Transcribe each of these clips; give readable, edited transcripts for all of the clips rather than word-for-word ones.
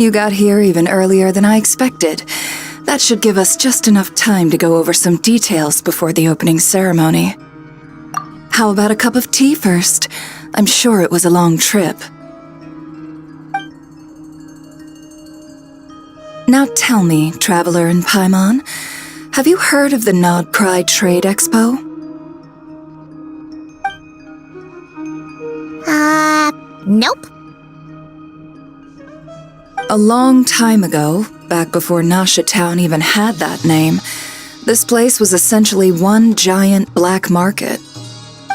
You got here even earlier than I expected. That should give us just enough time to go over some details before the opening ceremony. How about a cup of tea first? I'm sure it was a long trip. Now tell me, Traveler in Paimon, have you heard of the Nod-Krai Trade Expo? Nope. A long time ago, back before Nasha Town even had that name, this place was essentially one giant black market.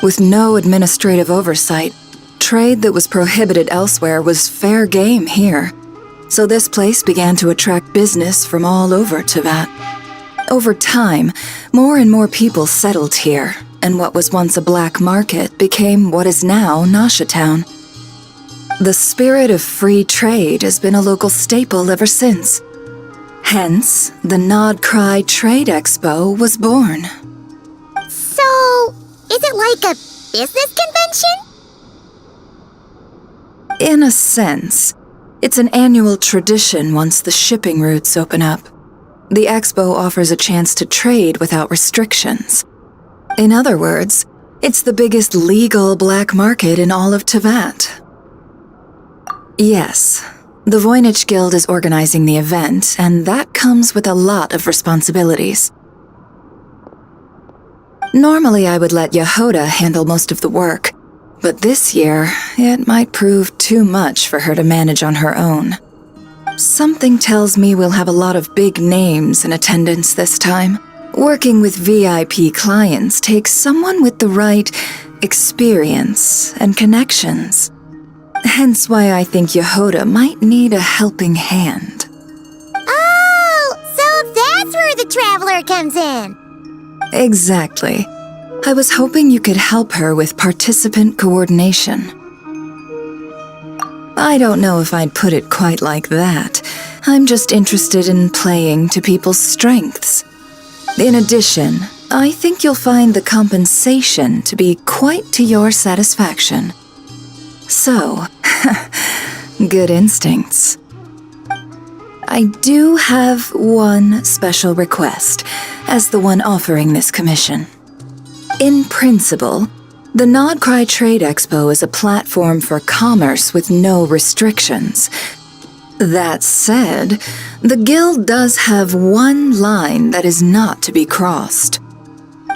With no administrative oversight, trade that was prohibited elsewhere was fair game here. So this place began to attract business from all over Teyvat. Over time, more and more people settled here, and what was once a black market became what is now Nasha Town. The spirit of free trade has been a local staple ever since. Hence, the Nod-Krai Trade Expo was born. So, is it like a business convention? In a sense. It's an annual tradition once the shipping routes open up. The expo offers a chance to trade without restrictions. In other words, it's the biggest legal black market in all of Teyvat. Yes, the Voynich Guild is organizing the event, and that comes with a lot of responsibilities. Normally I would let Yehoda handle most of the work, but this year, it might prove too much for her to manage on her own. Something tells me we'll have a lot of big names in attendance this time. Working with VIP clients takes someone with the right experience and connections. Hence why I think Yehoda might need a helping hand. Oh, so that's where the Traveler comes in. Exactly. I was hoping you could help her with participant coordination. I don't know if I'd put it quite like that. I'm just interested in playing to people's strengths. In addition, I think you'll find the compensation to be quite to your satisfaction. So, good instincts. I do have one special request, as the one offering this commission. In principle, the Nod-Krai Trade Expo is a platform for commerce with no restrictions. That said, the Guild does have one line that is not to be crossed.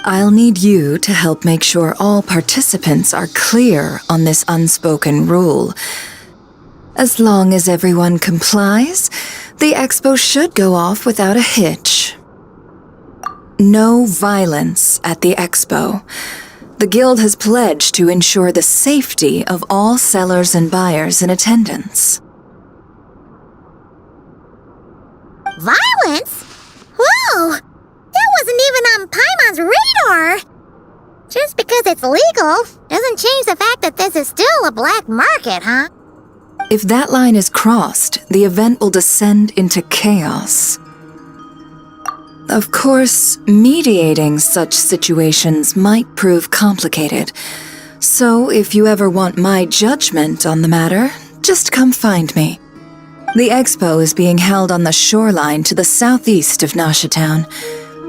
I'll need you to help make sure all participants are clear on this unspoken rule. As long as everyone complies, the expo should go off without a hitch. No violence at the expo. The Guild has pledged to ensure the safety of all sellers and buyers in attendance. Violence? Whoa! That wasn't even on Paimon's radar! Just because it's legal doesn't change the fact that this is still a black market, huh? If that line is crossed, the event will descend into chaos. Of course, mediating such situations might prove complicated. So if you ever want my judgment on the matter, just come find me. The expo is being held on the shoreline to the southeast of Nasha Town.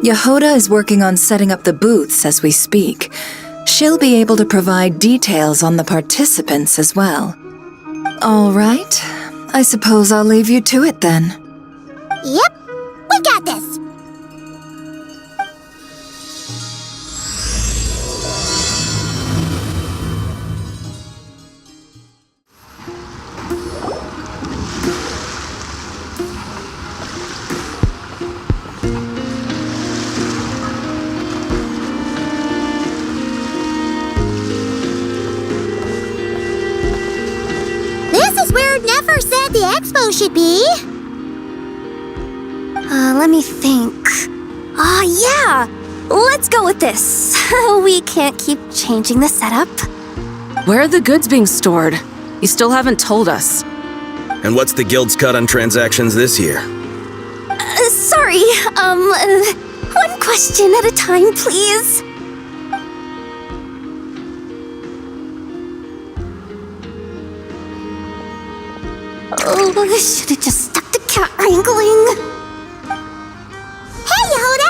Yehoda is working on setting up the booths as we speak. She'll be able to provide details on the participants as well. All right, I suppose I'll leave you to it then. Yep, we got this! Never said the expo should be. Let me think. Yeah! Let's go with this. We can't keep changing the setup. Where are the goods being stored? You still haven't told us. And what's the Guild's cut on transactions this year? Sorry, one question at a time, please. Oh, I should have just stuck cat wrangling. Hey, Yehuda!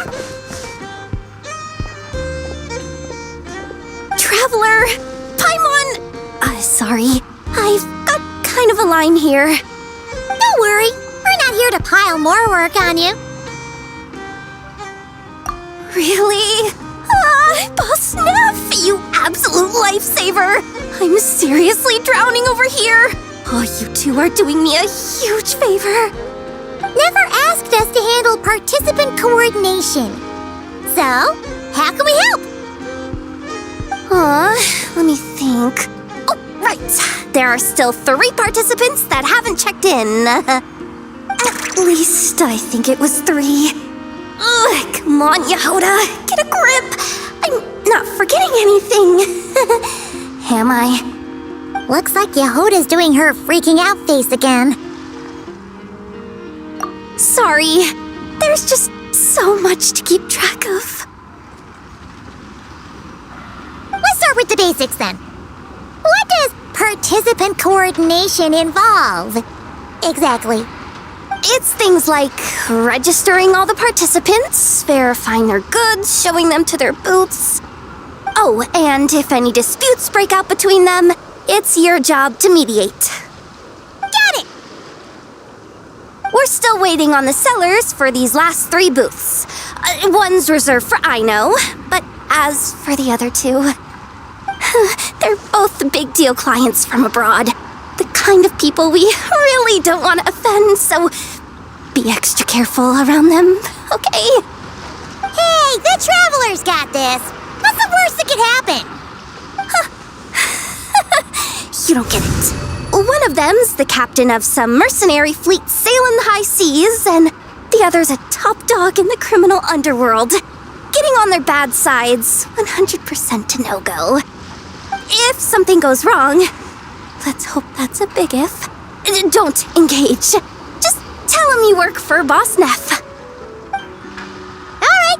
Traveler! Paimon! Sorry. I've got kind of a line here. Don't worry, we're not here to pile more work on you. Really? Boss Neff, you absolute lifesaver! I'm seriously drowning over here. Oh, you two are doing me a huge favor. Never asked us to handle participant coordination. So, how can we help? Let me think. Oh, right. There are still 3 participants that haven't checked in. At least I think it was 3. Ugh, come on, Yehuda. Get a grip. I'm not forgetting anything. Am I? Looks like Yehuda's doing her freaking out face again. Sorry. There's just so much to keep track of. Let's start with the basics then. What does participant coordination involve? Exactly. It's things like registering all the participants, verifying their goods, showing them to their booths. Oh, and if any disputes break out between them, it's your job to mediate. Got it! We're still waiting on the sellers for these last 3 booths. One's reserved for Aino, but as for the other 2, they're both big deal clients from abroad. The kind of people we really don't want to offend, so be extra careful around them, okay? Hey, the Traveler's got this. What's the worst that could happen? You don't get it. One of them's the captain of some mercenary fleet sailing the high seas, and the other's a top dog in the criminal underworld. Getting on their bad sides, 100% a no-go. If something goes wrong, let's hope that's a big if, don't engage. Just tell him you work for Boss Neff. Alright.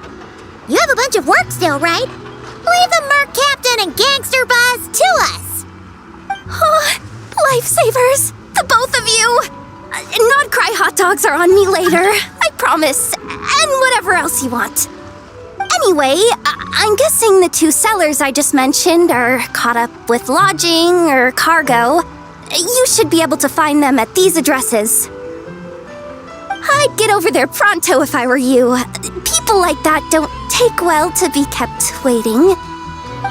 You have a bunch of work still, right? Leave the merc captain and gangster boss to us. Oh, lifesavers, the both of you. Nod-Krai hot dogs are on me later, I promise. And whatever else you want. Anyway, I'm guessing the 2 sellers I just mentioned are caught up with lodging or cargo. You should be able to find them at these addresses. I'd get over there pronto if I were you. People like that don't take well to be kept waiting.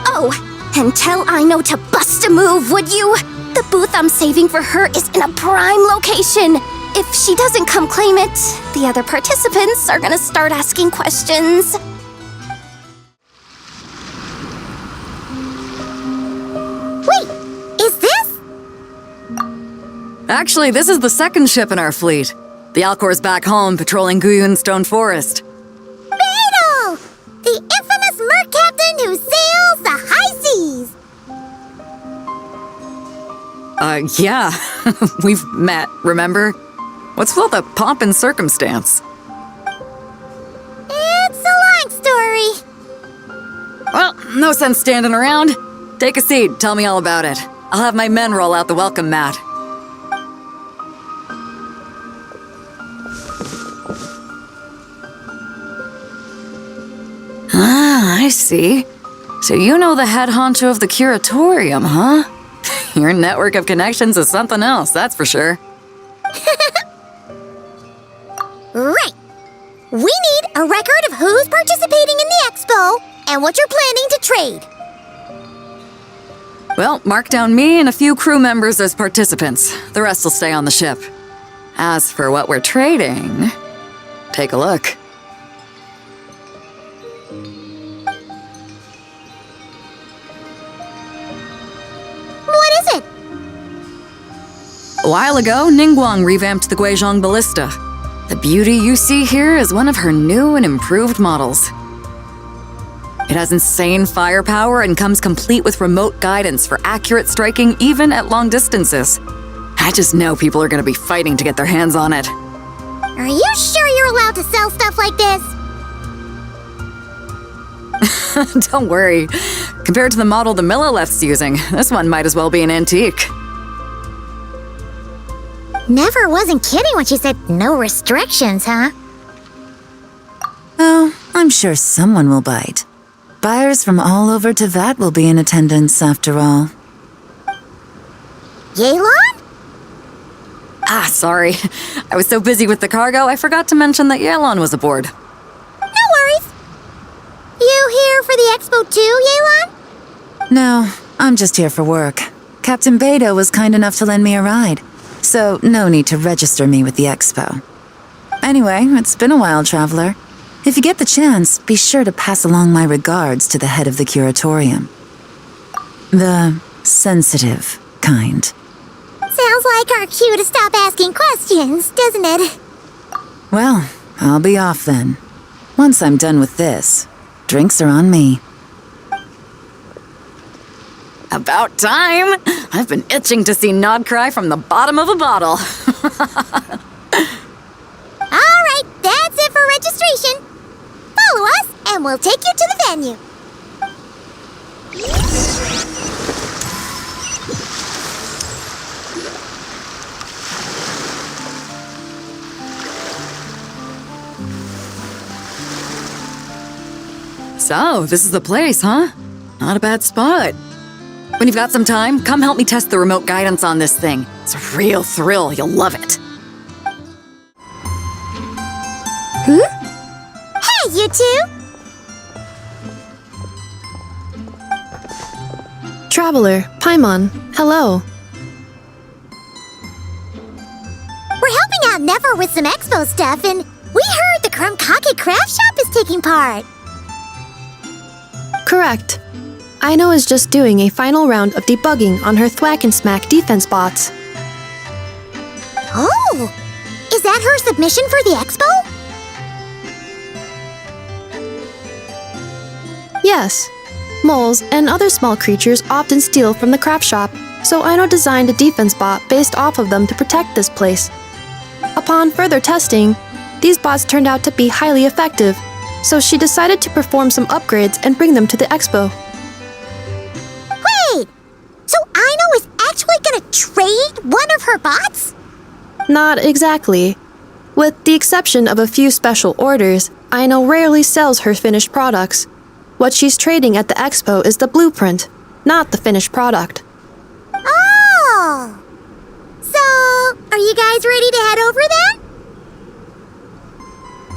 Oh, and tell Aino to bust a move, would you? The booth I'm saving for her is in a prime location. If she doesn't come claim it, the other participants are gonna start asking questions. Wait, is this? Actually, this is the 2nd ship in our fleet. The Alcor's back home patrolling Guyun Stone Forest. Beetle! The infamous merc captain who sails the high seas! Yeah. We've met, remember? What's with all the pomp and circumstance? It's a long story. Well, no sense standing around. Take a seat, tell me all about it. I'll have my men roll out the welcome mat. Ah, I see. So you know the head honcho of the Curatorium, huh? Your network of connections is something else, that's for sure. Right. We need a record of who's participating in the expo and what you're planning to trade. Well, mark down me and a few crew members as participants. The rest will stay on the ship. As for what we're trading, take a look. What is it? A while ago, Ningguang revamped the Guizhong Ballista. The beauty you see here is one of her new and improved models. It has insane firepower and comes complete with remote guidance for accurate striking even at long distances. I just know people are going to be fighting to get their hands on it. Are you sure you're allowed to sell stuff like this? Don't worry. Compared to the model the Miller left's using, this one might as well be an antique. Never wasn't kidding when she said no restrictions, huh? Oh, I'm sure someone will bite. Buyers from all over Teyvat will be in attendance after all. Yelan? Ah, sorry. I was so busy with the cargo, I forgot to mention that Yelan was aboard. No worries. You here for the expo too, Yelan? No, I'm just here for work. Captain Beto was kind enough to lend me a ride, so no need to register me with the expo. Anyway, it's been a while, traveler. If you get the chance, be sure to pass along my regards to the head of the Curatorium. The sensitive kind. Sounds like our cue to stop asking questions, doesn't it? Well, I'll be off then. Once I'm done with this, drinks are on me. About time! I've been itching to see Nod-Krai from the bottom of a bottle. All right, that's it for registration. Follow us, and we'll take you to the venue. So, this is the place, huh? Not a bad spot. When you've got some time, come help me test the remote guidance on this thing. It's a real thrill, you'll love it. Hey, you two! Traveler, Paimon, hello. We're helping out Never with some expo stuff, and we heard the Krumkake craft shop is taking part. Correct. Aino is just doing a final round of debugging on her Thwack and Smack defense bots. Oh! Is that her submission for the expo? Yes. Moles and other small creatures often steal from the craft shop, so Aino designed a defense bot based off of them to protect this place. Upon further testing, these bots turned out to be highly effective, so she decided to perform some upgrades and bring them to the expo. Wait! So Aino is actually gonna trade one of her bots? Not exactly. With the exception of a few special orders, Aino rarely sells her finished products. What she's trading at the expo is the blueprint, not the finished product. Oh! So, are you guys ready to head over then?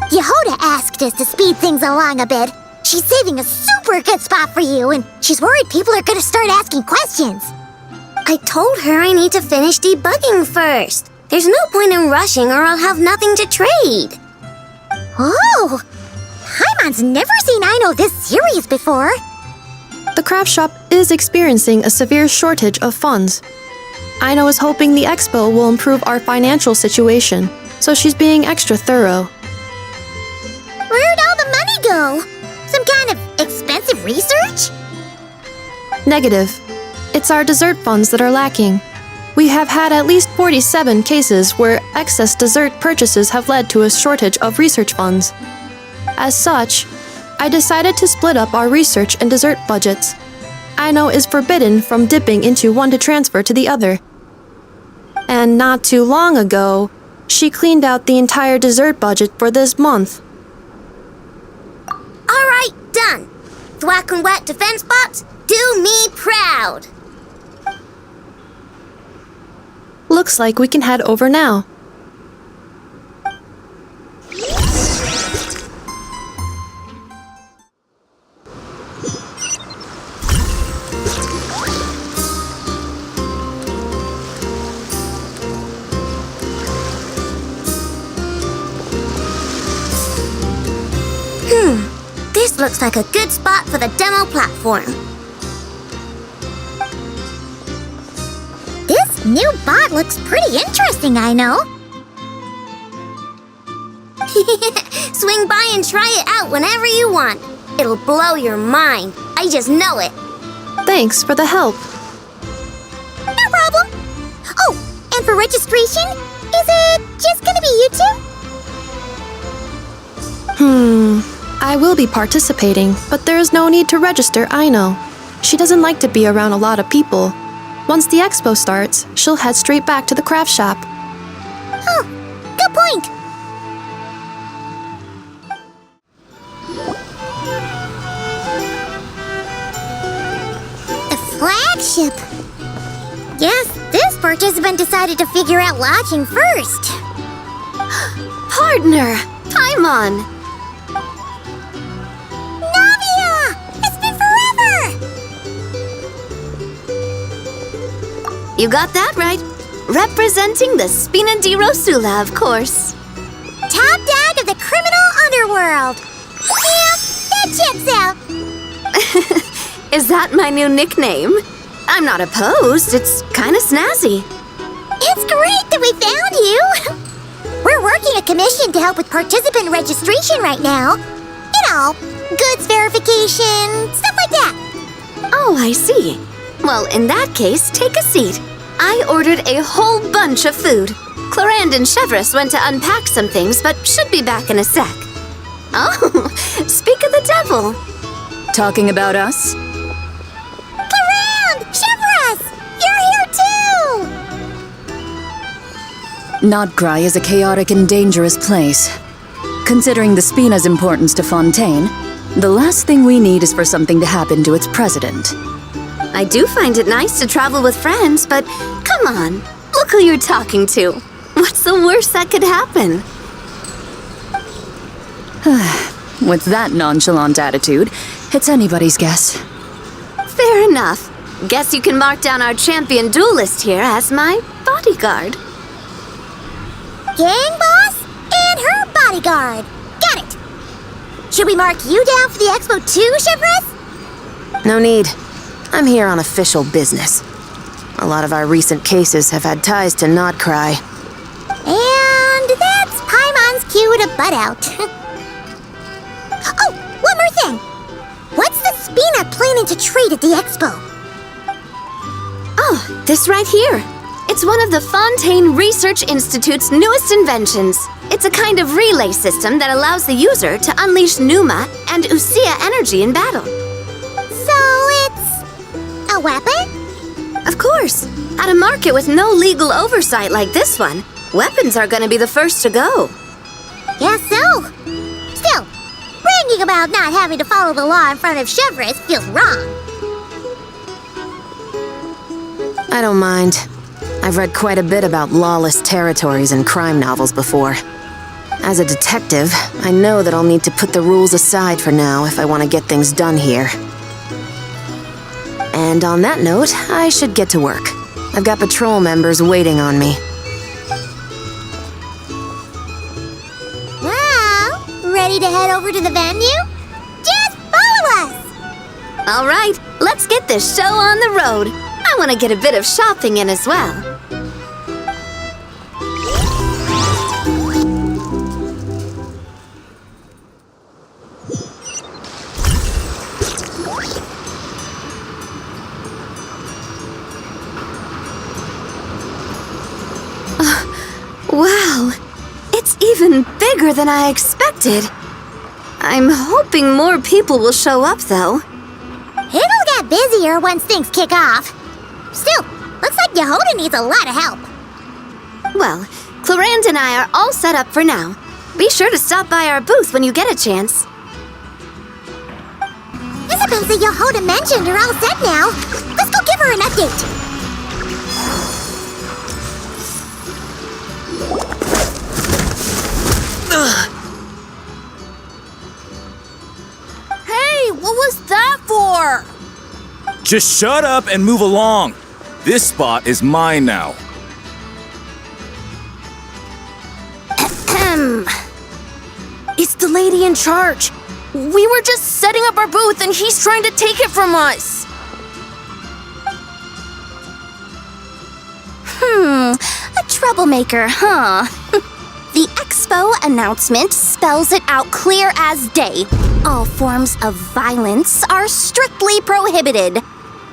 Yehoda asked us to speed things along a bit. She's saving a super good spot for you, and she's worried people are gonna start asking questions. I told her I need to finish debugging first. There's no point in rushing or I'll have nothing to trade. Oh! Paimon's never seen Aino this serious before. The craft shop is experiencing a severe shortage of funds. Aino is hoping the expo will improve our financial situation, so she's being extra thorough. Where'd all the money go? Some kind of expensive research? Negative. It's our dessert funds that are lacking. We have had at least 47 cases where excess dessert purchases have led to a shortage of research funds. As such, I decided to split up our research and dessert budgets. Aino is forbidden from dipping into one to transfer to the other. And not too long ago, she cleaned out the entire dessert budget for this month. All right, done. Thwack and Whack defense bots, do me proud. Looks like we can head over now. This looks like a good spot for the demo platform. This new bot looks pretty interesting, Aino. Swing by and try it out whenever you want. It'll blow your mind. I just know it. Thanks for the help. No problem. Oh, and for registration, is it just gonna be you two? I will be participating, but there is no need to register, Aino. She doesn't like to be around a lot of people. Once the expo starts, she'll head straight back to the craft shop. Oh, good point. The flagship. Yes, this participant decided to figure out lodging first. Partner, Paimon. Navia! It's been forever! You got that right. Representing the Spina di Rosula, of course. Top dog of the criminal underworld. Yeah, that checks out. Is that my new nickname? I'm not opposed. It's kind of snazzy. It's great that we found you. We're working a commission to help with participant registration right now. You know, goods verification, stuff like that. Oh, I see. Well, in that case, take a seat. I ordered a whole bunch of food. Clarand and Chevreuse went to unpack some things, but should be back in a sec. Oh, speak of the devil. Talking about us? Clarand! Chevreuse! You're here too! Nod-Krai is a chaotic and dangerous place. Considering the Spina's importance to Fontaine, the last thing we need is for something to happen to its president. I do find it nice to travel with friends, but come on, look who you're talking to. What's the worst that could happen? With that nonchalant attitude, it's anybody's guess. Fair enough. Guess you can mark down our champion duelist here as my bodyguard. Gang boss and her bodyguard. Got it. Should we mark you down for the expo too, Chevreuse? No need. I'm here on official business. A lot of our recent cases have had ties to Nod-Krai. And that's Paimon's cue to butt out. Oh, one more thing. What's the Spina planning to trade at the expo? Oh, this right here. It's one of the Fontaine Research Institute's newest inventions. It's a kind of relay system that allows the user to unleash Pneuma and Usia energy in battle. So it's a weapon? Of course. At a market with no legal oversight like this one, weapons are going to be the first to go. Guess so. Still, bragging about not having to follow the law in front of Chevreuse feels wrong. I don't mind. I've read quite a bit about lawless territories and crime novels before. As a detective, I know that I'll need to put the rules aside for now if I want to get things done here. And on that note, I should get to work. I've got patrol members waiting on me. Well, ready to head over to the venue? Just follow us! All right, let's get this show on the road. I want to get a bit of shopping in as well. Wow, it's even bigger than I expected. I'm hoping more people will show up, though. It'll get busier once things kick off. Still, looks like Yehuda needs a lot of help. Well, Clarand and I are all set up for now. Be sure to stop by our booth when you get a chance. Isabels that Yehuda mentioned are all set now. Let's go give her an update. Hey, what was that for? Just shut up and move along. This spot is mine now. It's the lady in charge. We were just setting up our booth and he's trying to take it from us. A troublemaker, huh? The expo announcement spells it out clear as day. All forms of violence are strictly prohibited.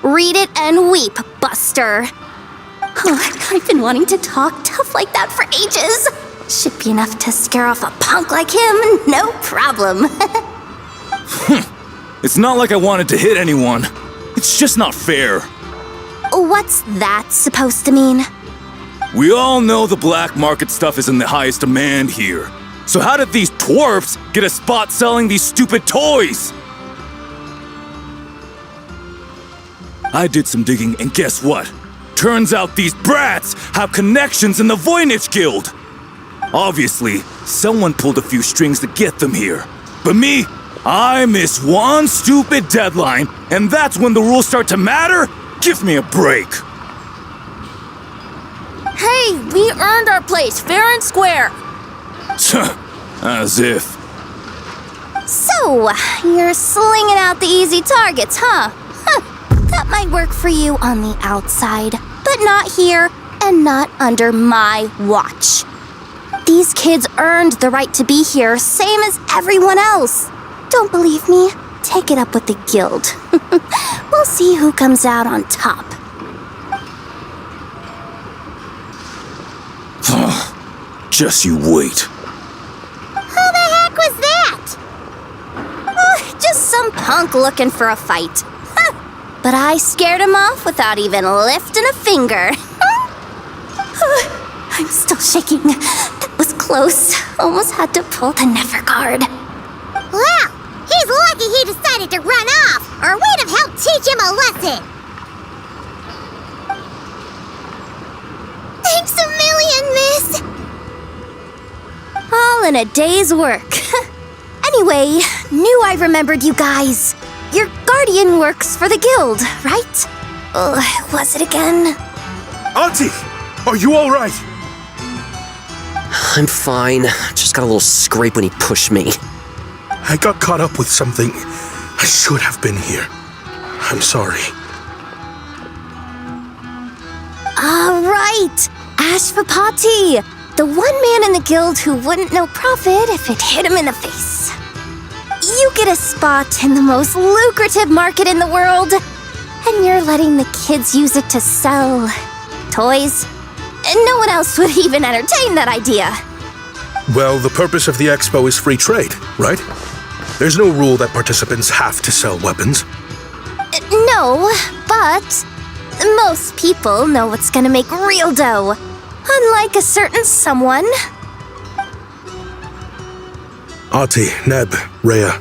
Read it and weep, Buster. I've been wanting to talk tough like that for ages. Should be enough to scare off a punk like him, no problem. It's not like I wanted to hit anyone. It's just not fair. What's that supposed to mean? We all know the black market stuff is in the highest demand here. So how did these twerps get a spot selling these stupid toys? I did some digging, and guess what? Turns out these brats have connections in the Voynich Guild. Obviously, someone pulled a few strings to get them here. But me, I miss one stupid deadline, and that's when the rules start to matter? Give me a break. Hey, we earned our place fair and square. As if. So, you're slinging out the easy targets, huh? That might work for you on the outside, but not here and not under my watch. These kids earned the right to be here, same as everyone else. Don't believe me? Take it up with the guild. We'll see who comes out on top. Just you wait. Who the heck was that? Just some punk looking for a fight. But I scared him off without even lifting a finger. I'm still shaking. That was close. Almost had to pull the never guard. Well, he's lucky he decided to run off, or we'd have helped teach him a lesson. Thanks a million, miss. All in a day's work. Anyway, knew I remembered you guys. Your guardian works for the guild, right? Was it again? Auntie, are you all right? I'm fine. Just got a little scrape when he pushed me. I got caught up with something. I should have been here. I'm sorry. Right. Ashvapati, the one man in the guild who wouldn't know profit if it hit him in the face. You get a spot in the most lucrative market in the world, and you're letting the kids use it to sell toys. And no one else would even entertain that idea. Well, the purpose of the expo is free trade, right? There's no rule that participants have to sell weapons. No, but most people know what's gonna make real dough. Unlike a certain someone. Ati, Neb, Rhea,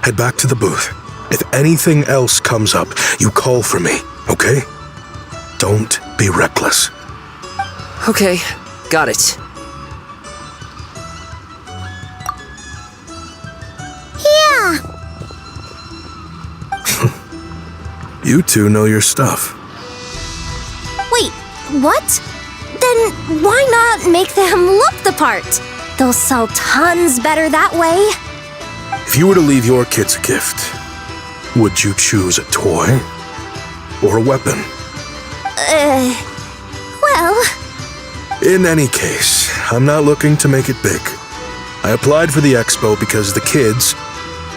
head back to the booth. If anything else comes up, you call for me, okay? Don't be reckless. Okay, got it. Yeah. You two know your stuff. Wait, what? Then why not make them look the part? They'll sell tons better that way. If you were to leave your kids a gift, would you choose a toy or a weapon? Well... In any case, I'm not looking to make it big. I applied for the expo because the kids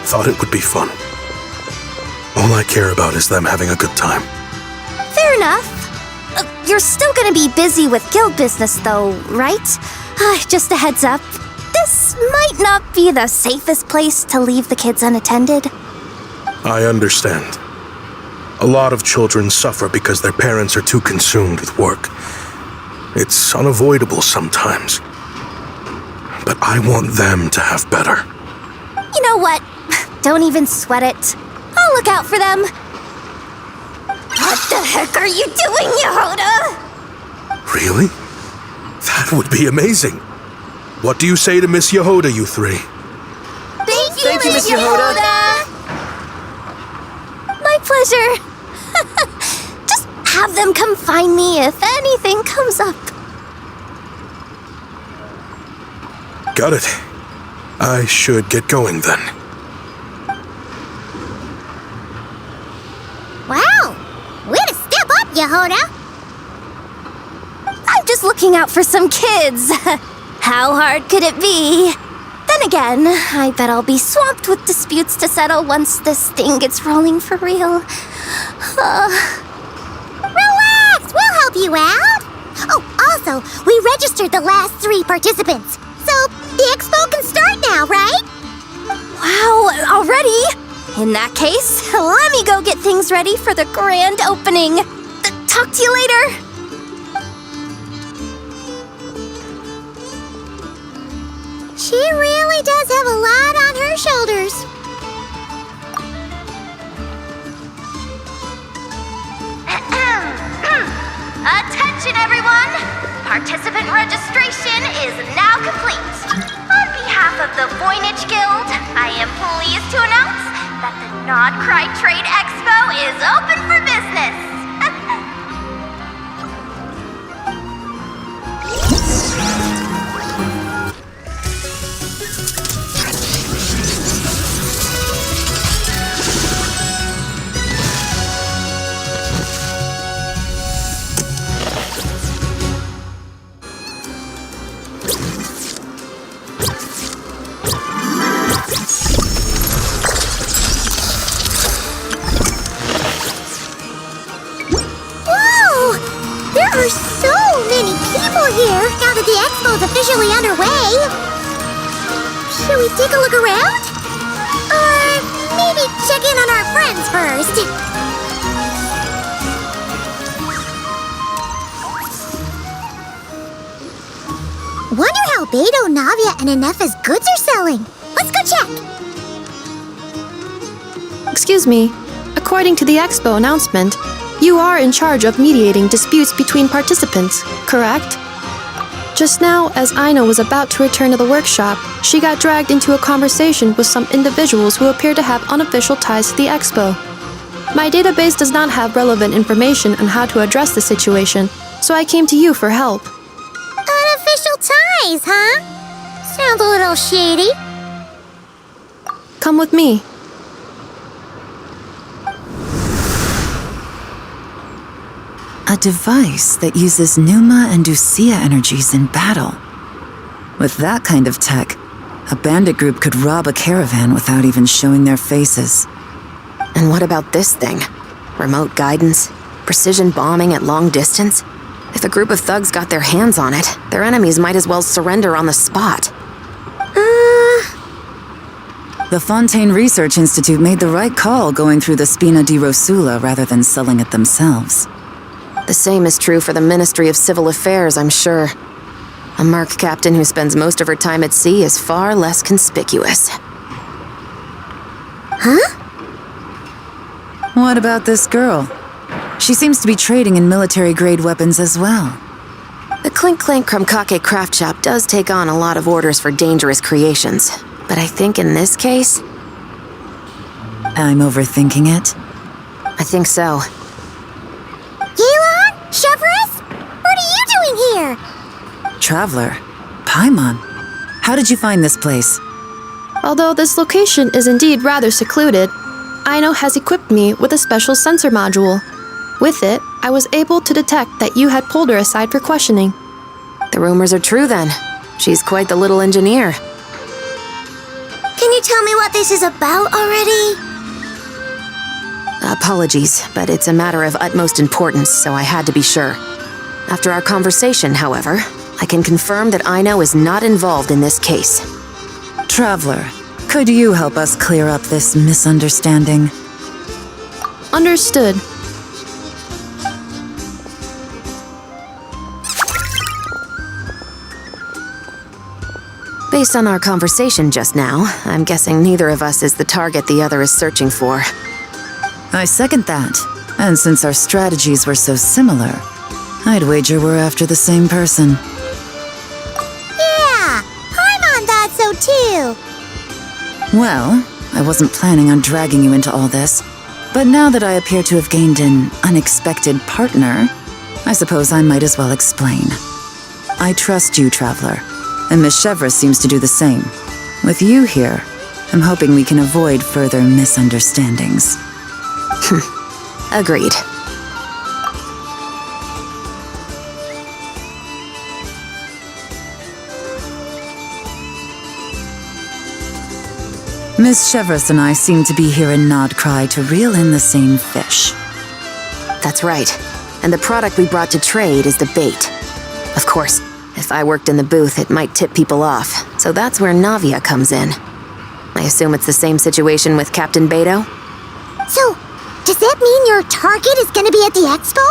thought it would be fun. All I care about is them having a good time. Fair enough. You're still gonna be busy with guild business though, right? Just a heads up. This might not be the safest place to leave the kids unattended. I understand. A lot of children suffer because their parents are too consumed with work. It's unavoidable sometimes. But I want them to have better. You know what? Don't even sweat it. I'll look out for them. What the heck are you doing, Yehoda? Really? That would be amazing. What do you say to Miss Yehoda, you three? Thank you, Miss Yehoda. My pleasure. Just have them come find me if anything comes up. Got it. I should get going then. Wow. Way to step up, Yehoda. I'm just looking out for some kids. How hard could it be? Then again, I bet I'll be swamped with disputes to settle once this thing gets rolling for real. Relax, we'll help you out. Oh, also, we registered the last 3 participants. So, the expo can start now, right? Wow, already? In that case, let me go get things ready for the grand opening. Talk to you later. She really does have a lot on her shoulders. Attention, everyone! Participant registration is now complete. On behalf of the Voynich Guild, I am pleased to announce that the Nod-Krai Trade Expo is open for business. There are so many people here now that the expo's officially underway. Should we take a look around? Or maybe check in on our friends first? Wonder how Beto, Navia, and Anefa's goods are selling. Let's go check. Excuse me. According to the expo announcement, you are in charge of mediating disputes between participants, correct? Just now, as Aino was about to return to the workshop, she got dragged into a conversation with some individuals who appear to have unofficial ties to the expo. My database does not have relevant information on how to address the situation, so I came to you for help. Unofficial ties, huh? Sounds a little shady. Come with me. A device that uses Pneuma and Ducia energies in battle. With that kind of tech, a bandit group could rob a caravan without even showing their faces. And what about this thing? Remote guidance? Precision bombing at long distance? If a group of thugs got their hands on it, their enemies might as well surrender on the spot. The Fontaine Research Institute made the right call going through the Spina di Rosula rather than selling it themselves. The same is true for the Ministry of Civil Affairs, I'm sure. A merc captain who spends most of her time at sea is far less conspicuous. Huh? What about this girl? She seems to be trading in military-grade weapons as well. The Clink Clank Krumkake craft shop does take on a lot of orders for dangerous creations, but I think in this case... I'm overthinking it? I think so. Yelan? Chevres? What are you doing here? Traveler? Paimon? How did you find this place? Although this location is indeed rather secluded, Aino has equipped me with a special sensor module. With it, I was able to detect that you had pulled her aside for questioning. The rumors are true then. She's quite the little engineer. Can you tell me what this is about already? Apologies, but it's a matter of utmost importance, so I had to be sure. After our conversation, however, I can confirm that Aino is not involved in this case. Traveler, could you help us clear up this misunderstanding? Understood. Based on our conversation just now, I'm guessing neither of us is the target the other is searching for. I second that. And since our strategies were so similar, I'd wager we're after the same person. Yeah, Paimon thought so too. Well, I wasn't planning on dragging you into all this, but now that I appear to have gained an unexpected partner, I suppose I might as well explain. I trust you, Traveler, and Miss Chevres seems to do the same. With you here, I'm hoping we can avoid further misunderstandings. Agreed. Miss Chevres and I seem to be here in Nod-Krai to reel in the same fish. That's right. And the product we brought to trade is the bait. Of course, if I worked in the booth, it might tip people off, so that's where Navia comes in. I assume it's the same situation with Captain Beto? So, does that mean your target is gonna be at the expo?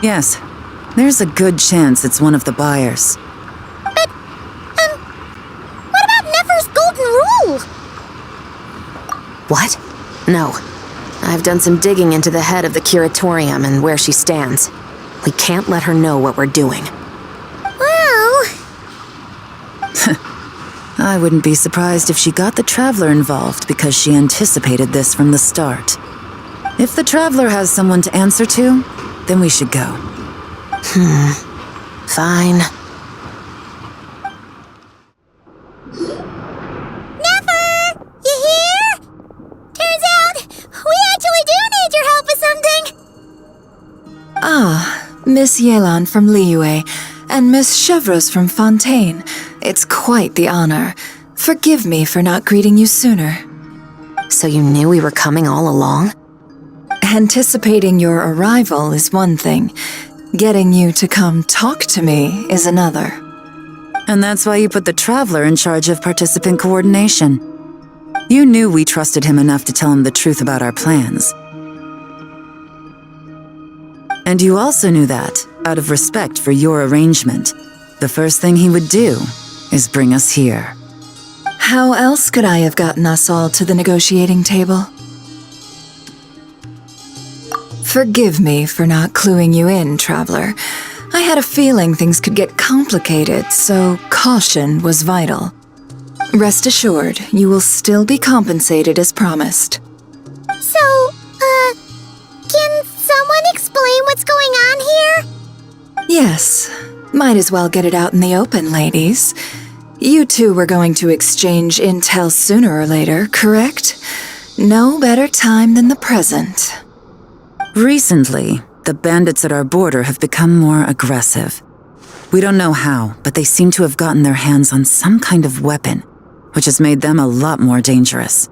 Yes, there's a good chance it's one of the buyers. What? No. I've done some digging into the head of the Curatorium and where she stands. We can't let her know what we're doing. Well... I wouldn't be surprised if she got the Traveler involved because she anticipated this from the start. If the Traveler has someone to answer to, then we should go. Fine. Never! You here? Turns out, we actually do need your help with something! Ah, Miss Yelan from Liyue and Miss Chevreuse from Fontaine. It's quite the honor. Forgive me for not greeting you sooner. So you knew we were coming all along? Anticipating your arrival is one thing. Getting you to come talk to me is another. And that's why you put the Traveler in charge of participant coordination. You knew we trusted him enough to tell him the truth about our plans. And you also knew that, out of respect for your arrangement, the first thing he would do is bring us here. How else could I have gotten us all to the negotiating table? Forgive me for not cluing you in, Traveler. I had a feeling things could get complicated, so caution was vital. Rest assured, you will still be compensated as promised. So, can someone explain what's going on here? Yes, might as well get it out in the open, ladies. You two were going to exchange intel sooner or later, correct? No better time than the present. Recently, the bandits at our border have become more aggressive. We don't know how, but they seem to have gotten their hands on some kind of weapon, which has made them a lot more dangerous.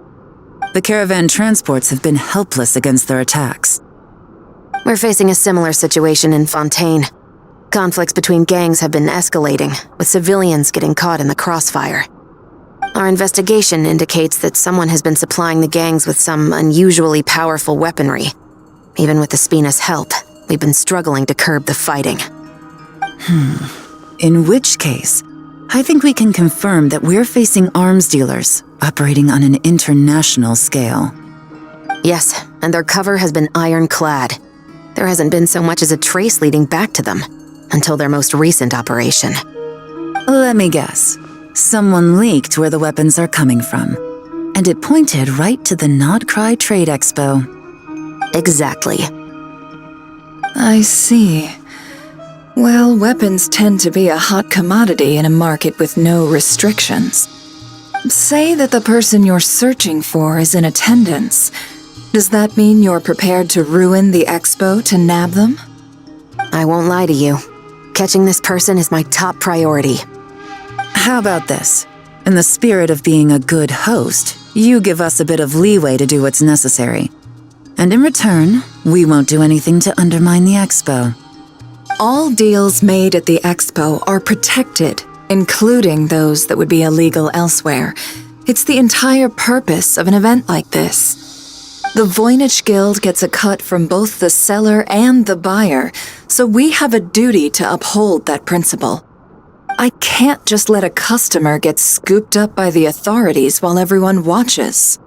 The caravan transports have been helpless against their attacks. We're facing a similar situation in Fontaine. Conflicts between gangs have been escalating, with civilians getting caught in the crossfire. Our investigation indicates that someone has been supplying the gangs with some unusually powerful weaponry. Even with the Spina's help, we've been struggling to curb the fighting. In which case, I think we can confirm that we're facing arms dealers operating on an international scale. Yes, and their cover has been ironclad. There hasn't been so much as a trace leading back to them, until their most recent operation. Let me guess. Someone leaked where the weapons are coming from, and it pointed right to the Nod-Krai Trade Expo. Exactly. I see. Well, weapons tend to be a hot commodity in a market with no restrictions. Say that the person you're searching for is in attendance. Does that mean you're prepared to ruin the expo to nab them? I won't lie to you. Catching this person is my top priority. How about this? In the spirit of being a good host, you give us a bit of leeway to do what's necessary. And in return, we won't do anything to undermine the expo. All deals made at the expo are protected, including those that would be illegal elsewhere. It's the entire purpose of an event like this. The Voynich Guild gets a cut from both the seller and the buyer, so we have a duty to uphold that principle. I can't just let a customer get scooped up by the authorities while everyone watches.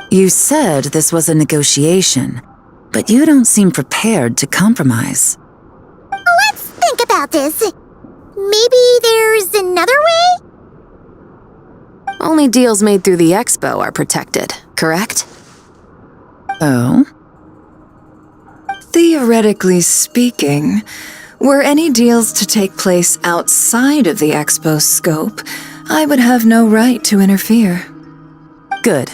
You said this was a negotiation, but you don't seem prepared to compromise. Let's think about this. Maybe there's another way? Only deals made through the expo are protected, correct? Oh? Theoretically speaking, were any deals to take place outside of the expo's scope, I would have no right to interfere. Good.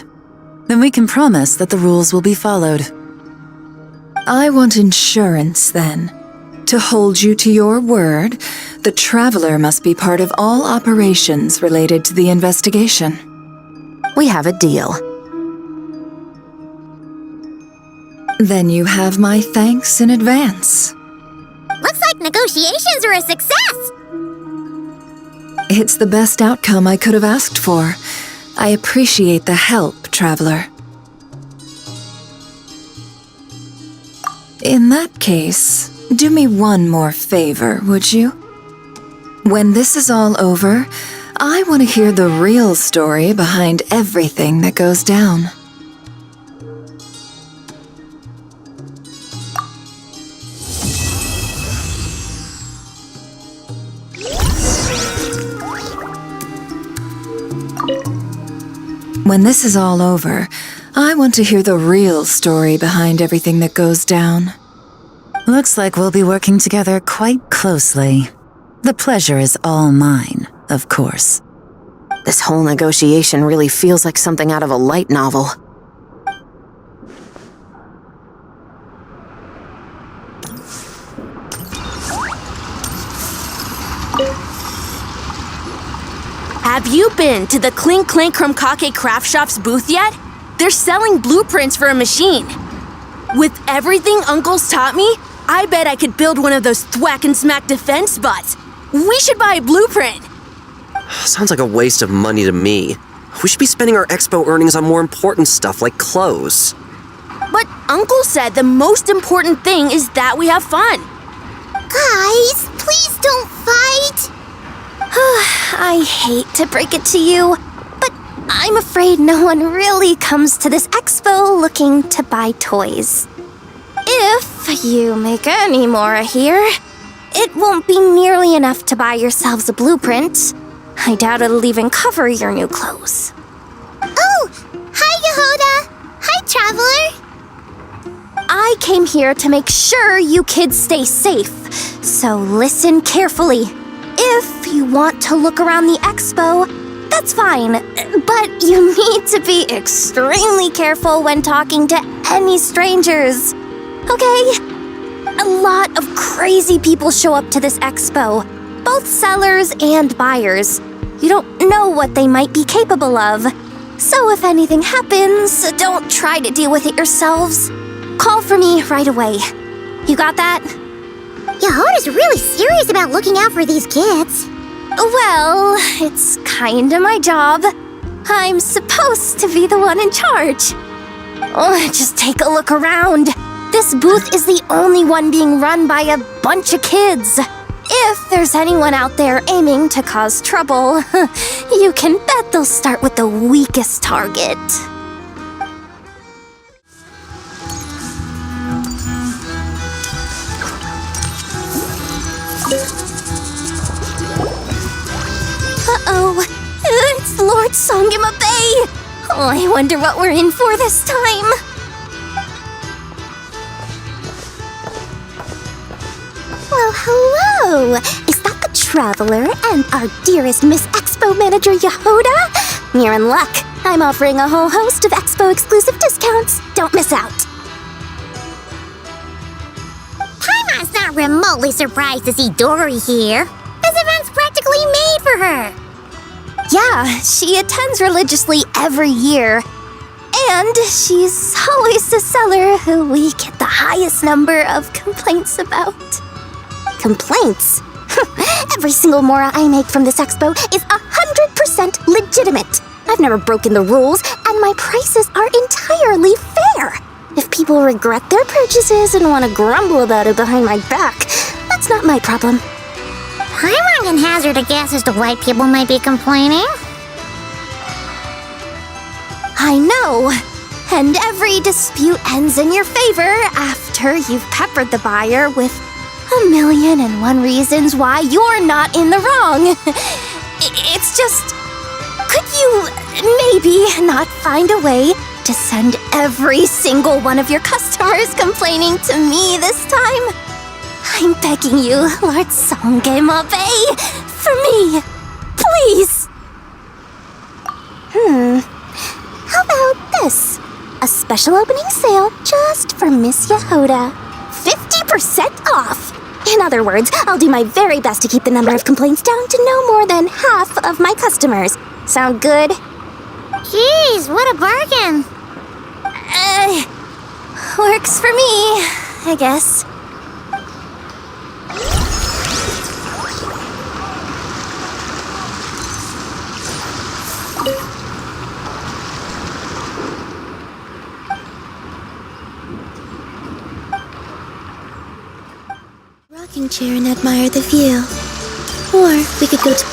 Then we can promise that the rules will be followed. I want insurance, then. To hold you to your word, the Traveler must be part of all operations related to the investigation. We have a deal. Then you have my thanks in advance. Looks like negotiations are a success! It's the best outcome I could have asked for. I appreciate the help, Traveler. In that case, do me one more favor, would you? When this is all over, I want to hear the real story behind everything that goes down. When this is all over, I want to hear the real story behind everything that goes down. Looks like we'll be working together quite closely. The pleasure is all mine, of course. This whole negotiation really feels like something out of a light novel. Have you been to the Clink Clank Krumkake Craft Shop's booth yet? They're selling blueprints for a machine. With everything Uncle's taught me, I bet I could build one of those thwack and smack defense bots. We should buy a blueprint. Sounds like a waste of money to me. We should be spending our expo earnings on more important stuff like clothes. But Uncle said the most important thing is that we have fun. Guys, please don't fight. I hate to break it to you, but I'm afraid no one really comes to this expo looking to buy toys. If you make any more here, it won't be nearly enough to buy yourselves a blueprint. I doubt it'll even cover your new clothes. Oh, hi, Yehuda. Hi, Traveler. I came here to make sure you kids stay safe, so listen carefully. If you want to look around the expo, that's fine, but you need to be extremely careful when talking to any strangers, okay? A lot of crazy people show up to this expo, both sellers and buyers. You don't know what they might be capable of. So if anything happens, don't try to deal with it yourselves. Call for me right away. You got that? Yehuda's really serious about looking out for these kids. Well, it's kinda my job. I'm supposed to be the one in charge. Oh, just take a look around. This booth is the only one being run by a bunch of kids. If there's anyone out there aiming to cause trouble, you can bet they'll start with the weakest target. Uh-oh, it's Lord Songima Bay. Oh, I wonder what we're in for this time. Well, hello! Is that the Traveler and our dearest Miss Expo Manager Yehuda? You're in luck. I'm offering a whole host of Expo exclusive discounts. Don't miss out. Paimon's not remotely surprised to see Dory here. This event's practically made for her. Yeah, she attends religiously every year. And she's always the seller who we get the highest number of complaints about. Complaints? Every single mora I make from this expo is 100% legitimate. I've never broken the rules, and my prices are entirely fair. If people regret their purchases and want to grumble about it behind my back, that's not my problem. Paimon can hazard a guess as to why people might be complaining. I know. And every dispute ends in your favor after you've peppered the buyer with 1,000,001 reasons why you're not in the wrong. It's just, could you maybe not find a way to send every single one of your customers complaining to me this time? I'm begging you, Lord Songema Bay, for me, please. How about this? A special opening sale just for Miss Yehuda. 50% off! In other words, I'll do my very best to keep the number of complaints down to no more than half of my customers. Sound good? Jeez, what a bargain. Works for me, I guess. Rocking chair and admire the view. Or we could go to...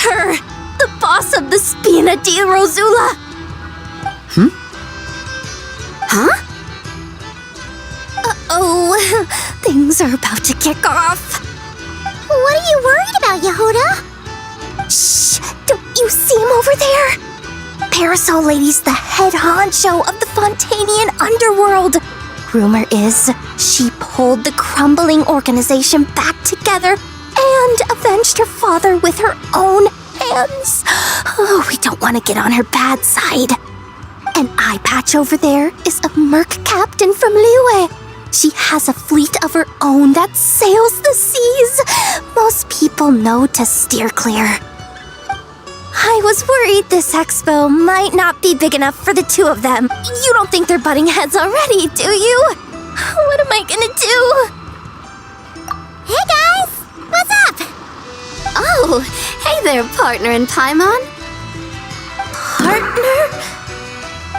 her! The boss of the Spina di Rosula! Huh? Uh-oh, things are about to kick off. What are you worried about, Yehuda? Shh! Don't you see him over there? Parasol Lady's the head honcho of the Fontanian underworld. Rumor is she pulled the crumbling organization back together and avenged her father with her own hands. Oh, we don't want to get on her bad side. An eye patch over there is a merc captain from Liyue. She has a fleet of her own that sails the seas. Most people know to steer clear. I was worried this expo might not be big enough for the two of them. You don't think they're butting heads already, do you? What am I gonna do? Hey guys! What's up? Oh, hey there, partner in Paimon. Partner?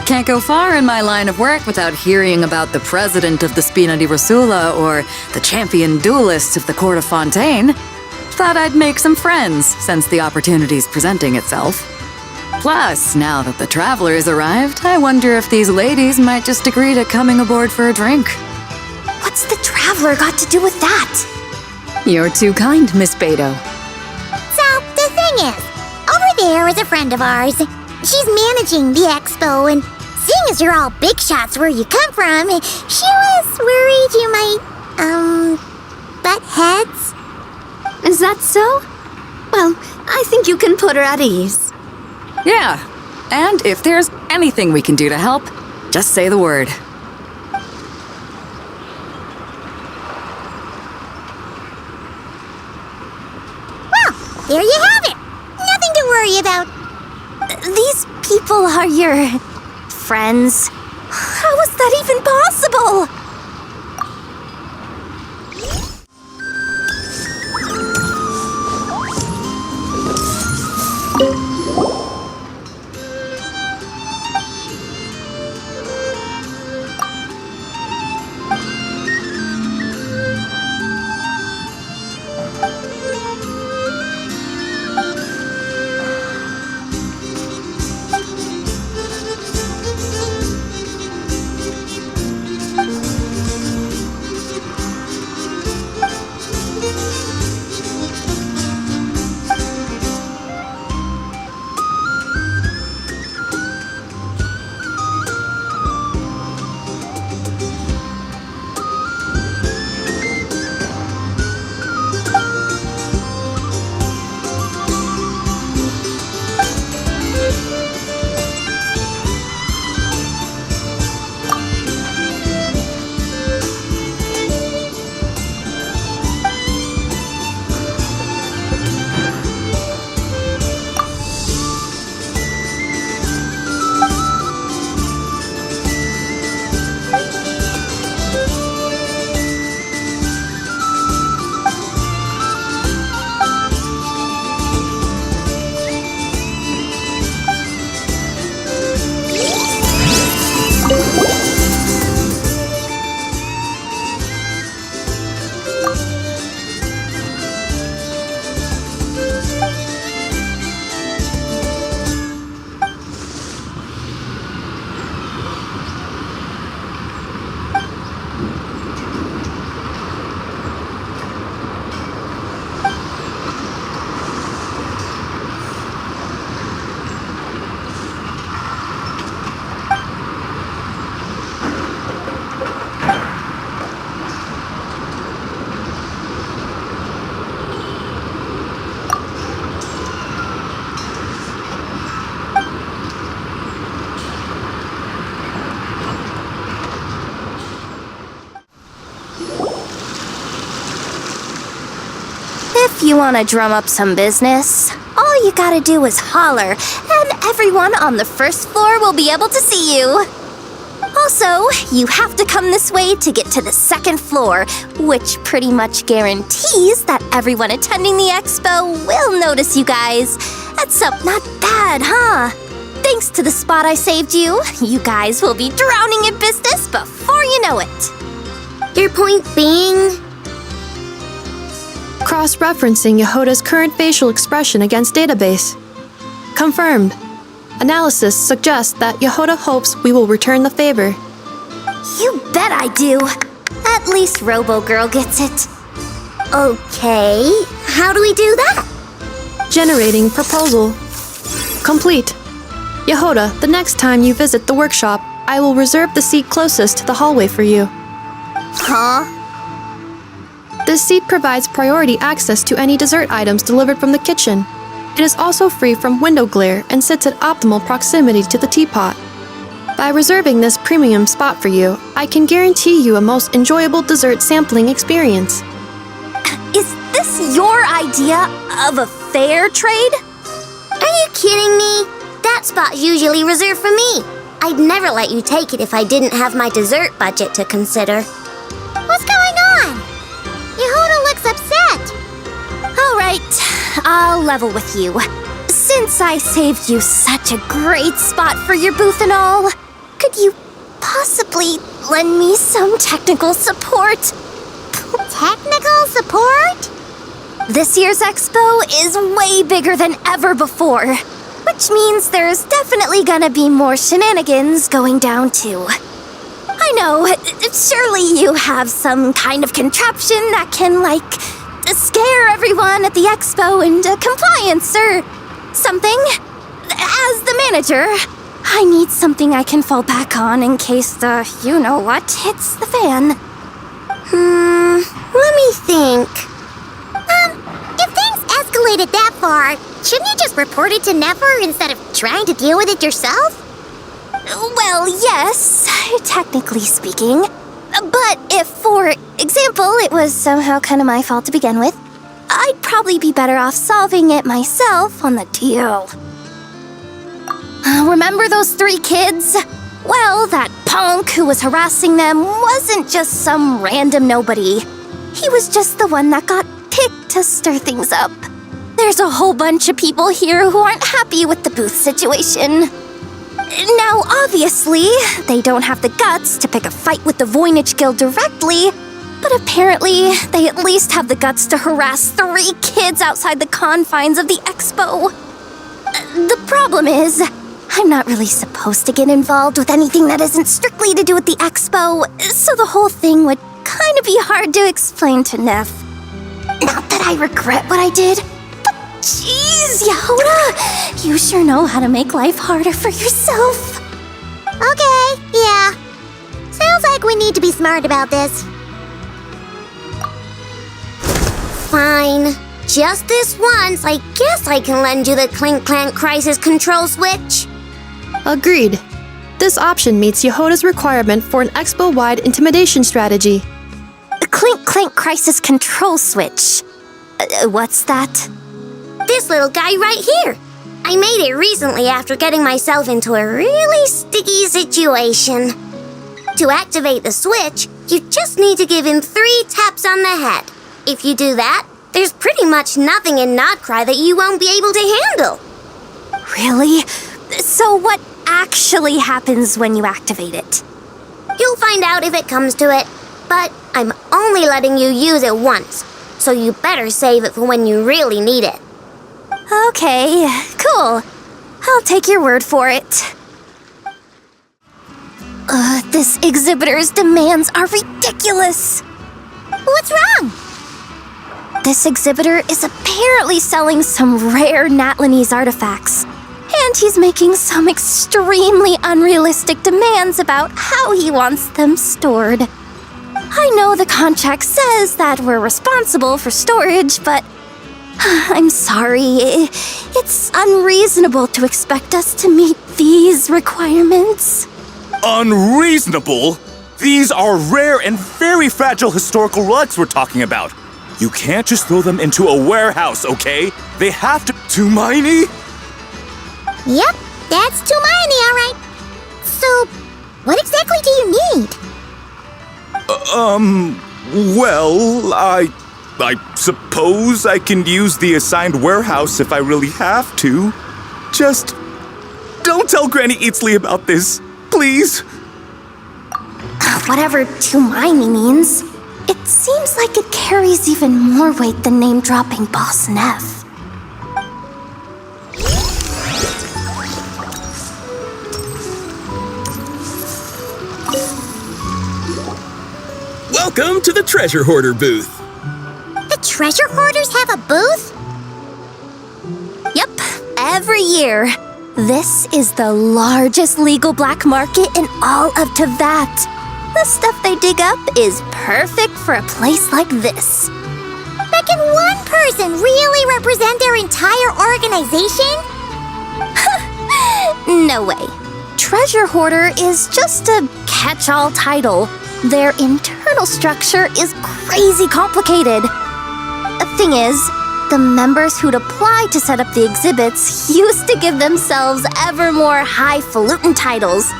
Can't go far in my line of work without hearing about the president of the Spina di Rosula or the champion duelist of the court of Fontaine. Thought I'd make some friends since the opportunity's presenting itself. Plus, now that the travelers arrived, I wonder if these ladies might just agree to coming aboard for a drink. What's the traveler got to do with that? You're too kind, Miss Beto. So, the thing is, over there is a friend of ours. She's managing the expo, and seeing as you're all big shots where you come from, she was worried you might, butt heads. Is that so? Well, I think you can put her at ease. Yeah, and if there's anything we can do to help, just say the word. Well, there you have it. Nothing to worry about. These people are your friends. How is that even possible? If you want to drum up some business, all you gotta do is holler, and everyone on the first floor will be able to see you. Also, you have to come this way to get to the second floor, which pretty much guarantees that everyone attending the expo will notice you guys. That's not bad, huh? Thanks to the spot I saved you, you guys will be drowning in business before you know it. Your point being? Cross-referencing Yehoda's current facial expression against database. Confirmed. Analysis suggests that Yehoda hopes we will return the favor. You bet I do. At least Robo-Girl gets it. Okay, how do we do that? Generating proposal. Complete. Yehoda, the next time you visit the workshop, I will reserve the seat closest to the hallway for you. Huh? This seat provides priority access to any dessert items delivered from the kitchen. It is also free from window glare and sits at optimal proximity to the teapot. By reserving this premium spot for you, I can guarantee you a most enjoyable dessert sampling experience. Is this your idea of a fair trade? Are you kidding me? That spot's usually reserved for me. I'd never let you take it if I didn't have my dessert budget to consider. What's going on? Yehoda looks upset. All right, I'll level with you. Since I saved you such a great spot for your booth and all, could you possibly lend me some technical support? Technical support? This year's expo is way bigger than ever before, which means there's definitely gonna be more shenanigans going down too. I know, surely you have some kind of contraption that can, scare everyone at the expo into compliance or something. As the manager, I need something I can fall back on in case the you-know-what hits the fan. Let me think. If things escalated that far, shouldn't you just report it to Nefer instead of trying to deal with it yourself? Well, yes, technically speaking. But if, for example, it was somehow kind of my fault to begin with, I'd probably be better off solving it myself on the DL. Remember those 3 kids? Well, that punk who was harassing them wasn't just some random nobody. He was just the one that got picked to stir things up. There's a whole bunch of people here who aren't happy with the booth situation. Now, obviously, they don't have the guts to pick a fight with the Voynich Guild directly, but apparently they at least have the guts to harass 3 kids outside the confines of the expo. The problem is, I'm not really supposed to get involved with anything that isn't strictly to do with the expo, so the whole thing would kind of be hard to explain to Neff. Not that I regret what I did, but jeez, Yehoda, you sure know how to make life harder for yourself. Okay, yeah. Sounds like we need to be smart about this. Fine. Just this once, I guess I can lend you the Clink Clank Crisis Control Switch. Agreed. This option meets Yehoda's requirement for an expo-wide intimidation strategy. Clink Clank Crisis Control Switch. What's that? This little guy right here. I made it recently after getting myself into a really sticky situation. To activate the switch, you just need to give him 3 taps on the head. If you do that, there's pretty much nothing in Nod-Krai that you won't be able to handle. Really? So what actually happens when you activate it? You'll find out if it comes to it, but I'm only letting you use it once, so you better save it for when you really need it. Okay, cool. I'll take your word for it. This exhibitor's demands are ridiculous. What's wrong? This exhibitor is apparently selling some rare Natlanese artifacts, and he's making some extremely unrealistic demands about how he wants them stored. I know the contract says that we're responsible for storage, but I'm sorry, it's unreasonable to expect us to meet these requirements. Unreasonable? These are rare and very fragile historical relics we're talking about. You can't just throw them into a warehouse, okay? They have to... Too miney? Yep, that's too miney, all right. So, what exactly do you need? Well, I suppose I can use the assigned warehouse if I really have to. Just don't tell Granny Eatsley about this, please. Whatever too miney means. It seems like it carries even more weight than name-dropping Boss Neff. Welcome to the Treasure Hoarder booth. The treasure hoarders have a booth? Yep, every year. This is the largest legal black market in all of Teyvat. The stuff they dig up is perfect for a place like this. But can one person really represent their entire organization? No way. Treasure Hoarder is just a catch-all title. Their internal structure is crazy complicated. The thing is, the members who'd apply to set up the exhibits used to give themselves ever more highfalutin titles.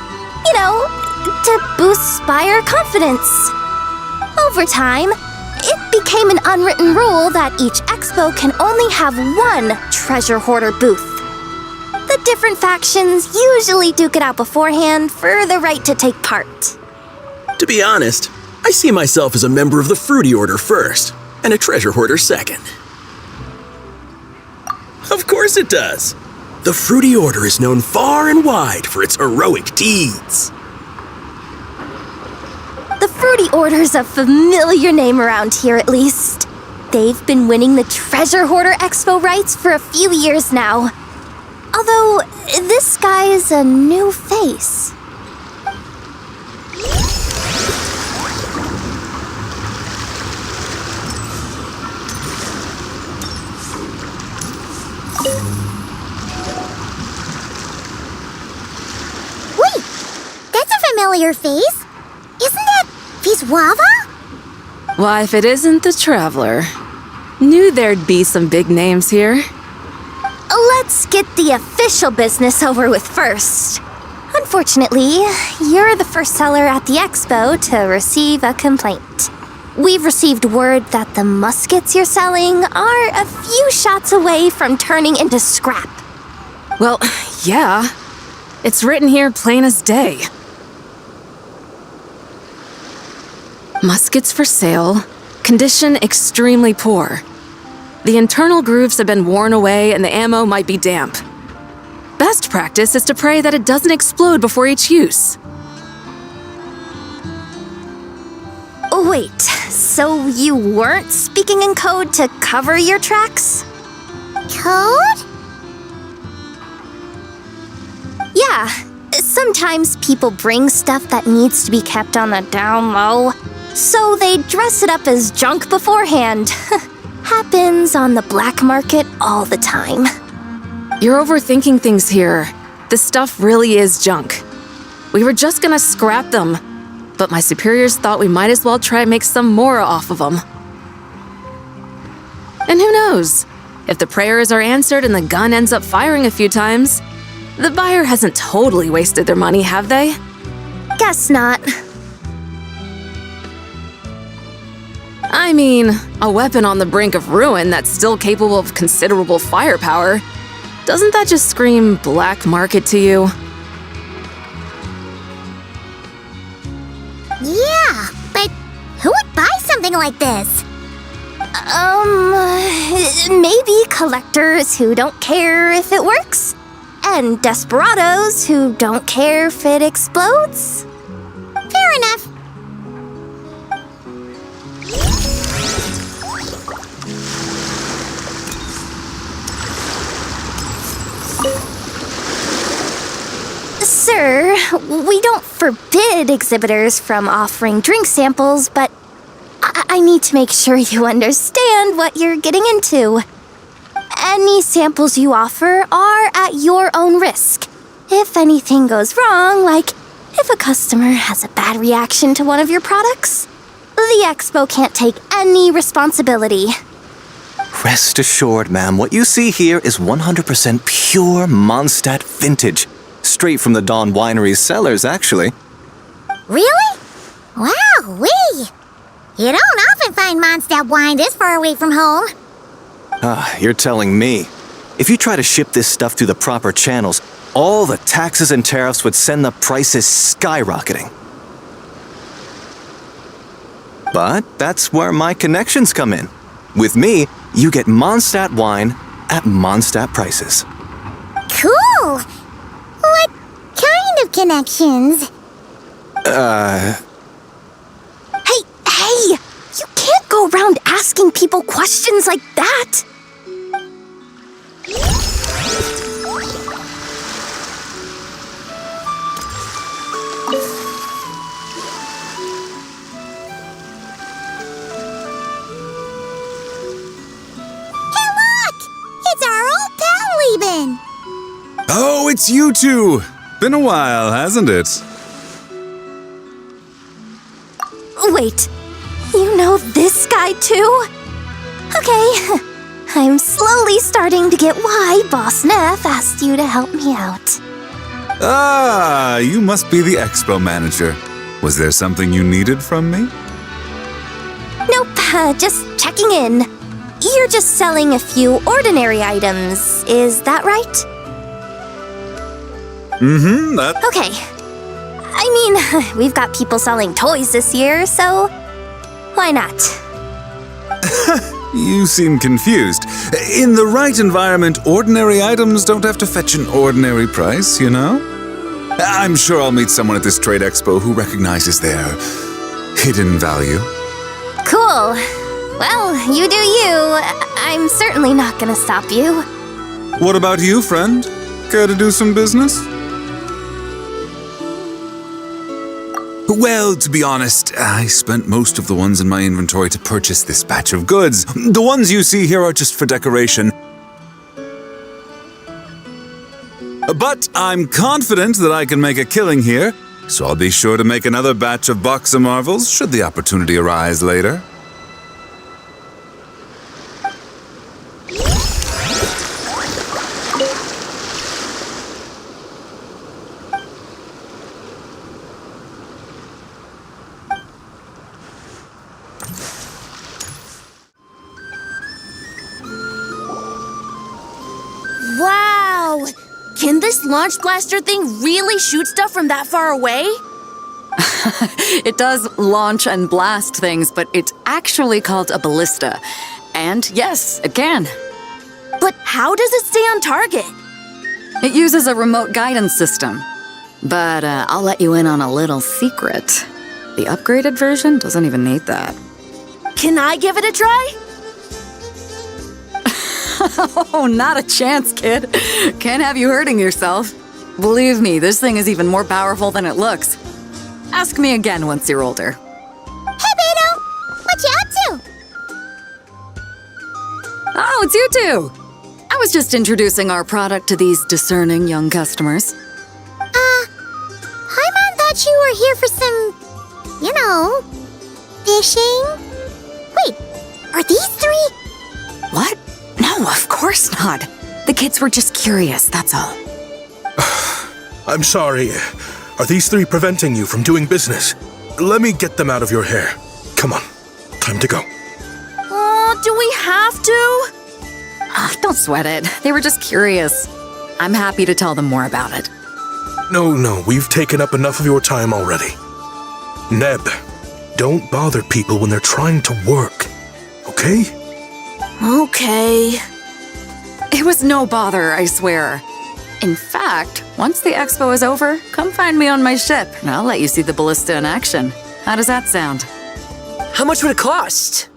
You know, to boost buyer confidence. Over time, it became an unwritten rule that each expo can only have one treasure hoarder booth. The different factions usually duke it out beforehand for the right to take part. To be honest, I see myself as a member of the Fruity Order first, and a treasure hoarder second. Of course it does. The Fruity Order is known far and wide for its heroic deeds. The Fruity Order's a familiar name around here, at least. They've been winning the Treasure Hoarder Expo rights for a few years now. Although, this guy's a new face. Wait, that's a familiar face. Isn't that Viswava? Why, if it isn't the Traveler. Knew there'd be some big names here. Let's get the official business over with first. Unfortunately, you're the first seller at the expo to receive a complaint. We've received word that the muskets you're selling are a few shots away from turning into scrap. Well, yeah. It's written here plain as day. Muskets for sale. Condition extremely poor. The internal grooves have been worn away and the ammo might be damp. Best practice is to pray that it doesn't explode before each use. Wait, so you weren't speaking in code to cover your tracks? Code? Yeah, sometimes people bring stuff that needs to be kept on the down low, so they dress it up as junk beforehand. Happens on the black market all the time. You're overthinking things here. This stuff really is junk. We were just gonna scrap them, but my superiors thought we might as well try and make some more off of them. And who knows? If the prayers are answered and the gun ends up firing a few times, the buyer hasn't totally wasted their money, have they? Guess not. I mean, a weapon on the brink of ruin that's still capable of considerable firepower. Doesn't that just scream black market to you? Yeah, but who would buy something like this? Maybe collectors who don't care if it works, and desperados who don't care if it explodes. Fair enough. Sir, we don't forbid exhibitors from offering drink samples, but I need to make sure you understand what you're getting into. Any samples you offer are at your own risk. If anything goes wrong, like if a customer has a bad reaction to one of your products, the expo can't take any responsibility. Rest assured, ma'am, what you see here is 100% pure Mondstadt vintage. Straight from the Dawn Winery's cellars, actually. Really? Wow-wee! You don't often find Mondstadt wine this far away from home. Ah, you're telling me. If you try to ship this stuff through the proper channels, all the taxes and tariffs would send the prices skyrocketing. But that's where my connections come in. With me, you get Mondstadt wine at Mondstadt prices. Cool! What kind of connections? Hey! You can't go around asking people questions like that! It's our old pal leaving! Oh, it's you two! Been a while, hasn't it? Wait, you know this guy too? Okay, I'm slowly starting to get why Boss Neff asked you to help me out. Ah, you must be the expo manager. Was there something you needed from me? Nope, just checking in. You're just selling a few ordinary items, is that right? Mm-hmm, Okay. I mean, we've got people selling toys this year, so why not? You seem confused. In the right environment, ordinary items don't have to fetch an ordinary price, you know? I'm sure I'll meet someone at this Trade Expo who recognizes their hidden value. Cool. Well, you do you. I'm certainly not gonna stop you. What about you, friend? Care to do some business? Well, to be honest, I spent most of the ones in my inventory to purchase this batch of goods. The ones you see here are just for decoration. But I'm confident that I can make a killing here, so I'll be sure to make another batch of Boxa Marvels should the opportunity arise later. Wow! Can this launch blaster thing really shoot stuff from that far away? It does launch and blast things, but it's actually called a ballista. And yes, it can. But how does it stay on target? It uses a remote guidance system. But I'll let you in on a little secret. The upgraded version doesn't even need that. Can I give it a try? Oh, not a chance, kid. Can't have you hurting yourself. Believe me, this thing is even more powerful than it looks. Ask me again once you're older. Hey, Beto! What you up to? Oh, it's you two! I was just introducing our product to these discerning young customers. Paimon thought you were here for some, you know, fishing? Wait, are these three? What? No, of course not. The kids were just curious, that's all. I'm sorry. Are these three preventing you from doing business? Let me get them out of your hair. Come on, time to go. Oh, do we have to? Don't sweat it. They were just curious. I'm happy to tell them more about it. No, we've taken up enough of your time already. Neb, don't bother people when they're trying to work, okay? Okay. It was no bother, I swear. In fact, once the expo is over, come find me on my ship, and I'll let you see the ballista in action. How does that sound? How much would it cost?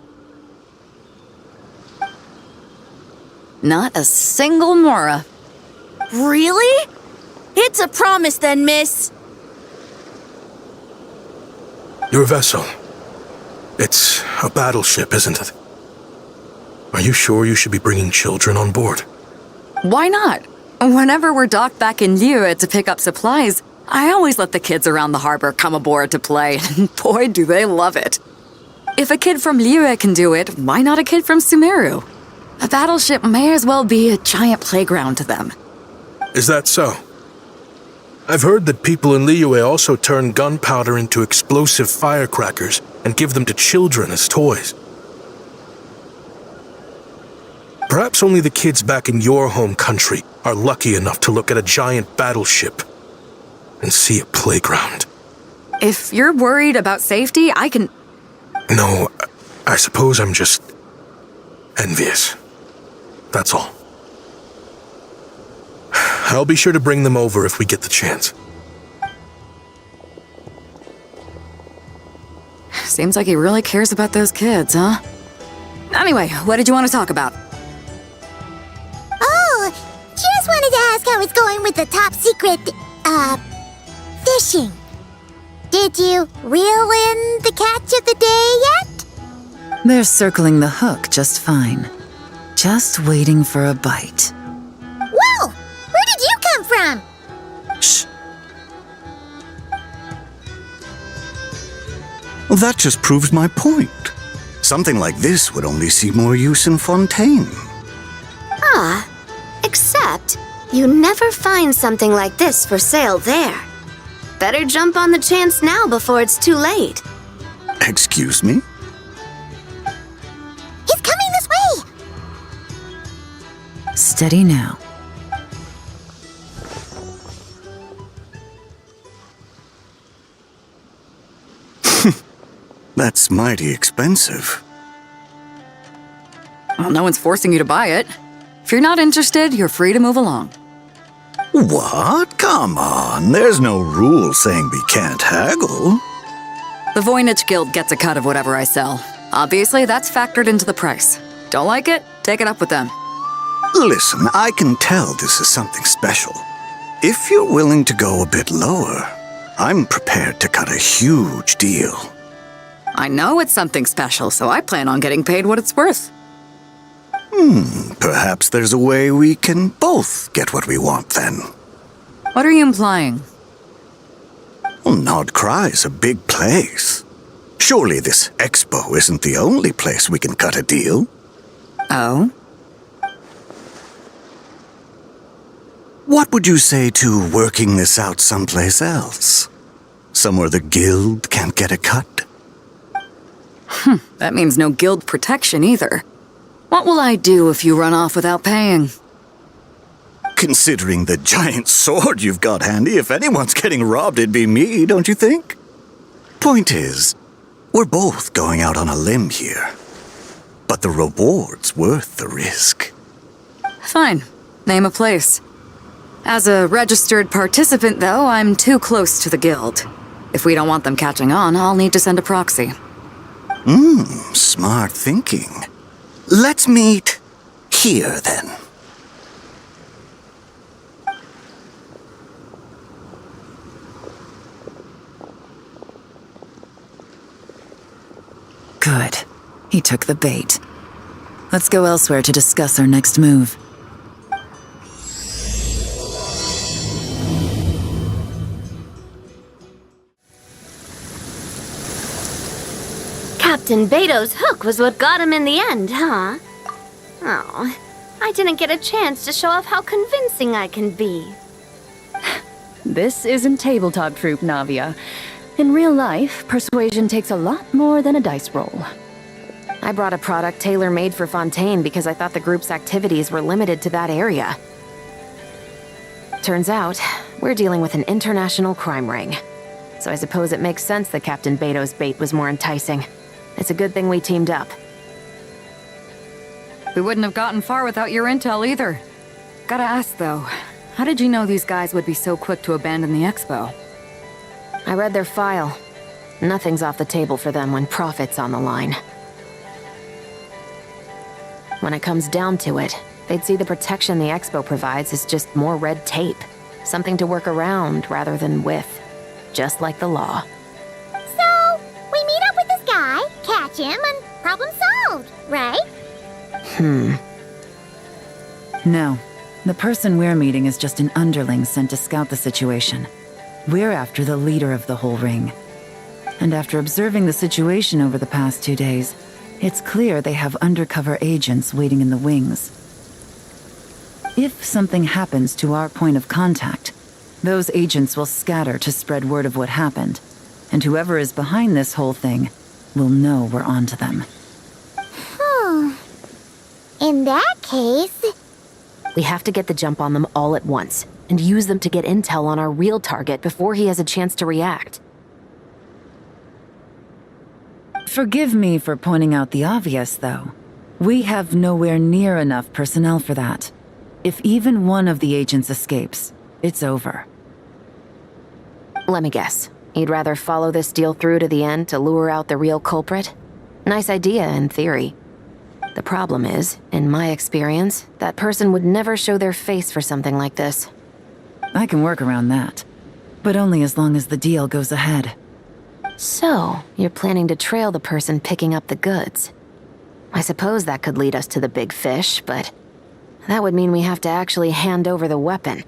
Not a single mora. Really? It's a promise then, miss. Your vessel. It's a battleship, isn't it? Are you sure you should be bringing children on board? Why not? Whenever we're docked back in Liyue to pick up supplies, I always let the kids around the harbor come aboard to play, and boy, do they love it. If a kid from Liyue can do it, why not a kid from Sumeru? A battleship may as well be a giant playground to them. Is that so? I've heard that people in Liyue also turn gunpowder into explosive firecrackers and give them to children as toys. Perhaps only the kids back in your home country are lucky enough to look at a giant battleship and see a playground. If you're worried about safety, I can... No, I suppose I'm just envious. That's all. I'll be sure to bring them over if we get the chance. Seems like he really cares about those kids, huh? Anyway, what did you want to talk about? Oh, just wanted to ask how it's going with the top secret, fishing. Did you reel in the catch of the day yet? They're circling the hook just fine. Just waiting for a bite. Whoa! Where did you come from? Shh. Well, that just proves my point. Something like this would only see more use in Fontaine. Ah, except you never find something like this for sale there. Better jump on the chance now before it's too late. Excuse me? He's coming this way! Steady now. That's mighty expensive. Well, no one's forcing you to buy it. If you're not interested, you're free to move along. What? Come on, there's no rule saying we can't haggle. The Voynich Guild gets a cut of whatever I sell. Obviously, that's factored into the price. Don't like it? Take it up with them. Listen, I can tell this is something special. If you're willing to go a bit lower, I'm prepared to cut a huge deal. I know it's something special, so I plan on getting paid what it's worth. Perhaps there's a way we can both get what we want then. What are you implying? Well, Nod-Krai's a big place. Surely this expo isn't the only place we can cut a deal. Oh? What would you say to working this out someplace else? Somewhere the guild can't get a cut? That means no guild protection either. What will I do if you run off without paying? Considering the giant sword you've got handy, if anyone's getting robbed, it'd be me, don't you think? Point is, we're both going out on a limb here. But the reward's worth the risk. Fine. Name a place. As a registered participant, though, I'm too close to the guild. If we don't want them catching on, I'll need to send a proxy. Smart thinking. Let's meet here, then. Good. He took the bait. Let's go elsewhere to discuss our next move. Captain Beto's hook was what got him in the end, huh? Oh, I didn't get a chance to show off how convincing I can be. This isn't tabletop troop, Navia. In real life, persuasion takes a lot more than a dice roll. I brought a product tailor-made for Fontaine because I thought the group's activities were limited to that area. Turns out, we're dealing with an international crime ring. So I suppose it makes sense that Captain Beto's bait was more enticing. It's a good thing we teamed up. We wouldn't have gotten far without your intel either. Gotta ask though, how did you know these guys would be so quick to abandon the expo? I read their file. Nothing's off the table for them when profit's on the line. When it comes down to it, they'd see the protection the expo provides as just more red tape. Something to work around rather than with. Just like the law. So, we meet up with this guy, catch him, and problem solved, right? No. The person we're meeting is just an underling sent to scout the situation. We're after the leader of the whole ring. And after observing the situation over the past 2 days, it's clear they have undercover agents waiting in the wings. If something happens to our point of contact, those agents will scatter to spread word of what happened, and whoever is behind this whole thing will know we're onto them. In that case... We have to get the jump on them all at once, and use them to get intel on our real target before he has a chance to react. Forgive me for pointing out the obvious, though. We have nowhere near enough personnel for that. If even one of the agents escapes, it's over. Let me guess. You'd rather follow this deal through to the end to lure out the real culprit? Nice idea, in theory. The problem is, in my experience, that person would never show their face for something like this. I can work around that. But only as long as the deal goes ahead. So, you're planning to trail the person picking up the goods. I suppose that could lead us to the big fish, but that would mean we have to actually hand over the weapon.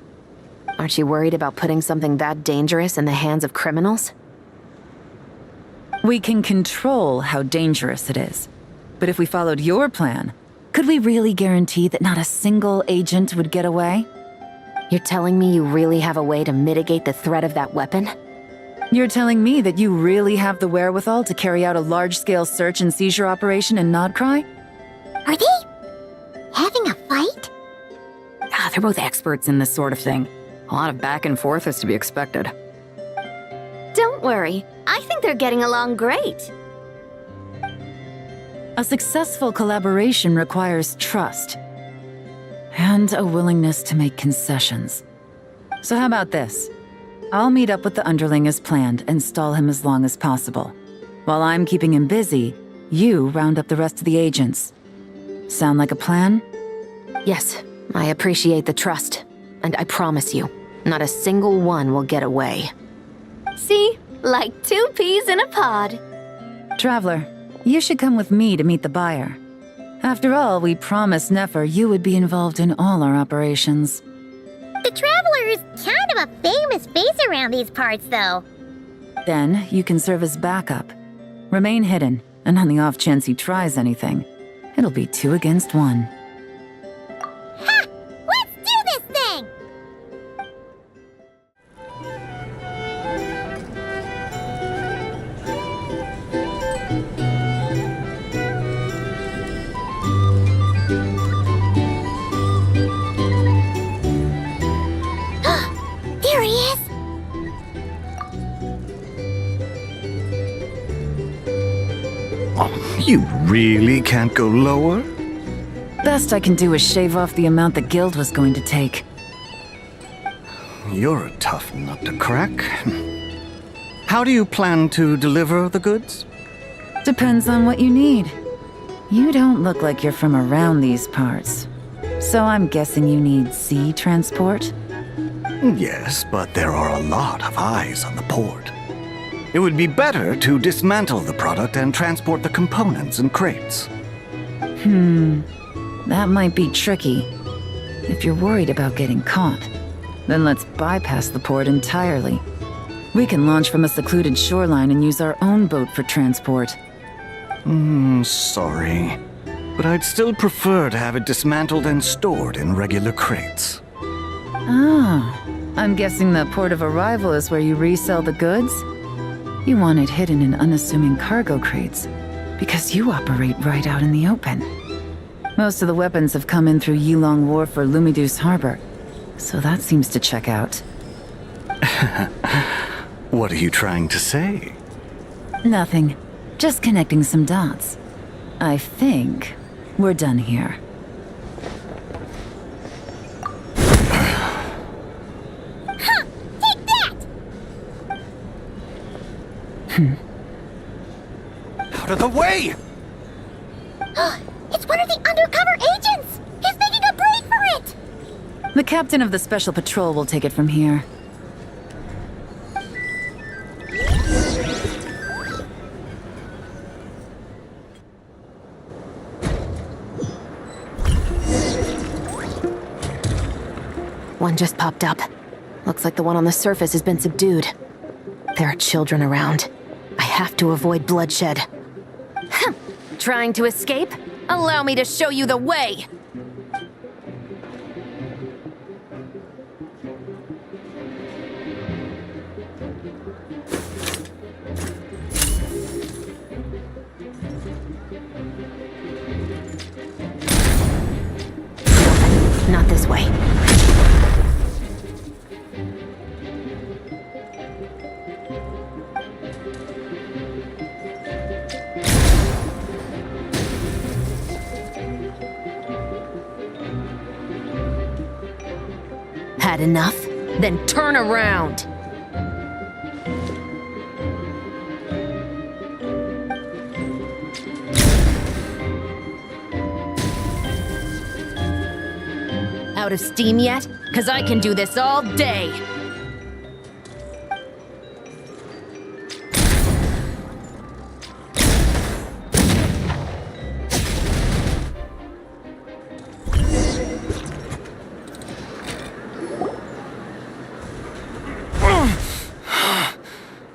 Aren't you worried about putting something that dangerous in the hands of criminals? We can control how dangerous it is. But if we followed your plan, could we really guarantee that not a single agent would get away? You're telling me you really have a way to mitigate the threat of that weapon? You're telling me that you really have the wherewithal to carry out a large-scale search and seizure operation in Nod-Krai? Are they having a fight? They're both experts in this sort of thing. A lot of back and forth is to be expected. Don't worry. I think they're getting along great. A successful collaboration requires trust. And a willingness to make concessions. So how about this? I'll meet up with the underling as planned and stall him as long as possible. While I'm keeping him busy, you round up the rest of the agents. Sound like a plan? Yes, I appreciate the trust. And I promise you, not a single one will get away. See? Like 2 peas in a pod. Traveler, you should come with me to meet the buyer. After all, we promised Nefer you would be involved in all our operations. The Traveler is kind of a famous face around these parts, though. Then, you can serve as backup. Remain hidden, and on the off chance he tries anything, it'll be 2 against 1. Ha! Let's do this thing! There he is! Oh, you really can't go lower? Best I can do is shave off the amount the guild was going to take. You're a tough nut to crack. How do you plan to deliver the goods? Depends on what you need. You don't look like you're from around these parts. So I'm guessing you need sea transport? Yes, but there are a lot of eyes on the port. It would be better to dismantle the product and transport the components in crates. That might be tricky. If you're worried about getting caught, then let's bypass the port entirely. We can launch from a secluded shoreline and use our own boat for transport. Sorry. But I'd still prefer to have it dismantled and stored in regular crates. Ah, I'm guessing the port of arrival is where you resell the goods? You want it hidden in unassuming cargo crates, because you operate right out in the open. Most of the weapons have come in through Yilong Wharf or Lumidus Harbor, so that seems to check out. What are you trying to say? Nothing. Just connecting some dots. I think we're done here. Huh! Take that! Out of the way! It's one of the undercover agents! He's making a break for it! The captain of the Special Patrol will take it from here. One just popped up. Looks like the one on the surface has been subdued. There are children around. I have to avoid bloodshed. Trying to escape? Allow me to show you the way! Not this way. had enough? Then turn around! Out of steam yet? 'Cause I can do this all day!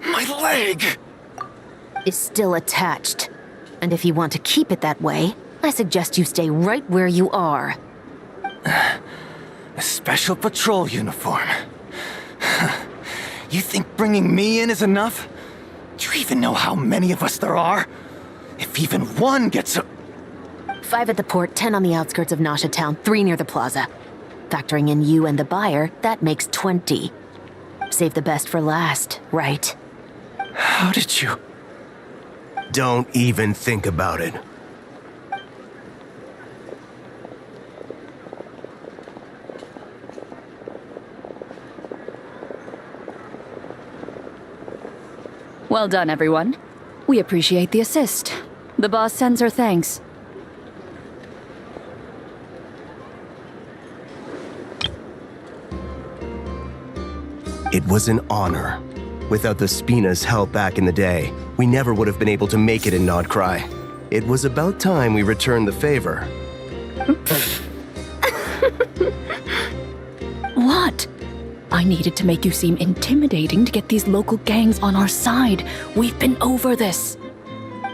My leg! Is still attached. And if you want to keep it that way, I suggest you stay right where you are. A special patrol uniform. You think bringing me in is enough? Do you even know how many of us there are? If even one gets a... 5 at the port, 10 on the outskirts of Nasha Town, 3 near the plaza. Factoring in you and the buyer, that makes 20. Save the best for last, right? How did you... Don't even think about it. Well done, everyone. We appreciate the assist. The boss sends her thanks. It was an honor. Without the Spina's help back in the day, we never would have been able to make it in Nod-Krai. It was about time we returned the favor. What? I needed to make you seem intimidating to get these local gangs on our side. We've been over this.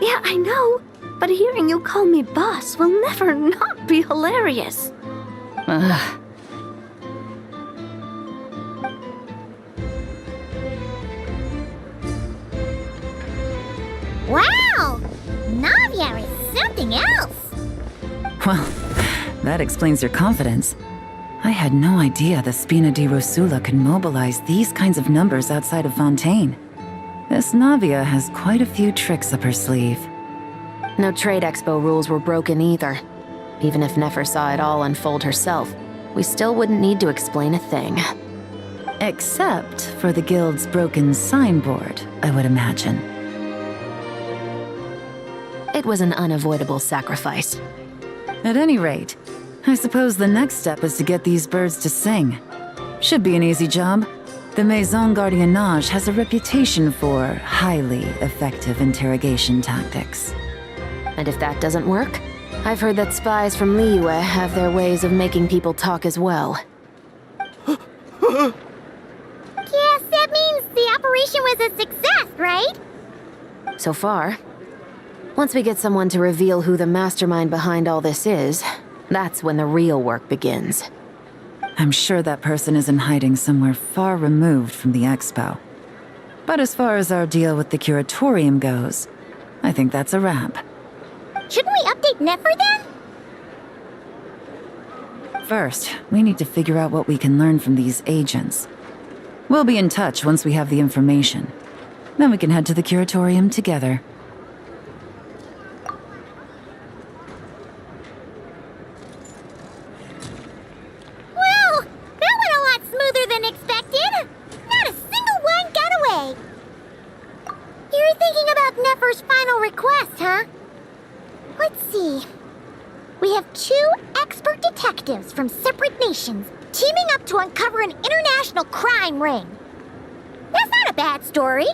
Yeah, I know. But hearing you call me boss will never not be hilarious. Wow! Navia is something else! Well, that explains your confidence. I had no idea the Spina di Rosula could mobilize these kinds of numbers outside of Fontaine. This Navia has quite a few tricks up her sleeve. No Trade Expo rules were broken either. Even if Nefer saw it all unfold herself, we still wouldn't need to explain a thing. Except for the guild's broken signboard, I would imagine. It was an unavoidable sacrifice. At any rate, I suppose the next step is to get these birds to sing. Should be an easy job. The Maison Gardiennage has a reputation for highly effective interrogation tactics. And if that doesn't work, I've heard that spies from Liyue have their ways of making people talk as well. Yes, that means the operation was a success, right? So far. Once we get someone to reveal who the mastermind behind all this is, that's when the real work begins. I'm sure that person is in hiding somewhere far removed from the expo. But as far as our deal with the Curatorium goes, I think that's a wrap. Shouldn't we update Nefer then? First, we need to figure out what we can learn from these agents. We'll be in touch once we have the information. Then we can head to the Curatorium together. Well, that went a lot smoother than expected. Not a single one got away. You're thinking about Nefer's final request, huh? Let's see. We have 2 expert detectives from separate nations teaming up to uncover an international crime ring. That's not a bad story.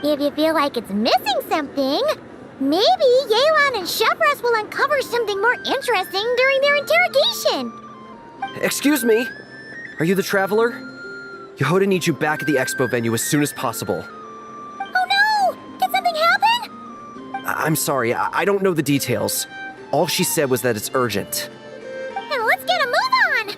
If you feel like it's missing something, maybe Yelan and Chevros will uncover something more interesting during their interrogation. Excuse me? Are you the traveler? Yehoda needs you back at the expo venue as soon as possible. Oh no! Did something happen? I'm sorry, I don't know the details. All she said was that it's urgent. Then let's get a move on!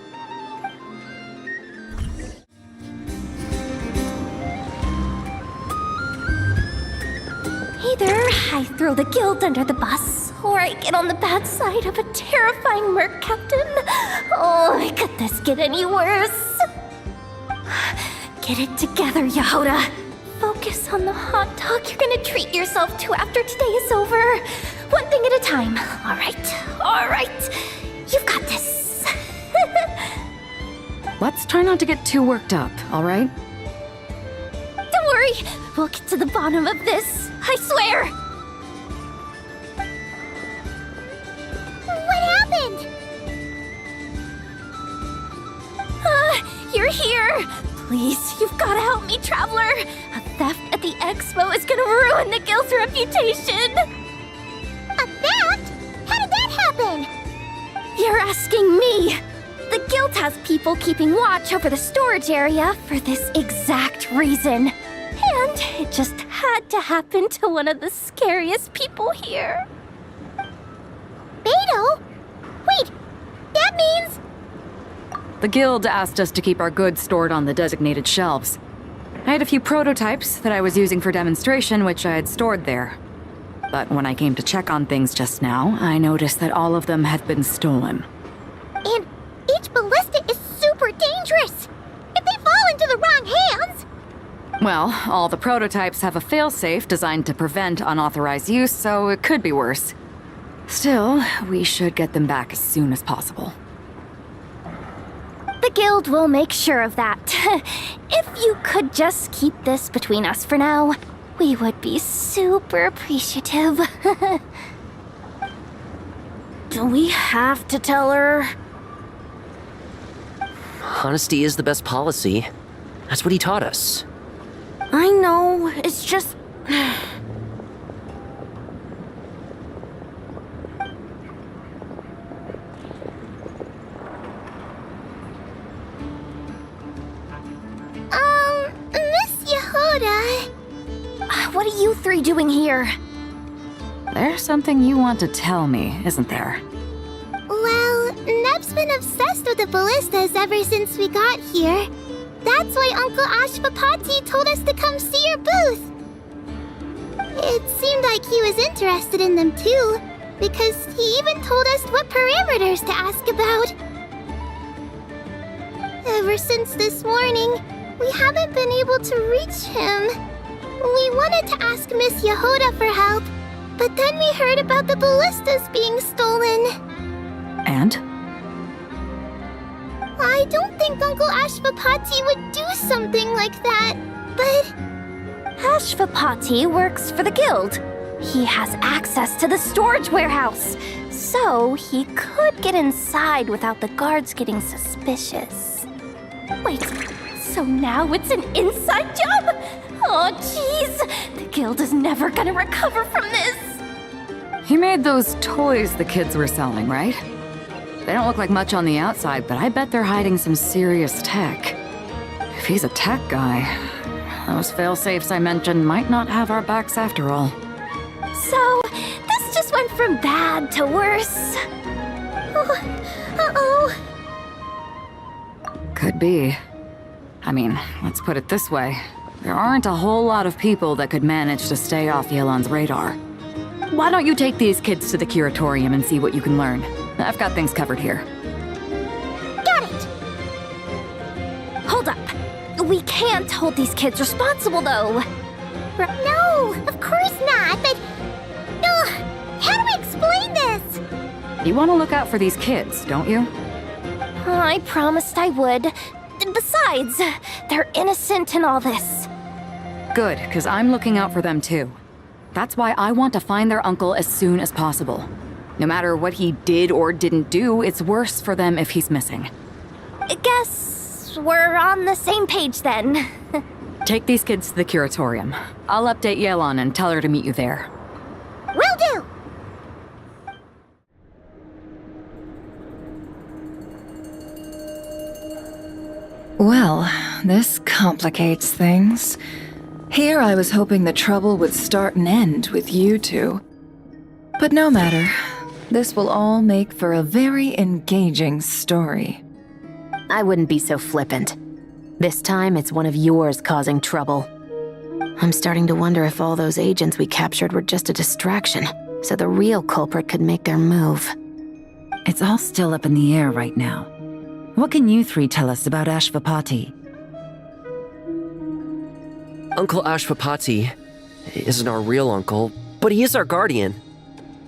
Either I throw the guild under the bus, or I get on the bad side of a terrifying merc captain. Oh, could this get any worse? Get it together, Yehoda. Focus on the hot dog you're gonna treat yourself to after today is over. One thing at a time. All right. You've got this. let's try not to get too worked up, all right? Don't worry, we'll get to the bottom of this, I swear! What happened? You're here! Please, you've gotta help me, Traveler! A theft at the Expo is gonna ruin the guild's reputation! A theft? How did that happen? You're asking me! The guild has people keeping watch over the storage area for this exact reason. And it just had to happen to one of the scariest people here. Beto? Wait, that means... The guild asked us to keep our goods stored on the designated shelves. I had a few prototypes that I was using for demonstration, which I had stored there. But when I came to check on things just now, I noticed that all of them had been stolen. And each ballista is super dangerous! If they fall into the wrong hands... Well, all the prototypes have a failsafe designed to prevent unauthorized use, so it could be worse. Still, we should get them back as soon as possible. The guild will make sure of that. If you could just keep this between us for now, we would be super appreciative. Do we have to tell her? Honesty is the best policy. That's what he taught us. I know, it's just... Miss Yehuda... What are you three doing here? There's something you want to tell me, isn't there? Well, Neb's been obsessed with the ballistas ever since we got here. That's why Uncle Ashvapati told us to come see your booth. It seemed like he was interested in them too, because he even told us what parameters to ask about. Ever since this morning, we haven't been able to reach him. We wanted to ask Miss Yehuda for help, but then we heard about the ballistas being stolen. And? I don't think Uncle Ashvapati would do something like that, but... Ashvapati works for the guild. He has access to the storage warehouse, so he could get inside without the guards getting suspicious. Wait, so now it's an inside job? Oh, jeez! The guild is never gonna recover from this! He made those toys the kids were selling, right? They don't look like much on the outside, but I bet they're hiding some serious tech. If he's a tech guy, those fail-safes I mentioned might not have our backs after all. So, this just went from bad to worse. Uh-oh. Could be. I mean, let's put it this way. There aren't a whole lot of people that could manage to stay off Yelan's radar. Why don't you take these kids to the Curatorium and see what you can learn? I've got things covered here. Got it! Hold up. We can't hold these kids responsible, though. No, of course not, but... how do we explain this? You want to look out for these kids, don't you? I promised I would. Besides, they're innocent in all this. Good, because I'm looking out for them too. That's why I want to find their uncle as soon as possible. No matter what he did or didn't do, it's worse for them if he's missing. Guess we're on the same page then. Take these kids to the Curatorium. I'll update Yelan and tell her to meet you there. Will do! Well, this complicates things. Here I was hoping the trouble would start and end with you two. But no matter. This will all make for a very engaging story. I wouldn't be so flippant. This time, it's one of yours causing trouble. I'm starting to wonder if all those agents we captured were just a distraction, so the real culprit could make their move. It's all still up in the air right now. What can you three tell us about Ashvapati? Uncle Ashvapati isn't our real uncle, but he is our guardian.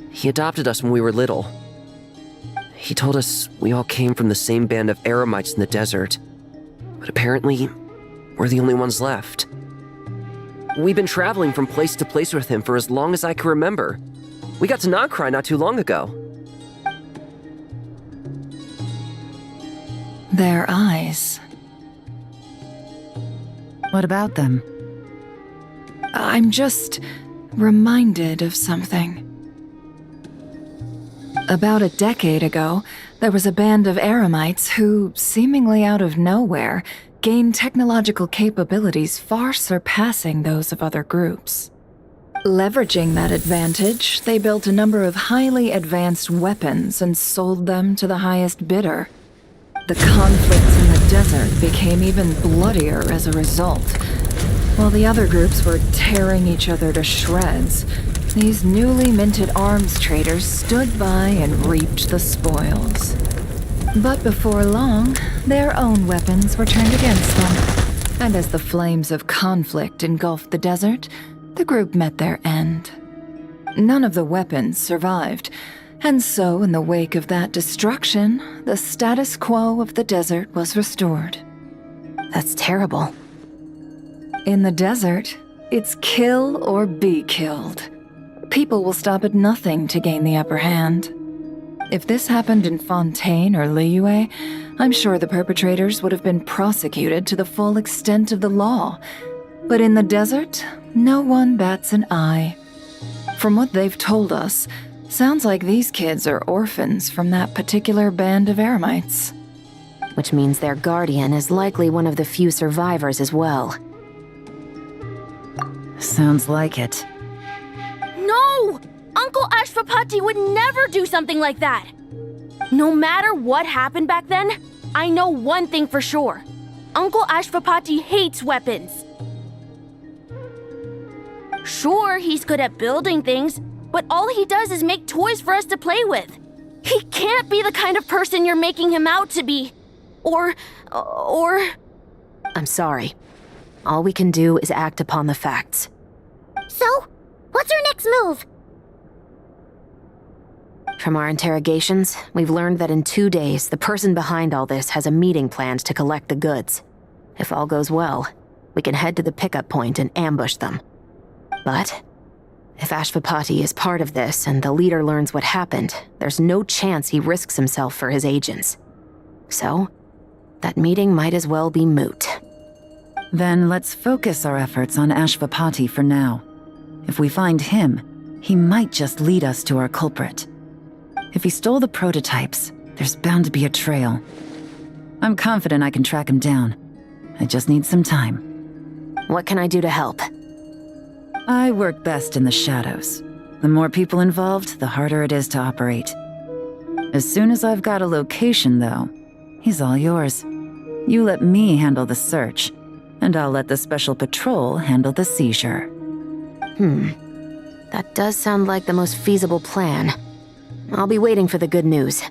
He adopted us when we were little. He told us we all came from the same band of eremites in the desert. But apparently, we're the only ones left. We've been traveling from place to place with him for as long as I can remember. We got to Nod-Krai not too long ago. Their eyes. What about them? I'm just reminded of something. About a decade ago, there was a band of eremites who, seemingly out of nowhere, gained technological capabilities far surpassing those of other groups. Leveraging that advantage, they built a number of highly advanced weapons and sold them to the highest bidder. The conflicts in the desert became even bloodier as a result. While the other groups were tearing each other to shreds, these newly minted arms traders stood by and reaped the spoils. But before long, their own weapons were turned against them, and as the flames of conflict engulfed the desert, the group met their end. None of the weapons survived, and so in the wake of that destruction, the status quo of the desert was restored. That's terrible. In the desert, it's kill or be killed. People will stop at nothing to gain the upper hand. If this happened in Fontaine or Liyue, I'm sure the perpetrators would have been prosecuted to the full extent of the law. But in the desert, no one bats an eye. From what they've told us, sounds like these kids are orphans from that particular band of eremites. Which means their guardian is likely one of the few survivors as well. Sounds like it. No! Uncle Ashvapati would never do something like that! No matter what happened back then, I know one thing for sure. Uncle Ashvapati hates weapons. Sure, he's good at building things, but all he does is make toys for us to play with. He can't be the kind of person you're making him out to be. Or... I'm sorry. All we can do is act upon the facts. So, what's our next move? From our interrogations, we've learned that in 2 days, the person behind all this has a meeting planned to collect the goods. If all goes well, we can head to the pickup point and ambush them. But if Ashvapati is part of this and the leader learns what happened, there's no chance he risks himself for his agents. So, that meeting might as well be moot. Then let's focus our efforts on Ashvapati for now. If we find him, he might just lead us to our culprit. If he stole the prototypes, there's bound to be a trail. I'm confident I can track him down. I just need some time. What can I do to help? I work best in the shadows. The more people involved, the harder it is to operate. As soon as I've got a location, though, he's all yours. You let me handle the search, and I'll let the special patrol handle the seizure. That does sound like the most feasible plan. I'll be waiting for the good news.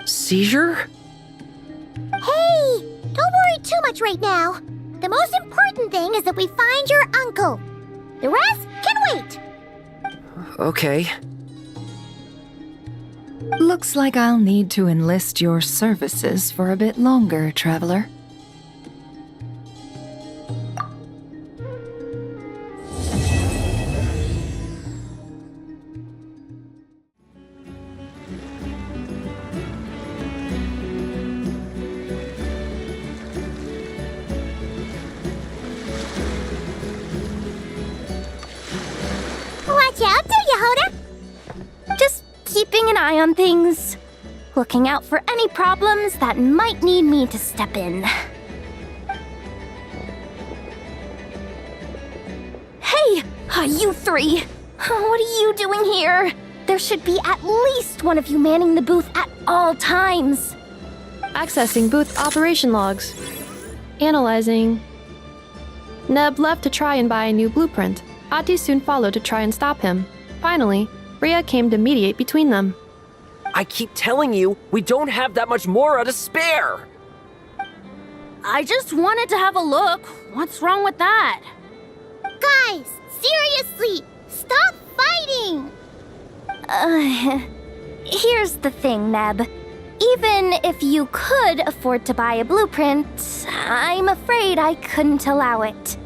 Seizure? Hey! Don't worry too much right now. The most important thing is that we find your uncle. The rest can wait. Okay. Looks like I'll need to enlist your services for a bit longer, traveler. Watch out, do you, Hoda? Just keeping an eye on things. Looking out for any problems that might need me to step in. Hey! You three! What are you doing here? There should be at least one of you manning the booth at all times. Accessing booth operation logs. Analyzing. Neb left to try and buy a new blueprint. Ati soon followed to try and stop him. Finally, Rhea came to mediate between them. I keep telling you, we don't have that much Mora to spare! I just wanted to have a look. What's wrong with that? Guys, seriously, stop fighting! Here's the thing, Neb. Even if you could afford to buy a blueprint, I'm afraid I couldn't allow it.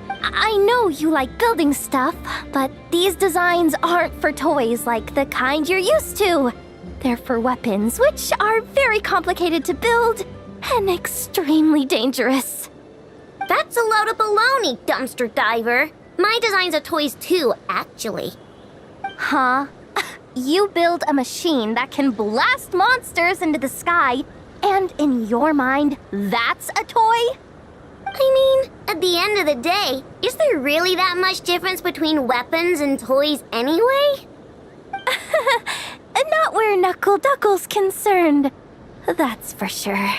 I know you like building stuff, but these designs aren't for toys like the kind you're used to. They're for weapons, which are very complicated to build and extremely dangerous. That's a load of baloney, dumpster diver. My designs are toys too, actually. Huh? You build a machine that can blast monsters into the sky, and in your mind, that's a toy? I mean, at the end of the day, is there really that much difference between weapons and toys anyway? Not where Knuckle Duckle's concerned. That's for sure.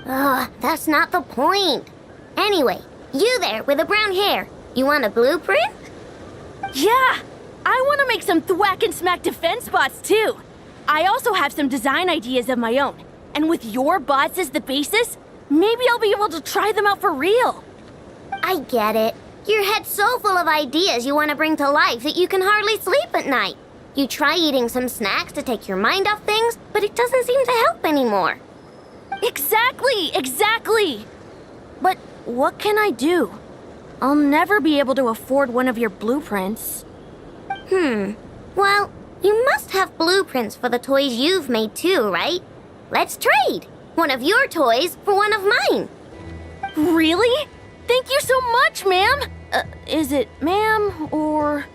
Ugh, that's not the point. Anyway, you there with the brown hair, you want a blueprint? Yeah! I want to make some thwack and smack defense bots too. I also have some design ideas of my own. And with your bots as the basis, maybe I'll be able to try them out for real. I get it. Your head's so full of ideas you want to bring to life that you can hardly sleep at night. You try eating some snacks to take your mind off things, but it doesn't seem to help anymore. Exactly! But what can I do? I'll never be able to afford one of your blueprints. Well, you must have blueprints for the toys you've made too, right? Let's trade. One of your toys for one of mine. Really? Thank you so much, ma'am! Is it ma'am, or...?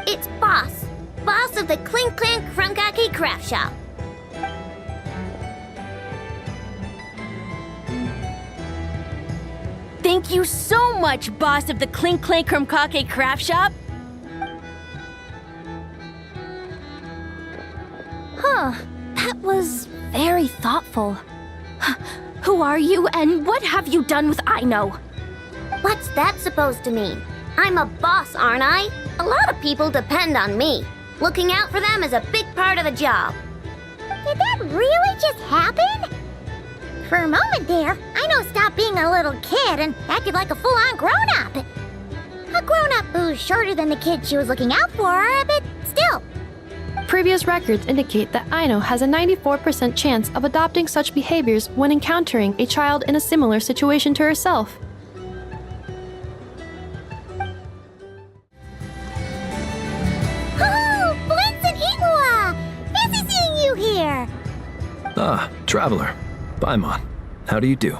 It's Boss. Boss of the Clink Clank Crunkake Craft Shop. Thank you so much, boss of the Clink Clank Crunkake Craft Shop! Huh. That was very thoughtful. Who are you, and what have you done with Aino? What's that supposed to mean? I'm a boss, aren't I? A lot of people depend on me. Looking out for them is a big part of the job. Did that really just happen? For a moment there, Aino stopped being a little kid and acted like a full-on grown-up. A grown-up who's shorter than the kid she was looking out for, but still. Previous records indicate that Aino has a 94% chance of adopting such behaviors when encountering a child in a similar situation to herself. Oh, Blintz and Iwa! Fancy seeing you here! Ah, Traveler. Paimon, how do you do?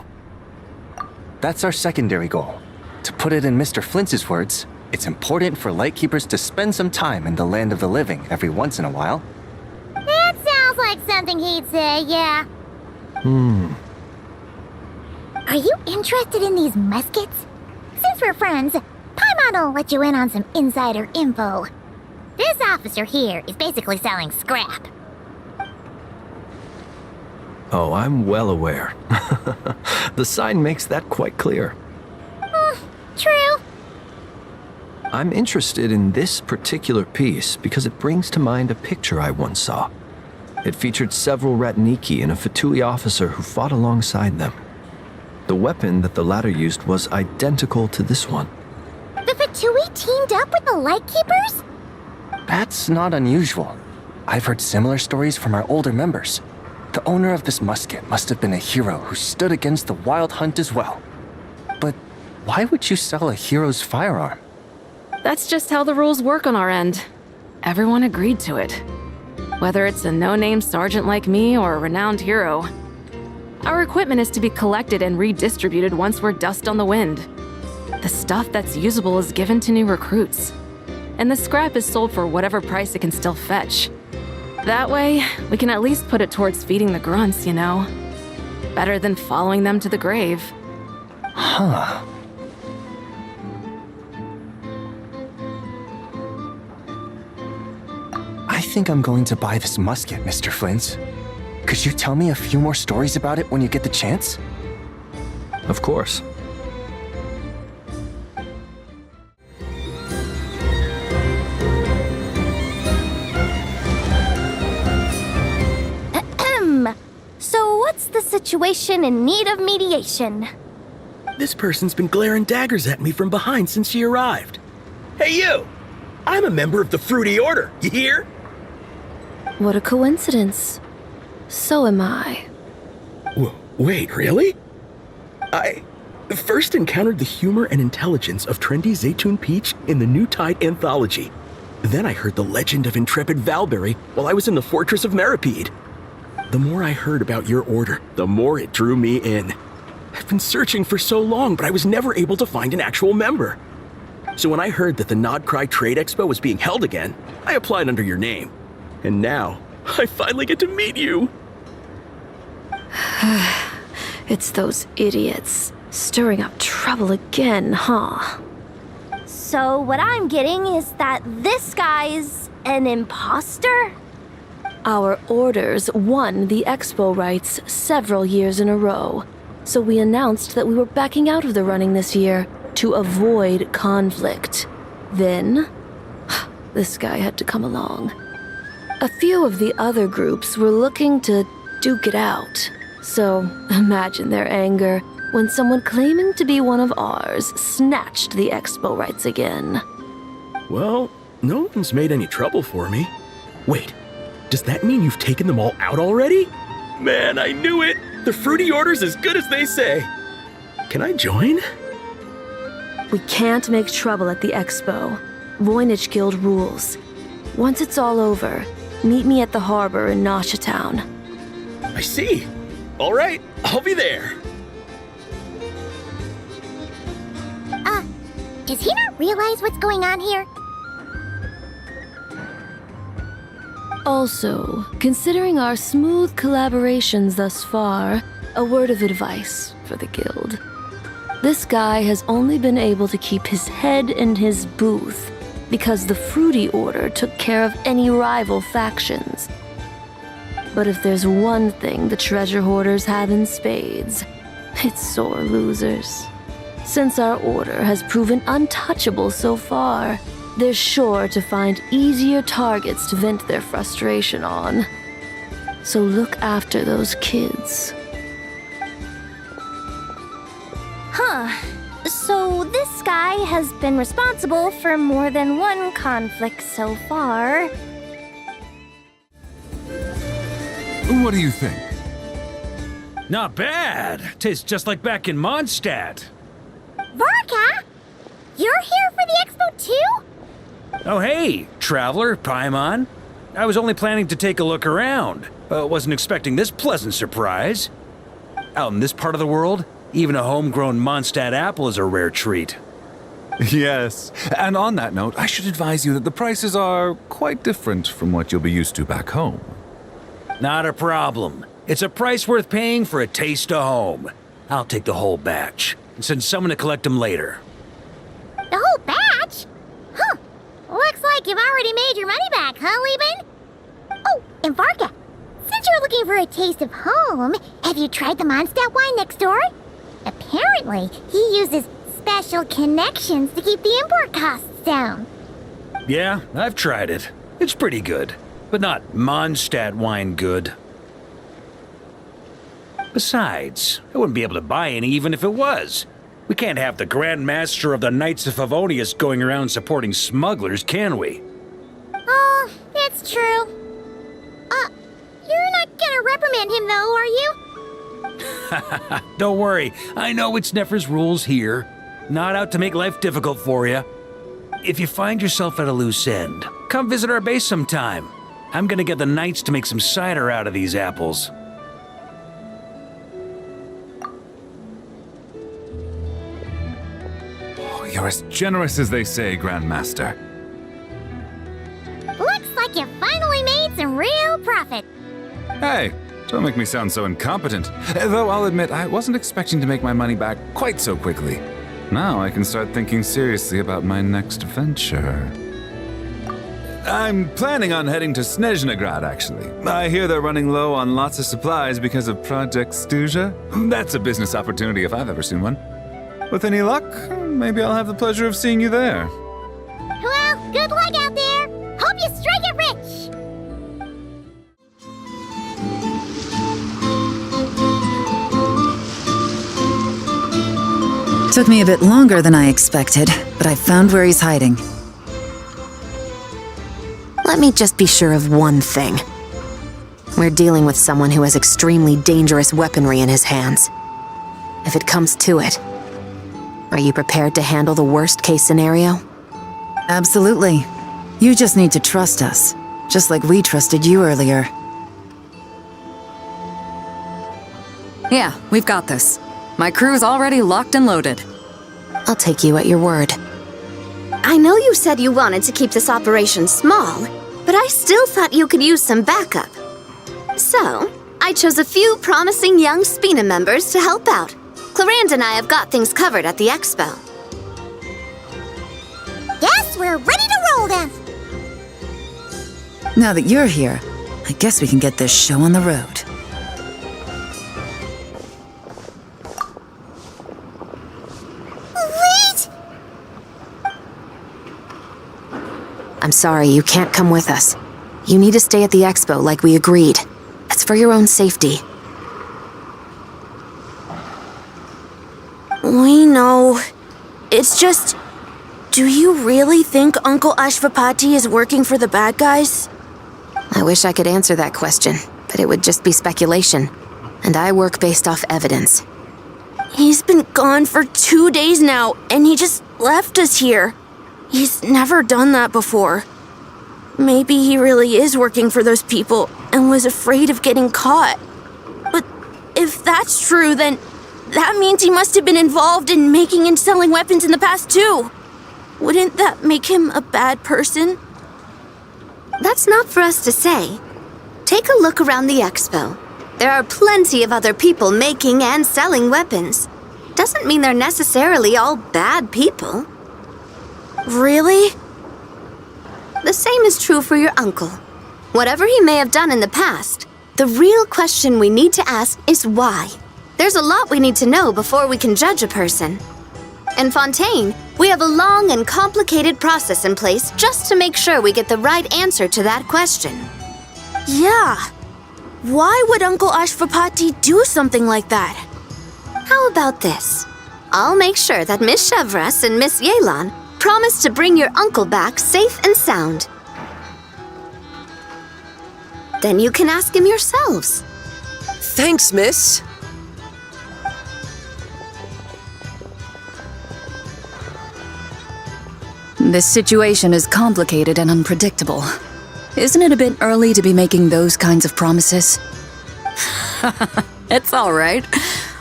That's our secondary goal. To put it in Mr. Flintz's words, it's important for Lightkeepers to spend some time in the land of the living every once in a while. That sounds like something he'd say, yeah. Are you interested in these muskets? Since we're friends, Paimon will let you in on some insider info. This officer here is basically selling scrap. Oh, I'm well aware. The sign makes that quite clear. True. I'm interested in this particular piece because it brings to mind a picture I once saw. It featured several Ratniki and a Fatui officer who fought alongside them. The weapon that the latter used was identical to this one. The Fatui teamed up with the Lightkeepers? That's not unusual. I've heard similar stories from our older members. The owner of this musket must have been a hero who stood against the wild hunt as well. But why would you sell a hero's firearm? That's just how the rules work on our end. Everyone agreed to it. Whether it's a no-name sergeant like me or a renowned hero. Our equipment is to be collected and redistributed once we're dust on the wind. The stuff that's usable is given to new recruits. And the scrap is sold for whatever price it can still fetch. That way, we can at least put it towards feeding the grunts, you know? Better than following them to the grave. Huh. I think I'm going to buy this musket, Mr. Flintz. Could you tell me a few more stories about it when you get the chance? Of course. So what's the situation in need of mediation? This person's been glaring daggers at me from behind since she arrived. Hey you! I'm a member of the Fruity Order, you hear? What a coincidence. So am I. Wait, really? I first encountered the humor and intelligence of trendy Zaytun Peach in the New Tide anthology. Then I heard the legend of intrepid Valberry while I was in the Fortress of Meripede. The more I heard about your order, the more it drew me in. I've been searching for so long, but I was never able to find an actual member. So when I heard that the Nod-Krai Trade Expo was being held again, I applied under your name. And now, I finally get to meet you. It's those idiots. Stirring up trouble again, huh? So what I'm getting is that this guy's an imposter? Our orders won the expo rights several years in a row, so we announced that we were backing out of the running this year to avoid conflict. Then, this guy had to come along. A few of the other groups were looking to duke it out, so imagine their anger when someone claiming to be one of ours snatched the expo rights again. Well, no one's made any trouble for me. Wait, does that mean you've taken them all out already? Man, I knew it! The fruity order's as good as they say. Can I join? We can't make trouble at the expo. Voynich Guild rules. Once it's all over, meet me at the harbor in Nasha Town. I see. All right, I'll be there. Does he not realize what's going on here? Also, considering our smooth collaborations thus far, a word of advice for the guild. This guy has only been able to keep his head in his booth because the Fruity Order took care of any rival factions. But if there's one thing the treasure hoarders have in spades, it's sore losers. Since our order has proven untouchable so far, they're sure to find easier targets to vent their frustration on. So look after those kids. Huh. So this guy has been responsible for more than one conflict so far. What do you think? Not bad. Tastes just like back in Mondstadt. Varka? You're here for the expo too? Oh hey, traveler, Paimon. I was only planning to take a look around. Wasn't expecting this pleasant surprise. Out in this part of the world, even a homegrown Mondstadt apple is a rare treat. Yes, and on that note, I should advise you that the prices are quite different from what you'll be used to back home. Not a problem. It's a price worth paying for a taste of home. I'll take the whole batch and send someone to collect them later. The whole batch? Huh. Looks like you've already made your money back, huh, Lieben? Oh, and Varka, since you're looking for a taste of home, have you tried the Mondstadt wine next door? Apparently, he uses special connections to keep the import costs down. Yeah, I've tried it. It's pretty good, but not Mondstadt wine good. Besides, I wouldn't be able to buy any even if it was. We can't have the Grand Master of the Knights of Favonius going around supporting smugglers, can we? Oh, it's true. You're not gonna reprimand him though, are you? Don't worry, I know it's Nefer's rules here. Not out to make life difficult for you. If you find yourself at a loose end, come visit our base sometime. I'm gonna get the Knights to make some cider out of these apples. You're as generous as they say, Grandmaster. Looks like you finally made some real profit. Hey, don't make me sound so incompetent. Though I'll admit, I wasn't expecting to make my money back quite so quickly. Now I can start thinking seriously about my next venture. I'm planning on heading to Snezhnograd, actually. I hear they're running low on lots of supplies because of Project Stuja. That's a business opportunity if I've ever seen one. With any luck, maybe I'll have the pleasure of seeing you there. Well, good luck out there. Hope you strike it rich. Took me a bit longer than I expected, but I found where he's hiding. Let me just be sure of one thing. We're dealing with someone who has extremely dangerous weaponry in his hands. If it comes to it, are you prepared to handle the worst-case scenario? Absolutely. You just need to trust us, just like we trusted you earlier. Yeah, we've got this. My crew's already locked and loaded. I'll take you at your word. I know you said you wanted to keep this operation small, but I still thought you could use some backup. So, I chose a few promising young Spina members to help out. Clarand and I have got things covered at the expo. Yes, we're ready to roll then. Now that you're here, I guess we can get this show on the road. Wait! I'm sorry, you can't come with us. You need to stay at the expo like we agreed. It's for your own safety. We know. It's just... Do you really think Uncle Ashvapati is working for the bad guys? I wish I could answer that question, but it would just be speculation. And I work based off evidence. He's been gone for 2 days now, and he just left us here. He's never done that before. Maybe he really is working for those people and was afraid of getting caught. But if that's true, then that means he must have been involved in making and selling weapons in the past too. Wouldn't that make him a bad person? That's not for us to say. Take a look around the expo. There are plenty of other people making and selling weapons. Doesn't mean they're necessarily all bad people. Really? The same is true for your uncle. Whatever he may have done in the past, the real question we need to ask is why. There's a lot we need to know before we can judge a person. In Fontaine, we have a long and complicated process in place just to make sure we get the right answer to that question. Yeah. Why would Uncle Ashvapati do something like that? How about this? I'll make sure that Miss Chevras and Miss Yelan promise to bring your uncle back safe and sound. Then you can ask him yourselves. Thanks, miss. This situation is complicated and unpredictable. Isn't it a bit early to be making those kinds of promises? It's all right.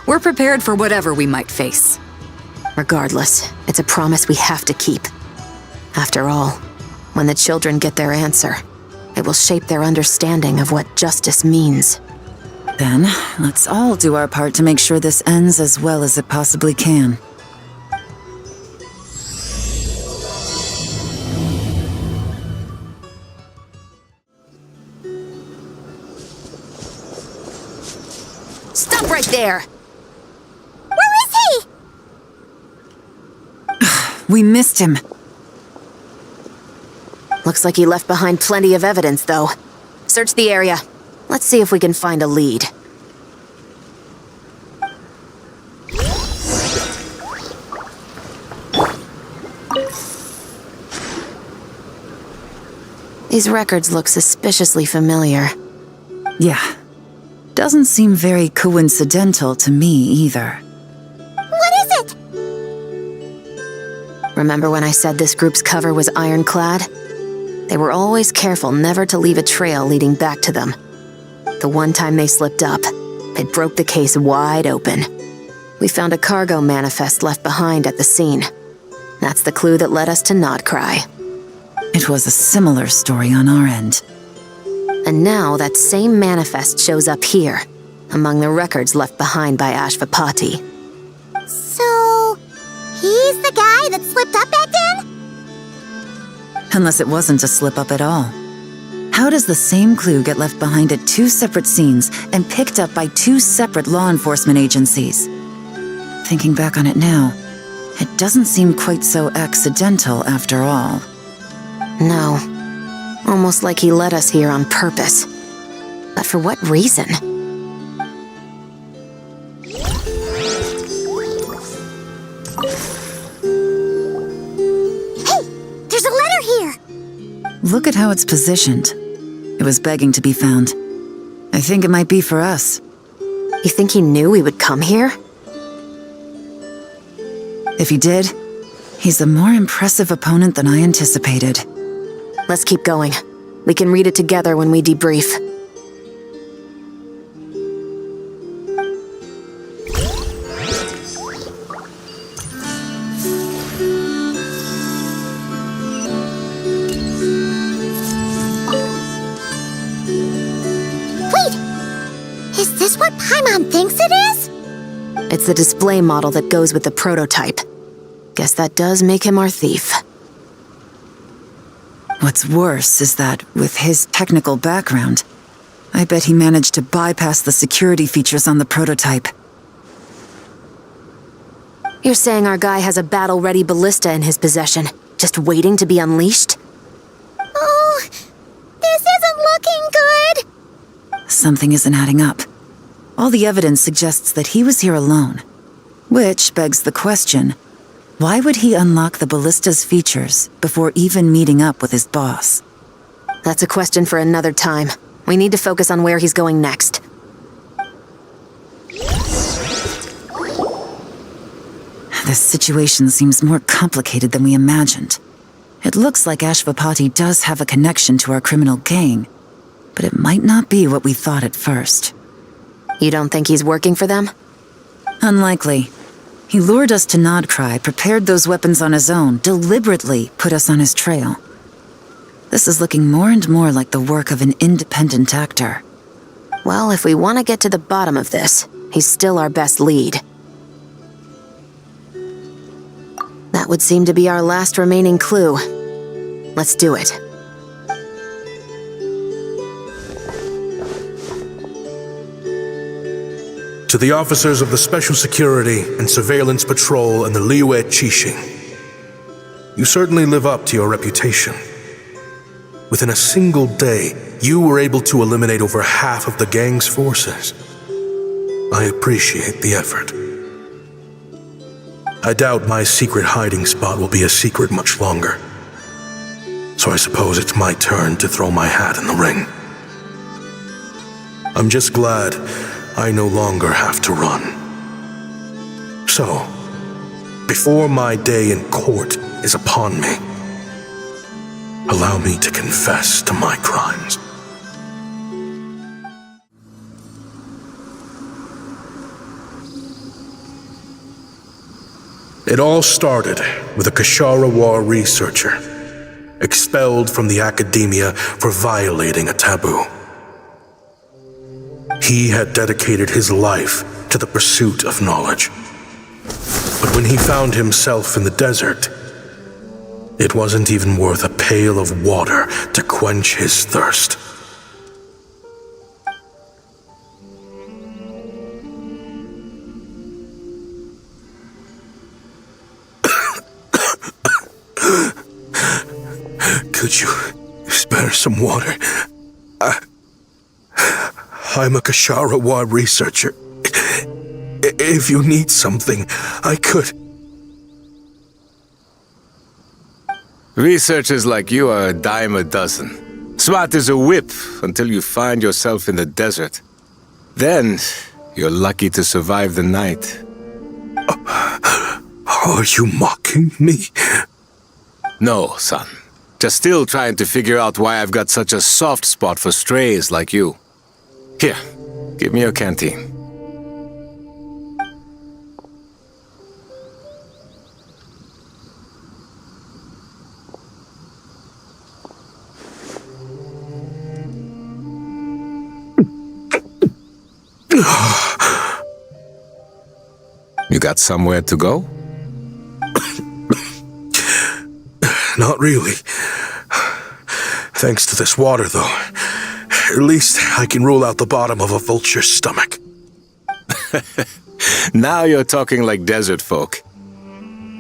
We're prepared for whatever we might face. Regardless, it's a promise we have to keep. After all, when the children get their answer, it will shape their understanding of what justice means. Then, let's all do our part to make sure this ends as well as it possibly can. Stop right there! Where is he? We missed him. Looks like he left behind plenty of evidence, though. Search the area. Let's see if we can find a lead. These records look suspiciously familiar. Yeah. Doesn't seem very coincidental to me either. What is it? Remember when I said this group's cover was ironclad? They were always careful never to leave a trail leading back to them. The one time they slipped up, it broke the case wide open. We found a cargo manifest left behind at the scene. That's the clue that led us to Nod-Krai. It was a similar story on our end. And now that same manifest shows up here, among the records left behind by Ashvapati. So, he's the guy that slipped up back then? Unless it wasn't a slip-up at all. How does the same clue get left behind at two separate scenes and picked up by two separate law enforcement agencies? Thinking back on it now, it doesn't seem quite so accidental after all. No. Almost like he led us here on purpose. But for what reason? Hey! There's a letter here! Look at how it's positioned. It was begging to be found. I think it might be for us. You think he knew we would come here? If he did, he's a more impressive opponent than I anticipated. Let's keep going. We can read it together when we debrief. Is this what Paimon thinks it is? It's the display model that goes with the prototype. Guess that does make him our thief. What's worse is that, with his technical background, I bet he managed to bypass the security features on the prototype. You're saying our guy has a battle-ready ballista in his possession, just waiting to be unleashed? Oh, this isn't looking good! Something isn't adding up. All the evidence suggests that he was here alone. Which begs the question, why would he unlock the ballista's features before even meeting up with his boss? That's a question for another time. We need to focus on where he's going next. This situation seems more complicated than we imagined. It looks like Ashvapati does have a connection to our criminal gang, but it might not be what we thought at first. You don't think he's working for them? Unlikely. He lured us to Nod-Krai, prepared those weapons on his own, deliberately put us on his trail. This is looking more and more like the work of an independent actor. Well, if we want to get to the bottom of this, he's still our best lead. That would seem to be our last remaining clue. Let's do it. To the officers of the Special Security and Surveillance Patrol and the Liyue Qixing, you certainly live up to your reputation. Within a single day, you were able to eliminate over half of the gang's forces. I appreciate the effort. I doubt my secret hiding spot will be a secret much longer. So I suppose it's my turn to throw my hat in the ring. I'm just glad I no longer have to run. So, before my day in court is upon me, allow me to confess to my crimes. It all started with a Kashara War researcher, expelled from the academia for violating a taboo. He had dedicated his life to the pursuit of knowledge. But when he found himself in the desert, it wasn't even worth a pail of water to quench his thirst. Could you spare some water? I'm a Kashara War researcher. If you need something, I could. Researchers like you are a dime a dozen. Smart as a whip until you find yourself in the desert. Then, you're lucky to survive the night. Are you mocking me? No, son. Just still trying to figure out why I've got such a soft spot for strays like you. Here, give me your canteen. You got somewhere to go? Not really. Thanks to this water, though. At least I can rule out the bottom of a vulture's stomach. Now you're talking like desert folk.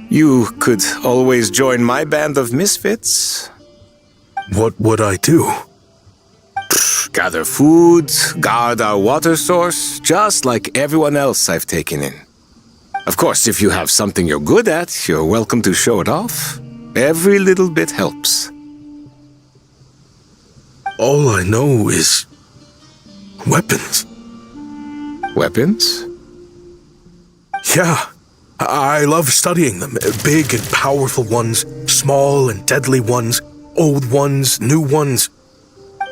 You could always join my band of misfits. What would I do? Gather food, guard our water source, just like everyone else I've taken in. Of course, if you have something you're good at, you're welcome to show it off. Every little bit helps. All I know is Weapons? Weapons? Yeah. I love studying them. Big and powerful ones, small and deadly ones, old ones, new ones.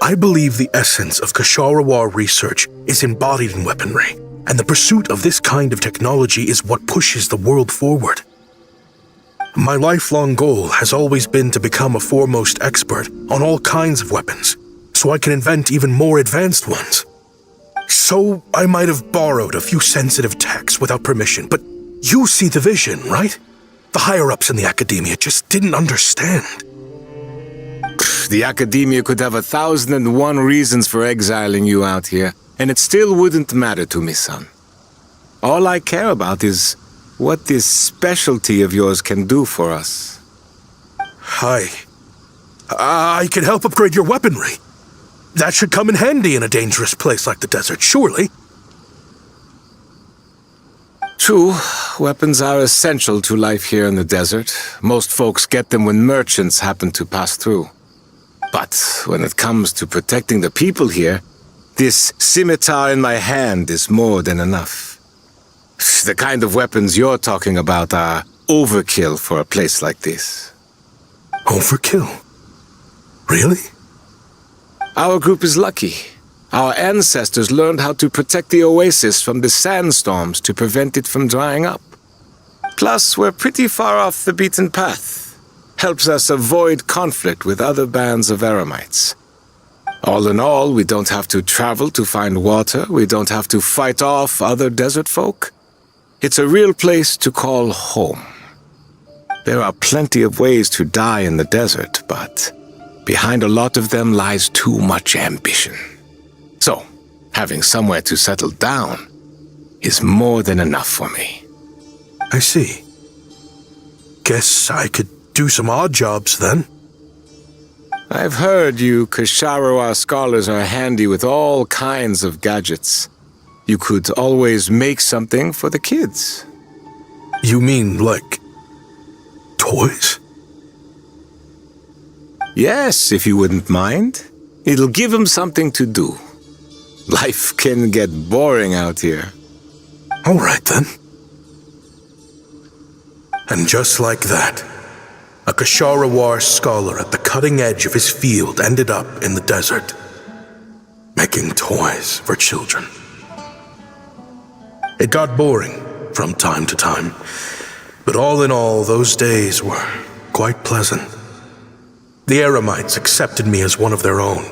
I believe the essence of Kshatriya research is embodied in weaponry, and the pursuit of this kind of technology is what pushes the world forward. My lifelong goal has always been to become a foremost expert on all kinds of weapons, so I can invent even more advanced ones. So I might have borrowed a few sensitive techs without permission, but you see the vision, right? The higher-ups in the academia just didn't understand. The academia could have 1,001 reasons for exiling you out here, and it still wouldn't matter to me, son. All I care about is what this specialty of yours can do for us. I can help upgrade your weaponry. That should come in handy in a dangerous place like the desert, surely. True, weapons are essential to life here in the desert. Most folks get them when merchants happen to pass through. But when it comes to protecting the people here, this scimitar in my hand is more than enough. The kind of weapons you're talking about are overkill for a place like this. Overkill? Really? Our group is lucky. Our ancestors learned how to protect the oasis from the sandstorms to prevent it from drying up. Plus, we're pretty far off the beaten path. Helps us avoid conflict with other bands of eremites. All in all, we don't have to travel to find water, we don't have to fight off other desert folk. It's a real place to call home. There are plenty of ways to die in the desert, but behind a lot of them lies too much ambition. So, having somewhere to settle down is more than enough for me. I see. Guess I could do some odd jobs then. I've heard you Kshatriya scholars are handy with all kinds of gadgets. You could always make something for the kids. You mean like toys? Yes, if you wouldn't mind. It'll give them something to do. Life can get boring out here. All right then. And just like that, a Kshatriya scholar at the cutting edge of his field ended up in the desert, making toys for children. It got boring from time to time, but all in all, those days were quite pleasant. The eremites accepted me as one of their own,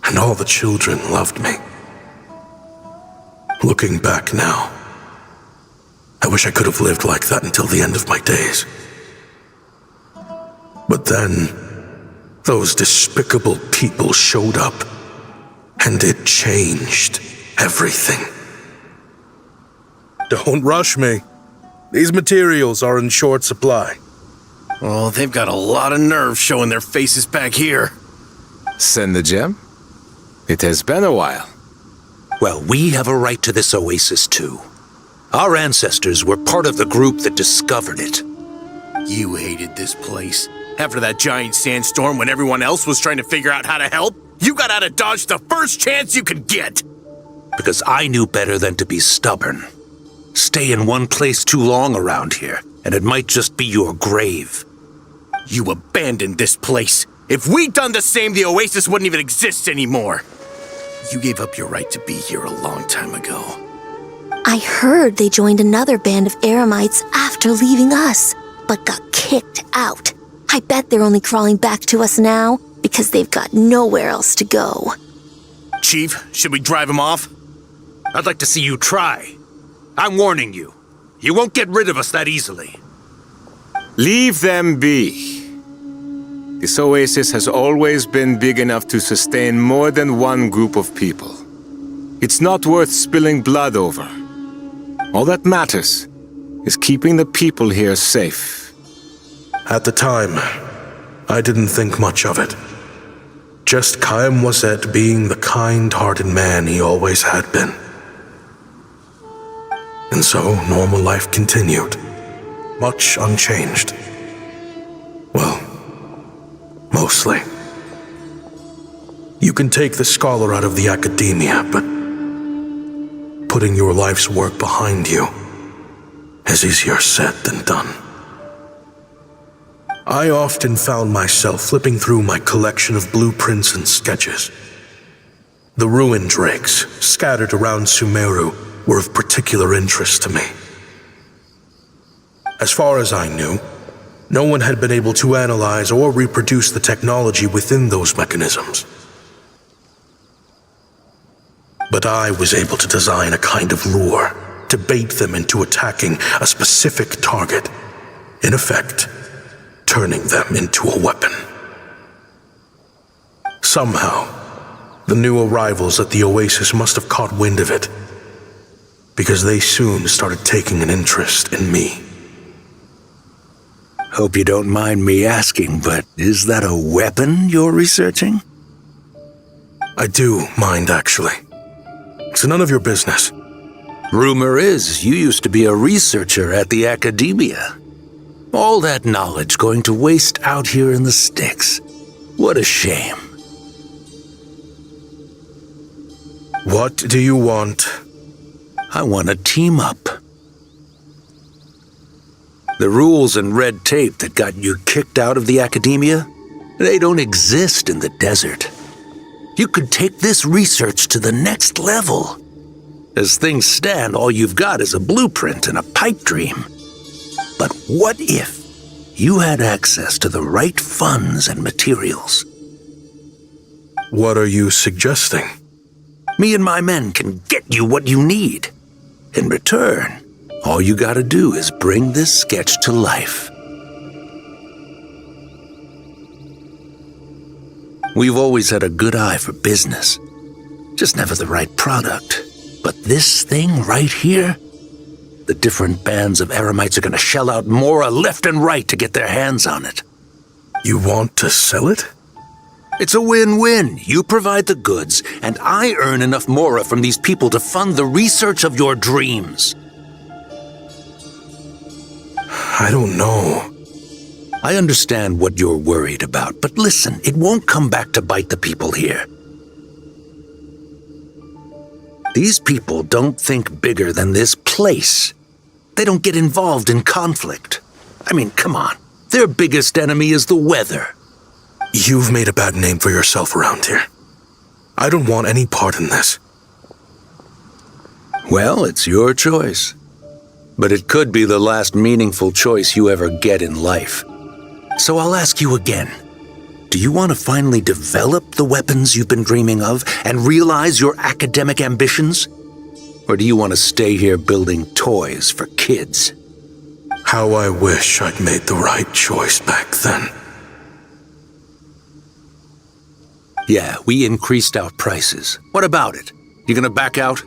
and all the children loved me. Looking back now, I wish I could have lived like that until the end of my days. But then, those despicable people showed up, and it changed everything. Don't rush me. These materials are in short supply. Oh, they've got a lot of nerve showing their faces back here. Send the gem? It has been a while. Well, we have a right to this oasis too. Our ancestors were part of the group that discovered it. You hated this place. After that giant sandstorm when everyone else was trying to figure out how to help, you got out of Dodge the first chance you could get. Because I knew better than to be stubborn. Stay in one place too long around here, and it might just be your grave. You abandoned this place. If we'd done the same, the oasis wouldn't even exist anymore. You gave up your right to be here a long time ago. I heard they joined another band of eremites after leaving us, but got kicked out. I bet they're only crawling back to us now because they've got nowhere else to go. Chief, should we drive him off? I'd like to see you try. I'm warning you. You won't get rid of us that easily. Leave them be. This oasis has always been big enough to sustain more than one group of people. It's not worth spilling blood over. All that matters is keeping the people here safe. At the time, I didn't think much of it. Just Chaim Wazet being the kind-hearted man he always had been. And so, normal life continued, much unchanged. Well, mostly. You can take the scholar out of the academia, but putting your life's work behind you is easier said than done. I often found myself flipping through my collection of blueprints and sketches. The ruin drakes scattered around Sumeru were of particular interest to me. As far as I knew, no one had been able to analyze or reproduce the technology within those mechanisms. But I was able to design a kind of lure to bait them into attacking a specific target, in effect, turning them into a weapon. Somehow, the new arrivals at the Oasis must have caught wind of it, because they soon started taking an interest in me. Hope you don't mind me asking, but is that a weapon you're researching? I do mind, actually. It's none of your business. Rumor is you used to be a researcher at the academia. All that knowledge going to waste out here in the sticks. What a shame. What do you want? I want to team up. The rules and red tape that got you kicked out of the academia, they don't exist in the desert. You could take this research to the next level. As things stand, all you've got is a blueprint and a pipe dream. But what if you had access to the right funds and materials? What are you suggesting? Me and my men can get you what you need. In return, all you gotta do is bring this sketch to life. We've always had a good eye for business, just never the right product. But this thing right here, the different bands of Eremites are gonna shell out Mora left and right to get their hands on it. You want to sell it? It's a win-win. You provide the goods, and I earn enough Mora from these people to fund the research of your dreams. I don't know. I understand what you're worried about, but listen, it won't come back to bite the people here. These people don't think bigger than this place. They don't get involved in conflict. I mean, come on. Their biggest enemy is the weather. You've made a bad name for yourself around here. I don't want any part in this. Well, it's your choice. But it could be the last meaningful choice you ever get in life. So I'll ask you again. Do you want to finally develop the weapons you've been dreaming of and realize your academic ambitions? Or do you want to stay here building toys for kids? How I wish I'd made the right choice back then. Yeah, we increased our prices. What about it? You gonna back out?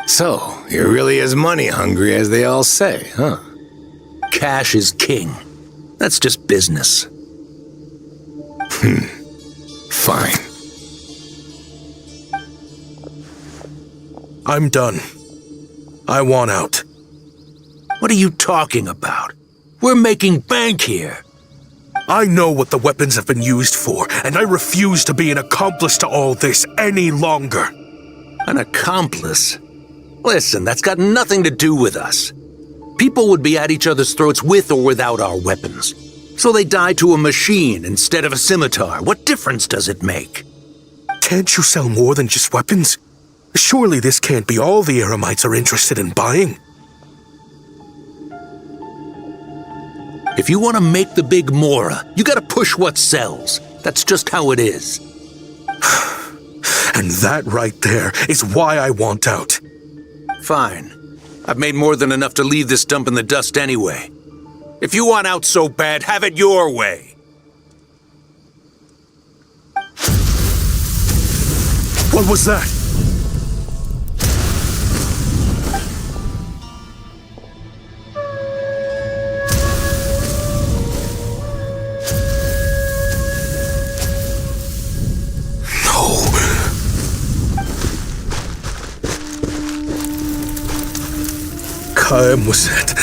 So, you're really as money hungry as they all say, huh? Cash is king. That's just business. Fine. I'm done. I want out. What are you talking about? We're making bank here. I know what the weapons have been used for, and I refuse to be an accomplice to all this any longer. An accomplice? Listen, that's got nothing to do with us. People would be at each other's throats with or without our weapons. So they die to a machine instead of a scimitar. What difference does it make? Can't you sell more than just weapons? Surely this can't be all the Eremites are interested in buying. If you want to make the big Mora, you gotta push what sells. That's just how it is. And that right there is why I want out. Fine. I've made more than enough to leave this dump in the dust anyway. If you want out so bad, have it your way. What was that? Kaem was it.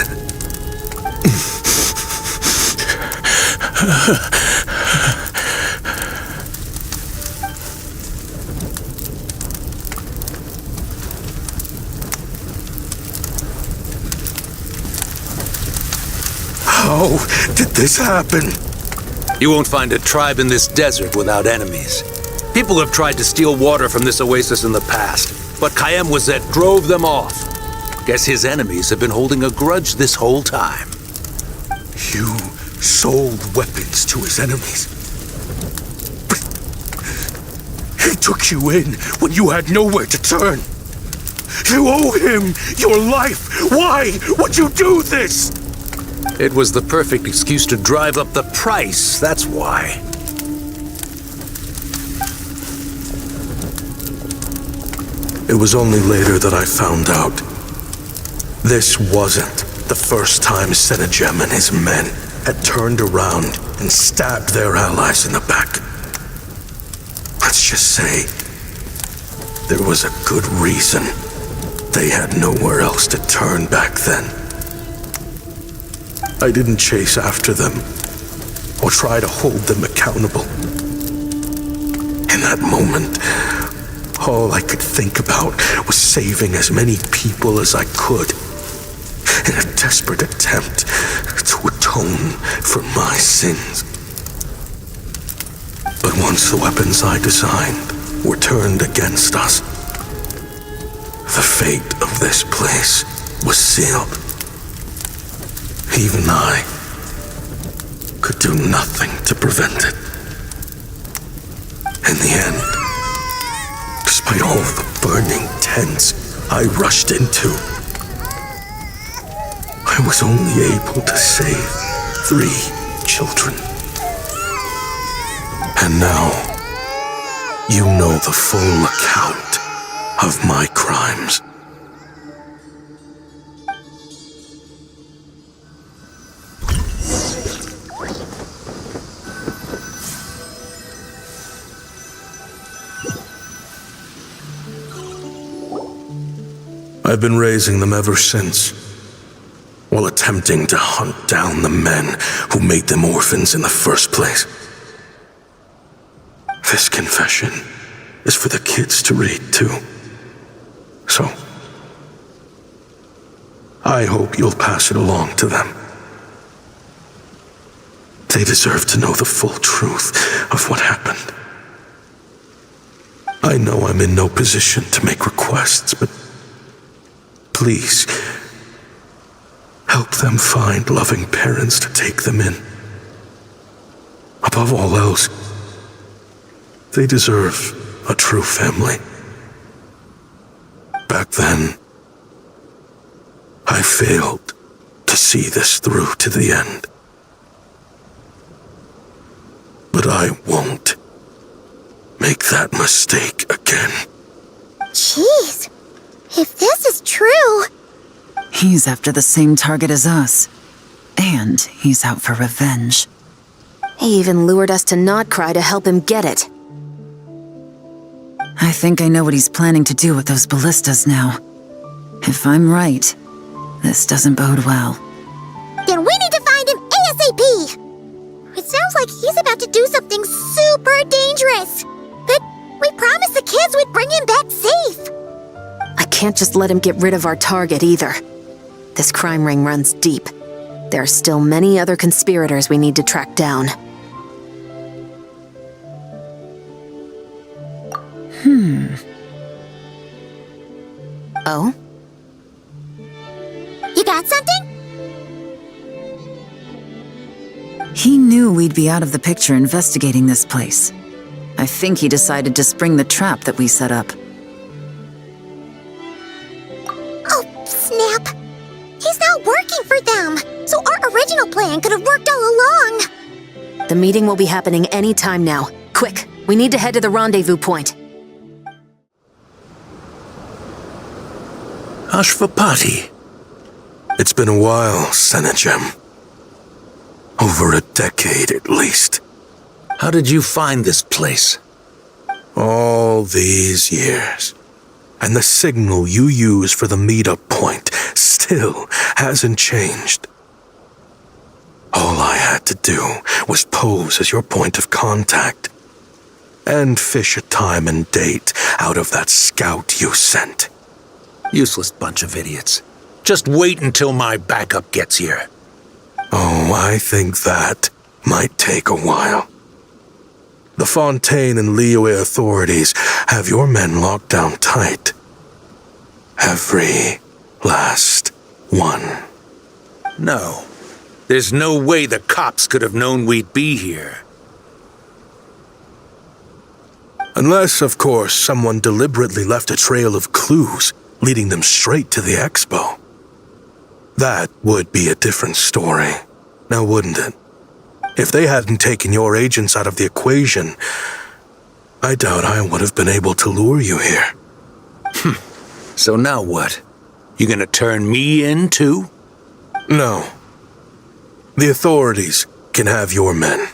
How did this happen? You won't find a tribe in this desert without enemies. People have tried to steal water from this oasis in the past, but Khaim Wazet drove them off. Guess his enemies have been holding a grudge this whole time. You sold weapons to his enemies. But he took you in when you had nowhere to turn. You owe him your life. Why would you do this? It was the perfect excuse to drive up the price, that's why. It was only later that I found out. This wasn't the first time Senegem and his men had turned around and stabbed their allies in the back. Let's just say, there was a good reason they had nowhere else to turn back then. I didn't chase after them or try to hold them accountable. In that moment, all I could think about was saving as many people as I could in a desperate attempt to atone for my sins. But once the weapons I designed were turned against us, the fate of this place was sealed. Even I could do nothing to prevent it. In the end, despite all of the burning tents I rushed into, I was only able to save 3 children. And now, you know the full account of my crimes. I've been raising them ever since, while attempting to hunt down the men who made them orphans in the first place. This confession is for the kids to read too. So, I hope you'll pass it along to them. They deserve to know the full truth of what happened. I know I'm in no position to make requests, but please, help them find loving parents to take them in. Above all else, they deserve a true family. Back then, I failed to see this through to the end. But I won't make that mistake again. Jeez, if this is true... He's after the same target as us. And he's out for revenge. He even lured us to Nod-Krai to help him get it. I think I know what he's planning to do with those ballistas now. If I'm right, this doesn't bode well. Then we need to find him ASAP! It sounds like he's about to do something super dangerous. But we promised the kids we'd bring him back safe. I can't just let him get rid of our target either. This crime ring runs deep. There are still many other conspirators we need to track down. Oh? You got something? He knew we'd be out of the picture investigating this place. I think he decided to spring the trap that we set up. Oh, snap. He's not working for them, so our original plan could have worked all along. The meeting will be happening any time now. Quick, we need to head to the rendezvous point. Ashvapati. It's been a while, Senegem. Over a decade at least. How did you find this place? All these years. And the signal you use for the meetup point still hasn't changed. All I had to do was pose as your point of contact and fish a time and date out of that scout you sent. Useless bunch of idiots. Just wait until my backup gets here. Oh, I think that might take a while. The Fontaine and Liyue authorities have your men locked down tight. Every last one. No. There's no way the cops could have known we'd be here. Unless, of course, someone deliberately left a trail of clues leading them straight to the expo. That would be a different story, now wouldn't it? If they hadn't taken your agents out of the equation, I doubt I would have been able to lure you here. So now what? You gonna turn me in too? No. The authorities can have your men.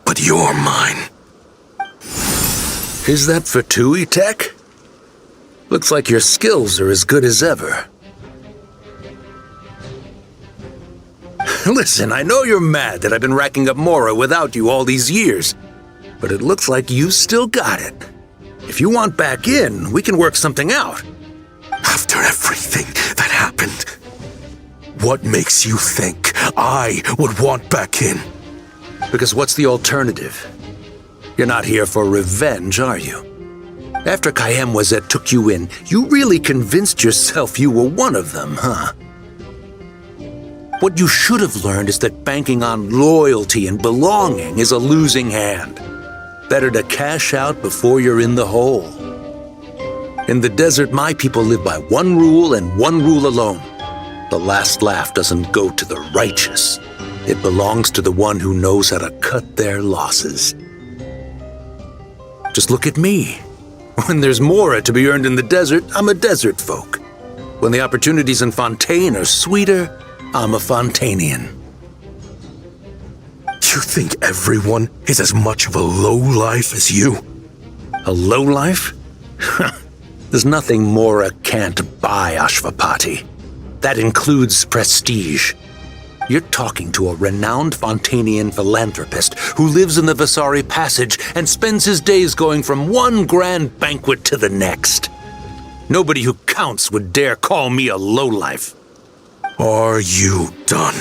But you're mine. Is that Fatui tech? Looks like your skills are as good as ever. Listen, I know you're mad that I've been racking up Mora without you all these years, but it looks like you still got it. If you want back in, we can work something out. After everything that happened, what makes you think I would want back in? Because what's the alternative? You're not here for revenge, are you? After Kayemwazet took you in, you really convinced yourself you were one of them, huh? What you should have learned is that banking on loyalty and belonging is a losing hand. Better to cash out before you're in the hole. In the desert, my people live by one rule and one rule alone. The last laugh doesn't go to the righteous. It belongs to the one who knows how to cut their losses. Just look at me. When there's Mora to be earned in the desert, I'm a desert folk. When the opportunities in Fontaine are sweeter, I'm a Fontanian. You think everyone is as much of a lowlife as you? A lowlife? There's nothing Mora can't buy, Ashvapati. That includes prestige. You're talking to a renowned Fontanian philanthropist who lives in the Vasari Passage and spends his days going from one grand banquet to the next. Nobody who counts would dare call me a lowlife. Are you done?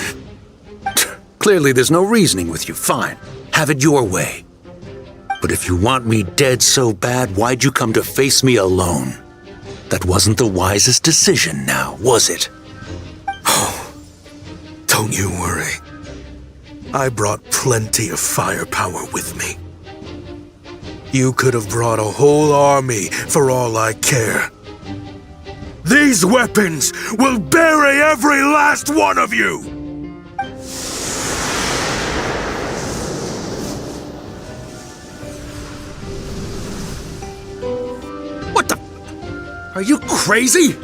Clearly there's no reasoning with you. Fine. Have it your way. But if you want me dead so bad, why'd you come to face me alone? That wasn't the wisest decision now, was it? Oh, don't you worry. I brought plenty of firepower with me. You could have brought a whole army for all I care. These weapons will bury every last one of you! What the? Are you crazy?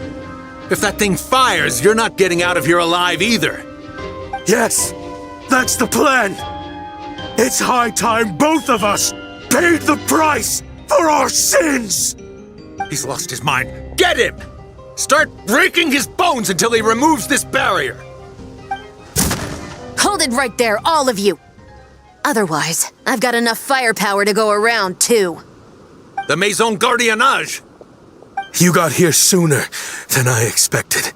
If that thing fires, you're not getting out of here alive either. Yes, that's the plan. It's high time both of us paid the price for our sins! He's lost his mind. Get him! Start breaking his bones until he removes this barrier! Hold it right there, all of you! Otherwise, I've got enough firepower to go around, too. The Maison Gardiennage! You got here sooner than I expected.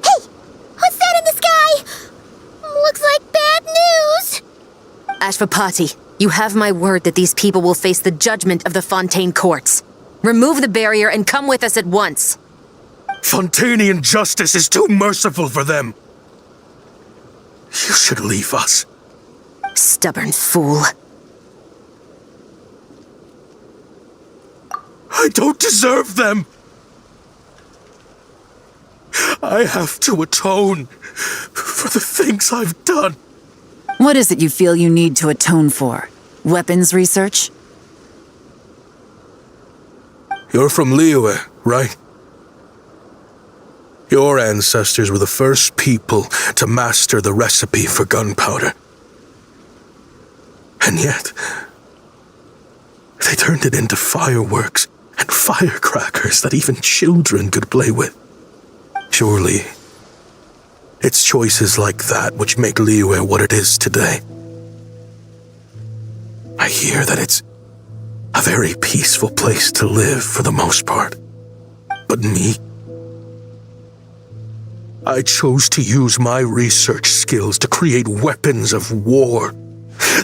Hey! What's that in the sky? Looks like bad news! Ashvapati, you have my word that these people will face the judgment of the Fontaine courts. Remove the barrier and come with us at once. Fontanian justice is too merciful for them. You should leave us. Stubborn fool. I don't deserve them. I have to atone for the things I've done. What is it you feel you need to atone for? Weapons research? You're from Liyue, right? Your ancestors were the first people to master the recipe for gunpowder. And yet, they turned it into fireworks and firecrackers that even children could play with. Surely, it's choices like that which make Liyue what it is today. I hear that it's a very peaceful place to live for the most part. But me? I chose to use my research skills to create weapons of war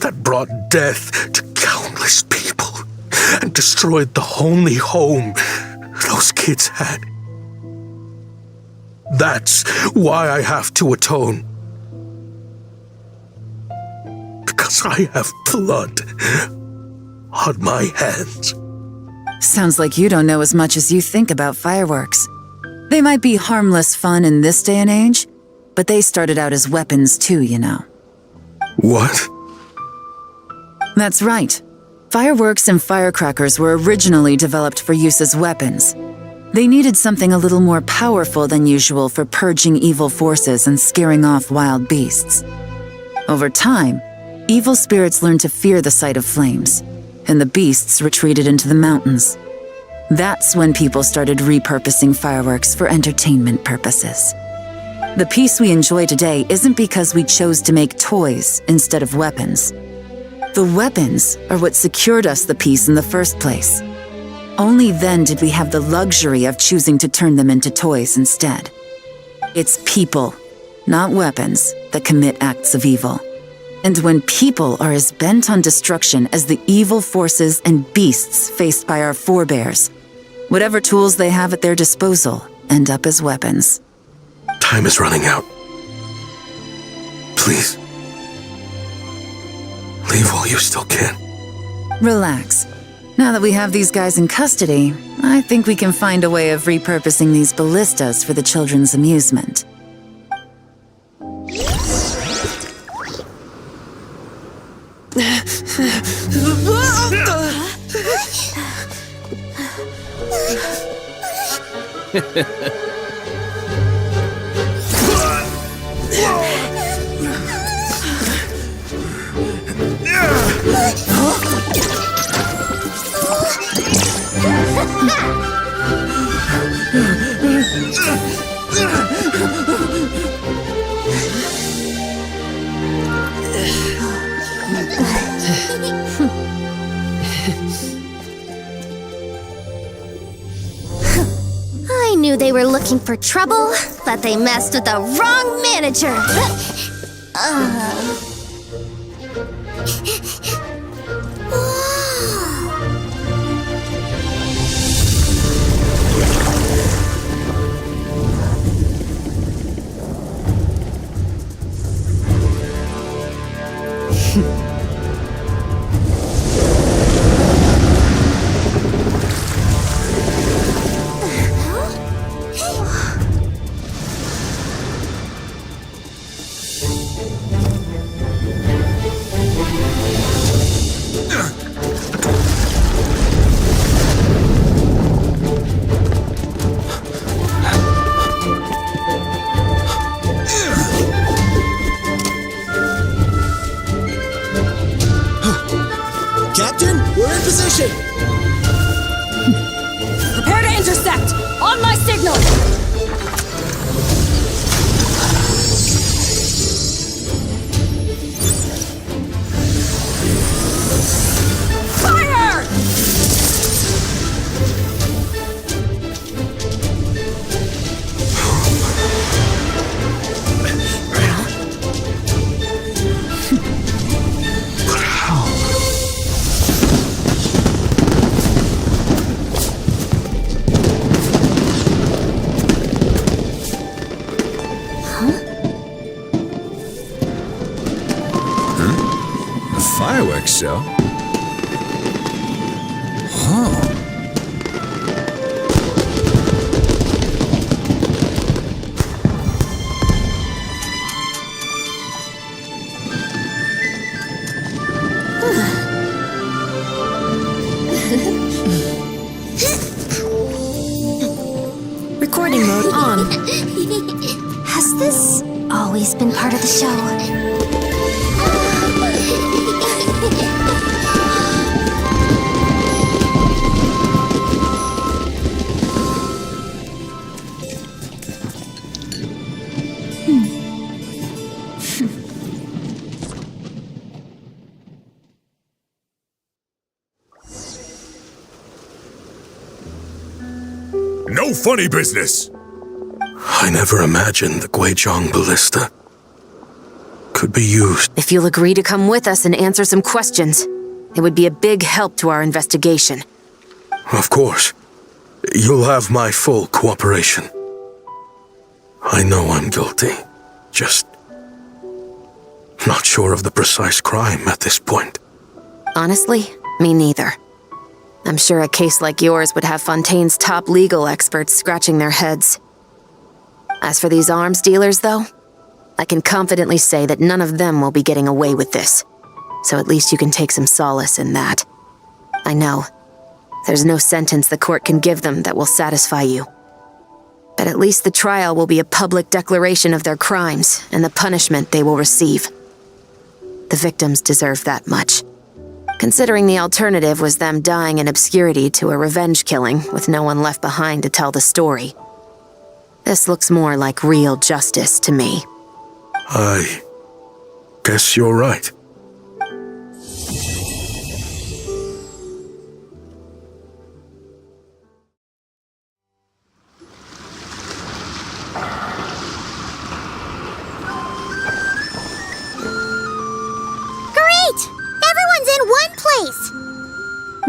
that brought death to countless people and destroyed the only home those kids had. That's why I have to atone. Because I have blood on my hands. Sounds like you don't know as much as you think about fireworks. They might be harmless fun in this day and age, but they started out as weapons too, you know. What? That's right. Fireworks and firecrackers were originally developed for use as weapons. They needed something a little more powerful than usual for purging evil forces and scaring off wild beasts. Over time, evil spirits learned to fear the sight of flames, and the beasts retreated into the mountains. That's when people started repurposing fireworks for entertainment purposes. The peace we enjoy today isn't because we chose to make toys instead of weapons. The weapons are what secured us the peace in the first place. Only then did we have the luxury of choosing to turn them into toys instead. It's people, not weapons, that commit acts of evil. And when people are as bent on destruction as the evil forces and beasts faced by our forebears, whatever tools they have at their disposal end up as weapons. Time is running out. Please. Leave while you still can. Relax. Now that we have these guys in custody, I think we can find a way of repurposing these ballistas for the children's amusement. I knew they were looking for trouble, but they messed with the wrong manager. Captain, we're in position! Prepare to intercept! On my signal! Fire! Fireworks show? Huh. Recording mode on. Has this always been part of the show? No funny business! I never imagined the Guizhong ballista could be used. If you'll agree to come with us and answer some questions, it would be a big help to our investigation. Of course. You'll have my full cooperation. I know I'm guilty. Just not sure of the precise crime at this point. Honestly, me neither. I'm sure a case like yours would have Fontaine's top legal experts scratching their heads. As for these arms dealers, though, I can confidently say that none of them will be getting away with this. So at least you can take some solace in that. I know. There's no sentence the court can give them that will satisfy you. But at least the trial will be a public declaration of their crimes and the punishment they will receive. The victims deserve that much. Considering the alternative was them dying in obscurity to a revenge killing with no one left behind to tell the story. This looks more like real justice to me. I guess you're right.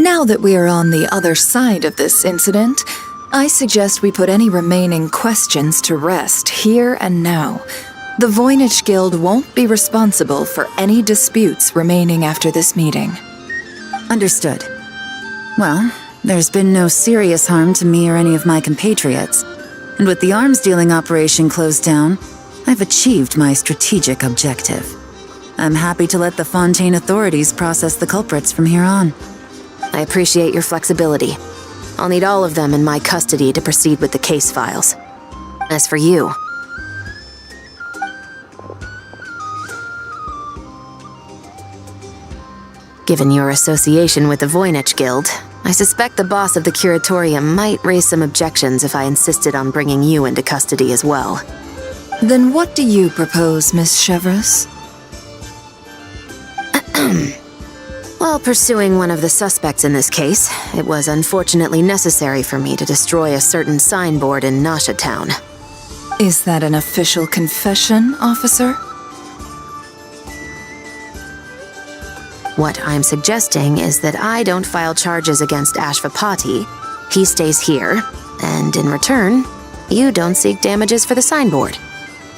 Now that we are on the other side of this incident, I suggest we put any remaining questions to rest here and now. The Voynich Guild won't be responsible for any disputes remaining after this meeting. Understood. Well, there's been no serious harm to me or any of my compatriots. And with the arms dealing operation closed down, I've achieved my strategic objective. I'm happy to let the Fontaine authorities process the culprits from here on. I appreciate your flexibility. I'll need all of them in my custody to proceed with the case files. As for you... Given your association with the Voynich Guild, I suspect the boss of the Curatorium might raise some objections if I insisted on bringing you into custody as well. Then what do you propose, Miss Chevreuse? While pursuing one of the suspects in this case, it was unfortunately necessary for me to destroy a certain signboard in Nasha Town. Is that an official confession, officer? What I'm suggesting is that I don't file charges against Ashvapati, he stays here, and in return, you don't seek damages for the signboard.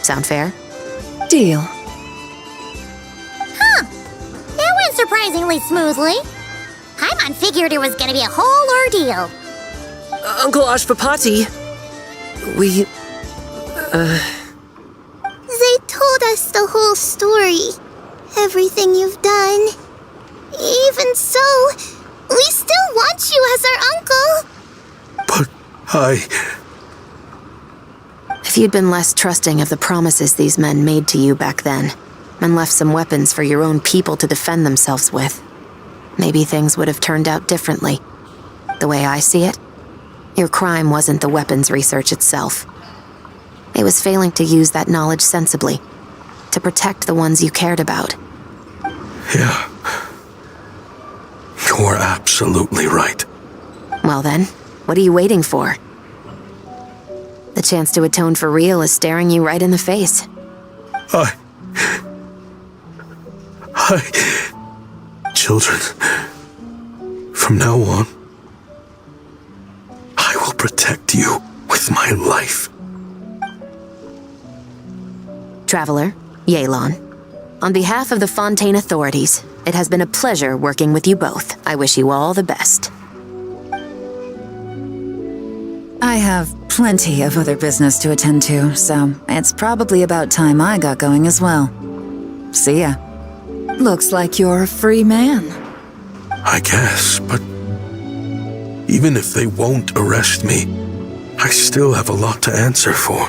Sound fair? Deal. Surprisingly smoothly. Paimon figured it was gonna be a whole ordeal. Uncle Ashvapati, They told us the whole story. Everything you've done. Even so, we still want you as our uncle. But If you'd been less trusting of the promises these men made to you back then, and left some weapons for your own people to defend themselves with, maybe things would have turned out differently. The way I see it, your crime wasn't the weapons research itself. It was failing to use that knowledge sensibly, to protect the ones you cared about. Yeah. You're absolutely right. Well then, what are you waiting for? The chance to atone for real is staring you right in the face. Children, from now on, I will protect you with my life. Traveler, Yelan, on behalf of the Fontaine authorities, it has been a pleasure working with you both. I wish you all the best. I have plenty of other business to attend to, so it's probably about time I got going as well. See ya. Looks like you're a free man. I guess, but even if they won't arrest me, I still have a lot to answer for.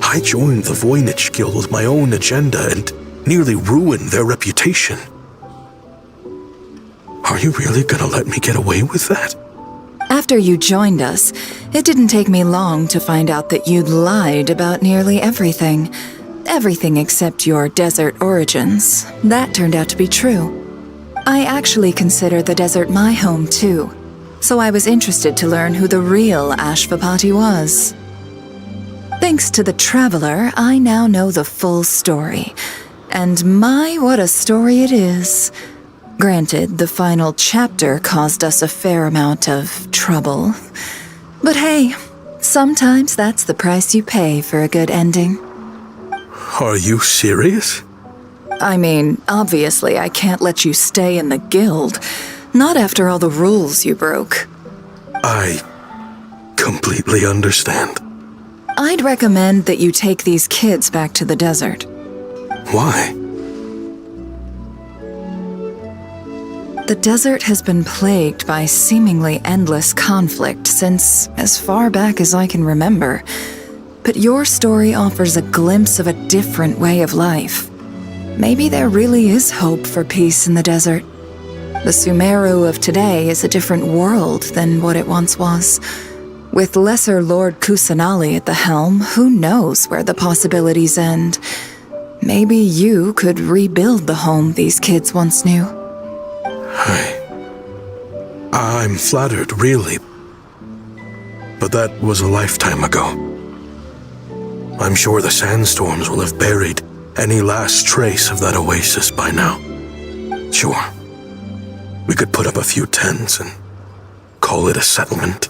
I joined the Voynich Guild with my own agenda and nearly ruined their reputation. Are you really gonna let me get away with that? After you joined us, it didn't take me long to find out that you'd lied about nearly everything. Everything except your desert origins. That turned out to be true. I actually consider the desert my home too, so I was interested to learn who the real Ashvapati was. Thanks to the Traveler, I now know the full story. And my, what a story it is. Granted, the final chapter caused us a fair amount of trouble. But hey, sometimes that's the price you pay for a good ending. Are you serious? I mean, obviously I can't let you stay in the guild. Not after all the rules you broke. I completely understand. I'd recommend that you take these kids back to the desert. Why? The desert has been plagued by seemingly endless conflict since as far back as I can remember. But your story offers a glimpse of a different way of life. Maybe there really is hope for peace in the desert. The Sumeru of today is a different world than what it once was. With Lesser Lord Kusanali at the helm, who knows where the possibilities end? Maybe you could rebuild the home these kids once knew. I'm flattered, really. But that was a lifetime ago. I'm sure the sandstorms will have buried any last trace of that oasis by now. Sure, we could put up a few tents and call it a settlement.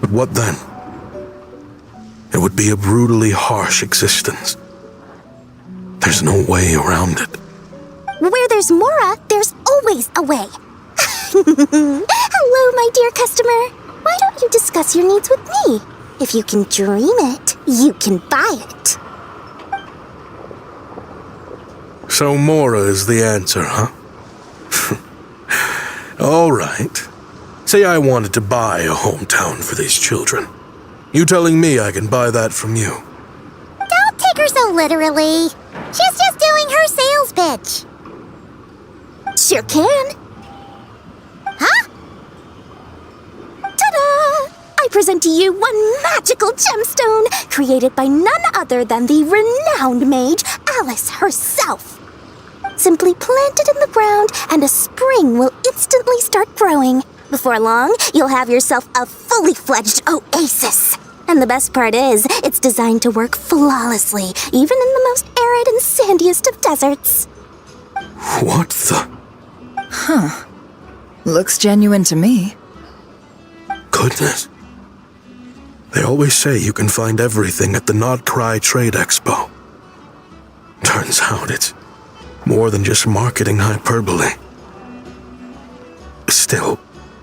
But what then? It would be a brutally harsh existence. There's no way around it. Where there's Mora, there's always a way. Hello, my dear customer. Why don't you discuss your needs with me? If you can dream it, you can buy it. So Mora is the answer, huh? All right. Say I wanted to buy a hometown for these children. You telling me I can buy that from you? Don't take her so literally. She's just doing her sales pitch. Sure can. Huh? Ta-da! I present to you one magical gemstone created by none other than the renowned mage Alice herself. Simply plant it in the ground and a spring will instantly start growing. Before long, you'll have yourself a fully fledged oasis. And the best part is, it's designed to work flawlessly, even in the most arid and sandiest of deserts. What the? Huh. Looks genuine to me. Goodness. They always say you can find everything at the Nod-Krai Trade Expo. Turns out it's more than just marketing hyperbole. Still,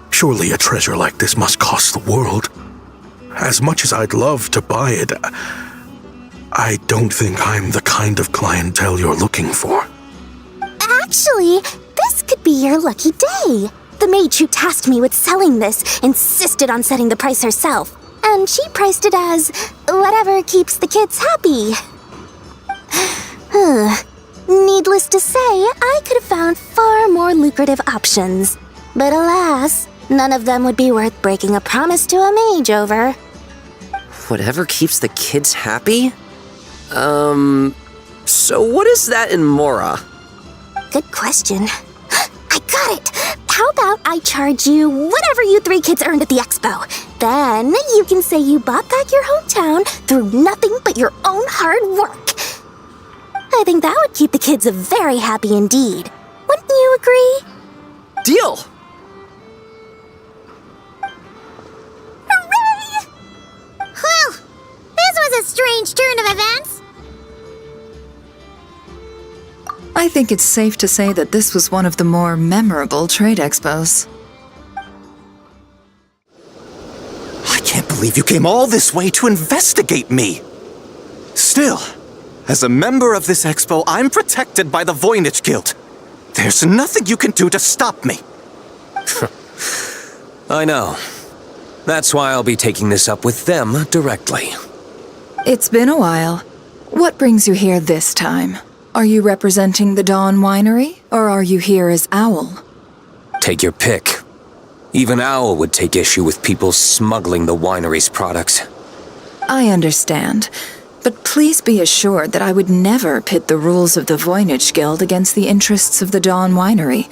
surely a treasure like this must cost the world. As much as I'd love to buy it, I don't think I'm the kind of clientele you're looking for. Actually, this could be your lucky day. The mage who tasked me with selling this insisted on setting the price herself, and she priced it as whatever keeps the kids happy. Needless to say, I could have found far more lucrative options. But alas, none of them would be worth breaking a promise to a mage over. Whatever keeps the kids happy? So what is that in Mora? Good question. I got it! How about I charge you whatever you three kids earned at the expo? Then you can say you bought back your hometown through nothing but your own hard work. I think that would keep the kids very happy indeed. Wouldn't you agree? Deal! Hooray! Well, this was a strange turn of events. I think it's safe to say that this was one of the more memorable trade expos. I can't believe you came all this way to investigate me. Still, as a member of this expo, I'm protected by the Voynich Guild. There's nothing you can do to stop me. I know. That's why I'll be taking this up with them directly. It's been a while. What brings you here this time? Are you representing the Dawn Winery, or are you here as Owl? Take your pick. Even Owl would take issue with people smuggling the winery's products. I understand, but please be assured that I would never pit the rules of the Voynich Guild against the interests of the Dawn Winery.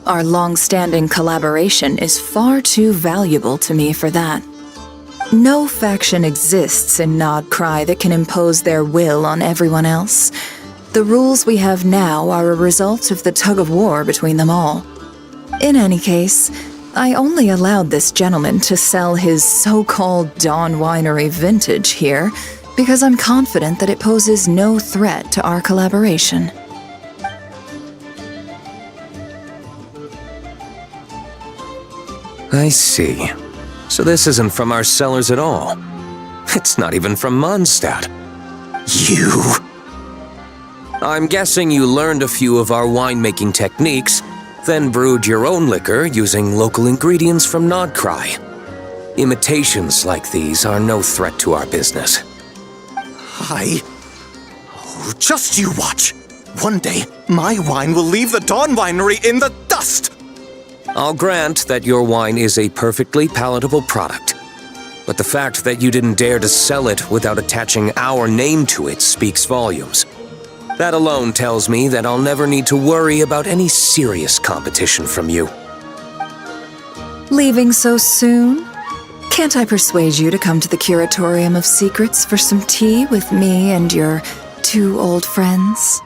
Our long-standing collaboration is far too valuable to me for that. No faction exists in Nod-Krai that can impose their will on everyone else. The rules we have now are a result of the tug-of-war between them all. In any case, I only allowed this gentleman to sell his so-called Dawn Winery vintage here because I'm confident that it poses no threat to our collaboration. I see. So this isn't from our cellars at all. It's not even from Mondstadt. You... I'm guessing you learned a few of our winemaking techniques, then brewed your own liquor using local ingredients from Nod-Krai. Imitations like these are no threat to our business. Oh, just you watch. One day, my wine will leave the Dawn Winery in the dust! I'll grant that your wine is a perfectly palatable product, but the fact that you didn't dare to sell it without attaching our name to it speaks volumes. That alone tells me that I'll never need to worry about any serious competition from you. Leaving so soon? Can't I persuade you to come to the Curatorium of Secrets for some tea with me and your 2 old friends?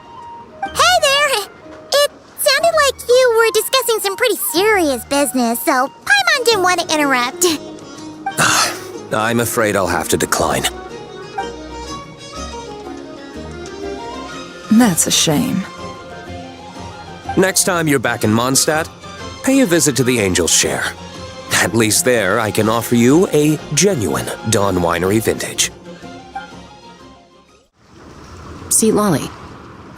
Hey there! It sounded like you were discussing some pretty serious business, so Paimon didn't want to interrupt. I'm afraid I'll have to decline. That's a shame. Next time you're back in Mondstadt, pay a visit to the Angel's Share. At least there, I can offer you a genuine Dawn Winery vintage. See, Lolly,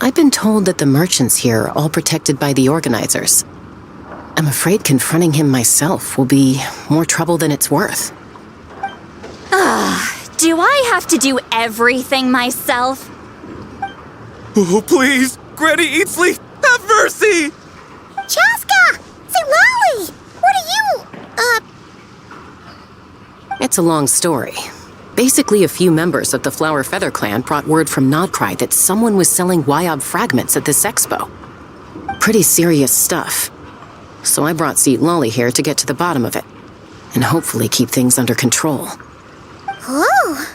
I've been told that the merchants here are all protected by the organizers. I'm afraid confronting him myself will be more trouble than it's worth. Do I have to do everything myself? Oh, please! Granny Eatsley, have mercy! Chaska! Say, Lolly! What are you... It's a long story. Basically, a few members of the Flower Feather clan brought word from Nod-Krai that someone was selling Wyob fragments at this expo. Pretty serious stuff. So I brought Seat Lolly here to get to the bottom of it, and hopefully keep things under control. Oh.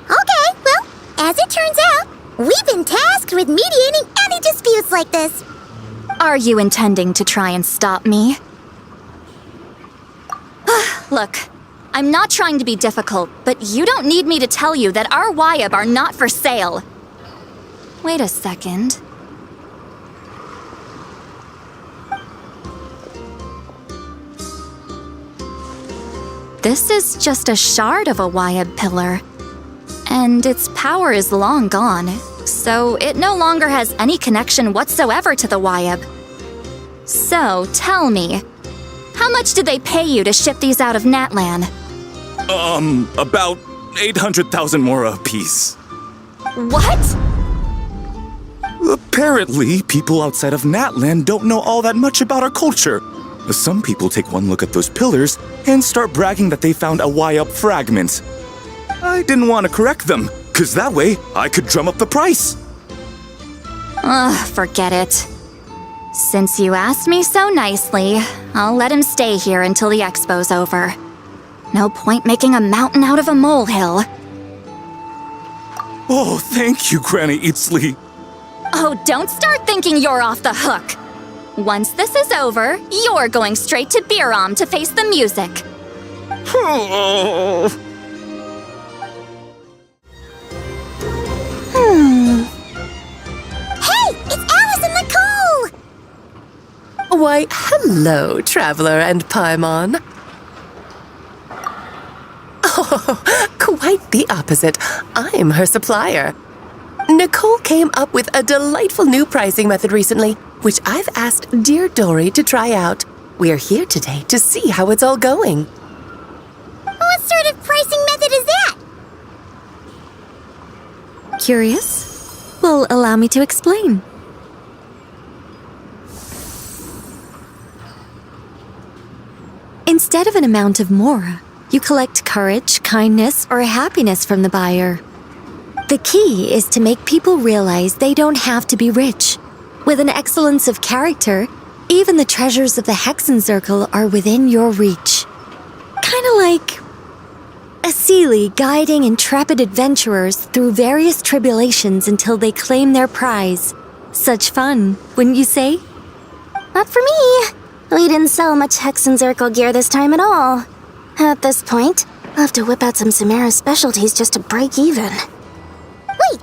Okay, well, as it turns out, we've been tasked with mediating any disputes like this. Are you intending to try and stop me? Look, I'm not trying to be difficult, but you don't need me to tell you that our Wyob are not for sale. Wait a second. This is just a shard of a Wyob pillar, and its power is long gone, so it no longer has any connection whatsoever to the Wyob. So, tell me, how much did they pay you to ship these out of Natlan? About 800,000 more apiece. What? Apparently, people outside of Natlan don't know all that much about our culture. Some people take one look at those pillars and start bragging that they found a Wyob fragment. I didn't want to correct them, because that way I could drum up the price. Forget it. Since you asked me so nicely, I'll let him stay here until the expo's over. No point making a mountain out of a molehill. Oh, thank you, Granny Eatsley. Oh, don't start thinking you're off the hook. Once this is over, you're going straight to Biram to face the music. Hey, it's Alice and Nicole! Why, hello, Traveler and Paimon. Oh, quite the opposite. I'm her supplier. Nicole came up with a delightful new pricing method recently, which I've asked dear Dory to try out. We're here today to see how it's all going. What sort of pricing method is that? Curious? Well, allow me to explain. Instead of an amount of mora, you collect courage, kindness, or happiness from the buyer. The key is to make people realize they don't have to be rich. With an excellence of character, even the treasures of the Hexen Circle are within your reach. Kinda like A Seelie guiding intrepid adventurers through various tribulations until they claim their prize. Such fun, wouldn't you say? Not for me. We didn't sell much Hex and Zircle gear this time at all. At this point, I'll have to whip out some Samara specialties just to break even. Wait,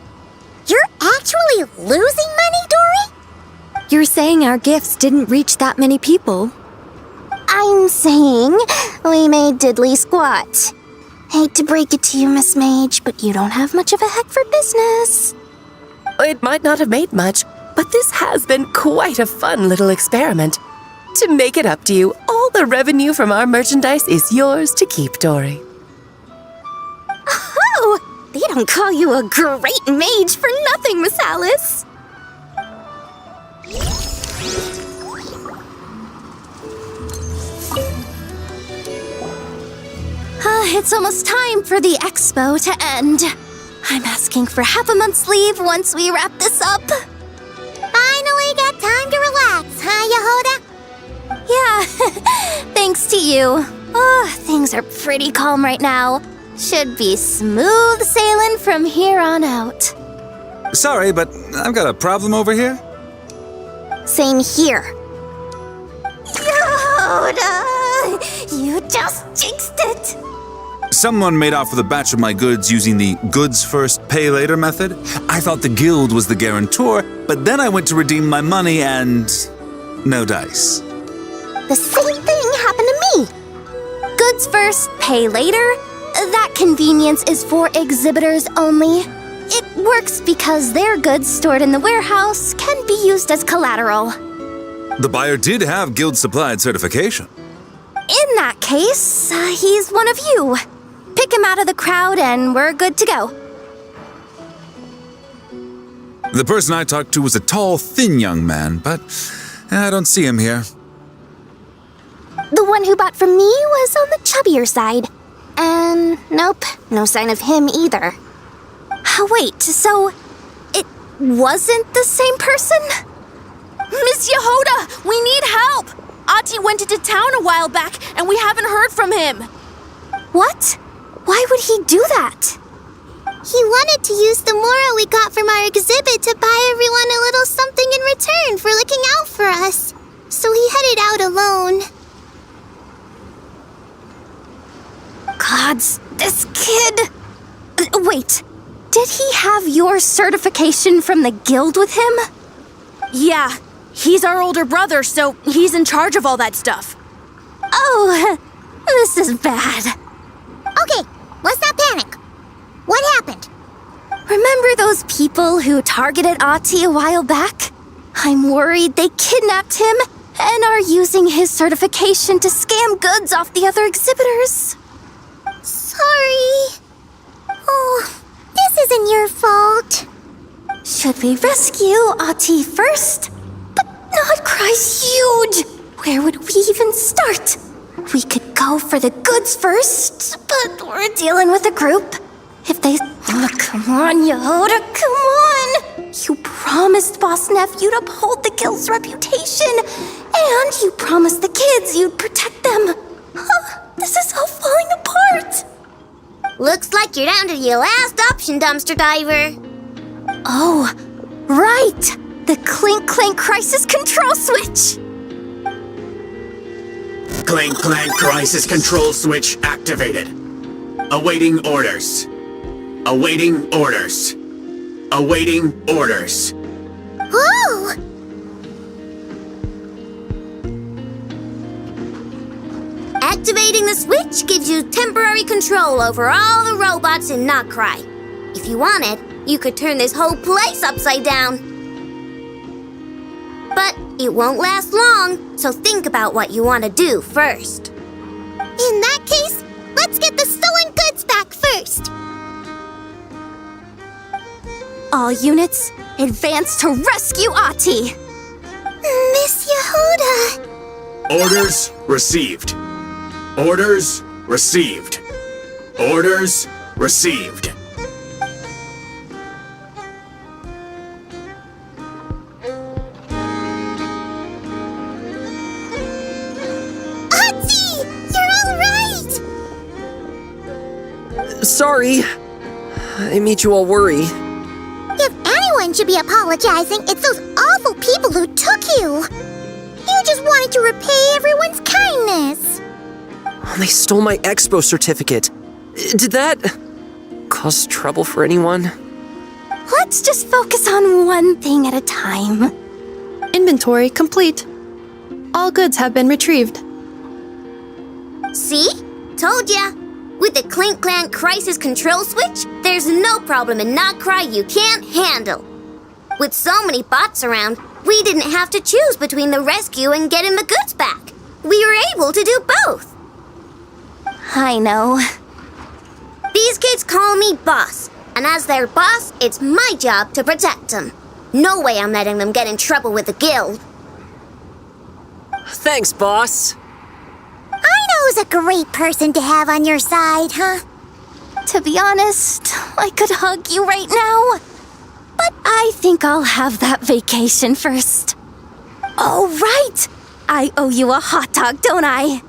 you're actually losing money, Dory? You're saying our gifts didn't reach that many people? I'm saying we made diddly squat. Hate to break it to you, Miss Mage, but you don't have much of a heck for business. It might not have made much, but this has been quite a fun little experiment. To make it up to you, all the revenue from our merchandise is yours to keep, Dory. Oh, they don't call you a great mage for nothing, Miss Alice. It's almost time for the expo to end. I'm asking for half a month's leave once we wrap this up. Finally got time to relax, huh, Yehoda? Yeah, thanks to you. Oh, things are pretty calm right now. Should be smooth sailing from here on out. Sorry, but I've got a problem over here. Same here. Yehoda, you just jinxed it. Someone made off with a batch of my goods using the goods first, pay later method. I thought the guild was the guarantor, but then I went to redeem my money and no dice. The same thing happened to me. Goods first, pay later? That convenience is for exhibitors only. It works because their goods stored in the warehouse can be used as collateral. The buyer did have guild-supplied certification. In that case, he's one of you. Pick him out of the crowd and we're good to go. The person I talked to was a tall, thin young man, but I don't see him here. The one who bought from me was on the chubbier side. And nope, no sign of him either. Wait, so it wasn't the same person? Miss Yehoda, we need help! Ati went into town a while back and we haven't heard from him. What? Why would he do that? He wanted to use the mora we got from our exhibit to buy everyone a little something in return for looking out for us. So he headed out alone. Gods, this kid... Wait, did he have your certification from the guild with him? Yeah, he's our older brother, so he's in charge of all that stuff. Oh, this is bad. Okay, let's not panic. What happened? Remember those people who targeted Ati a while back? I'm worried they kidnapped him and are using his certification to scam goods off the other exhibitors. Sorry. Oh, this isn't your fault. Should we rescue Ati first? But Nod-Krai's huge! Where would we even start? We could go for the goods first, but we're dealing with a group. If they... Oh, come on, Yehoda, come on! You promised Boss Nephew to uphold the guild's reputation, and you promised the kids you'd protect them. This is all falling apart. Looks like you're down to your last option, dumpster diver. Oh, right! The Clink Clank Crisis Control Switch! Clank Clank Crisis Control Switch activated. Awaiting orders. Awaiting orders. Awaiting orders. Whoa! Activating the switch gives you temporary control over all the robots in Nod-Krai. If you wanted, you could turn this whole place upside down. But it won't last long, so think about what you want to do first. In that case, let's get the stolen goods back first. All units, advance to rescue Ati! Miss Yehoda! Orders received. Orders received. Orders received. sorry. I made you all worry. If anyone should be apologizing, it's those awful people who took you. You just wanted to repay everyone's kindness. They stole my expo certificate. Did that cause trouble for anyone? Let's just focus on one thing at a time. Inventory complete. All goods have been retrieved. See? Told ya. With the Clink Clank crisis control switch, there's no problem in Nod-Krai you can't handle. With so many bots around, we didn't have to choose between the rescue and getting the goods back. We were able to do both. I know. These kids call me boss, and as their boss, it's my job to protect them. No way I'm letting them get in trouble with the guild. Thanks, boss. I know who's a great person to have on your side, huh? To be honest, I could hug you right now. But I think I'll have that vacation first. Oh, right! I owe you a hot dog, don't I?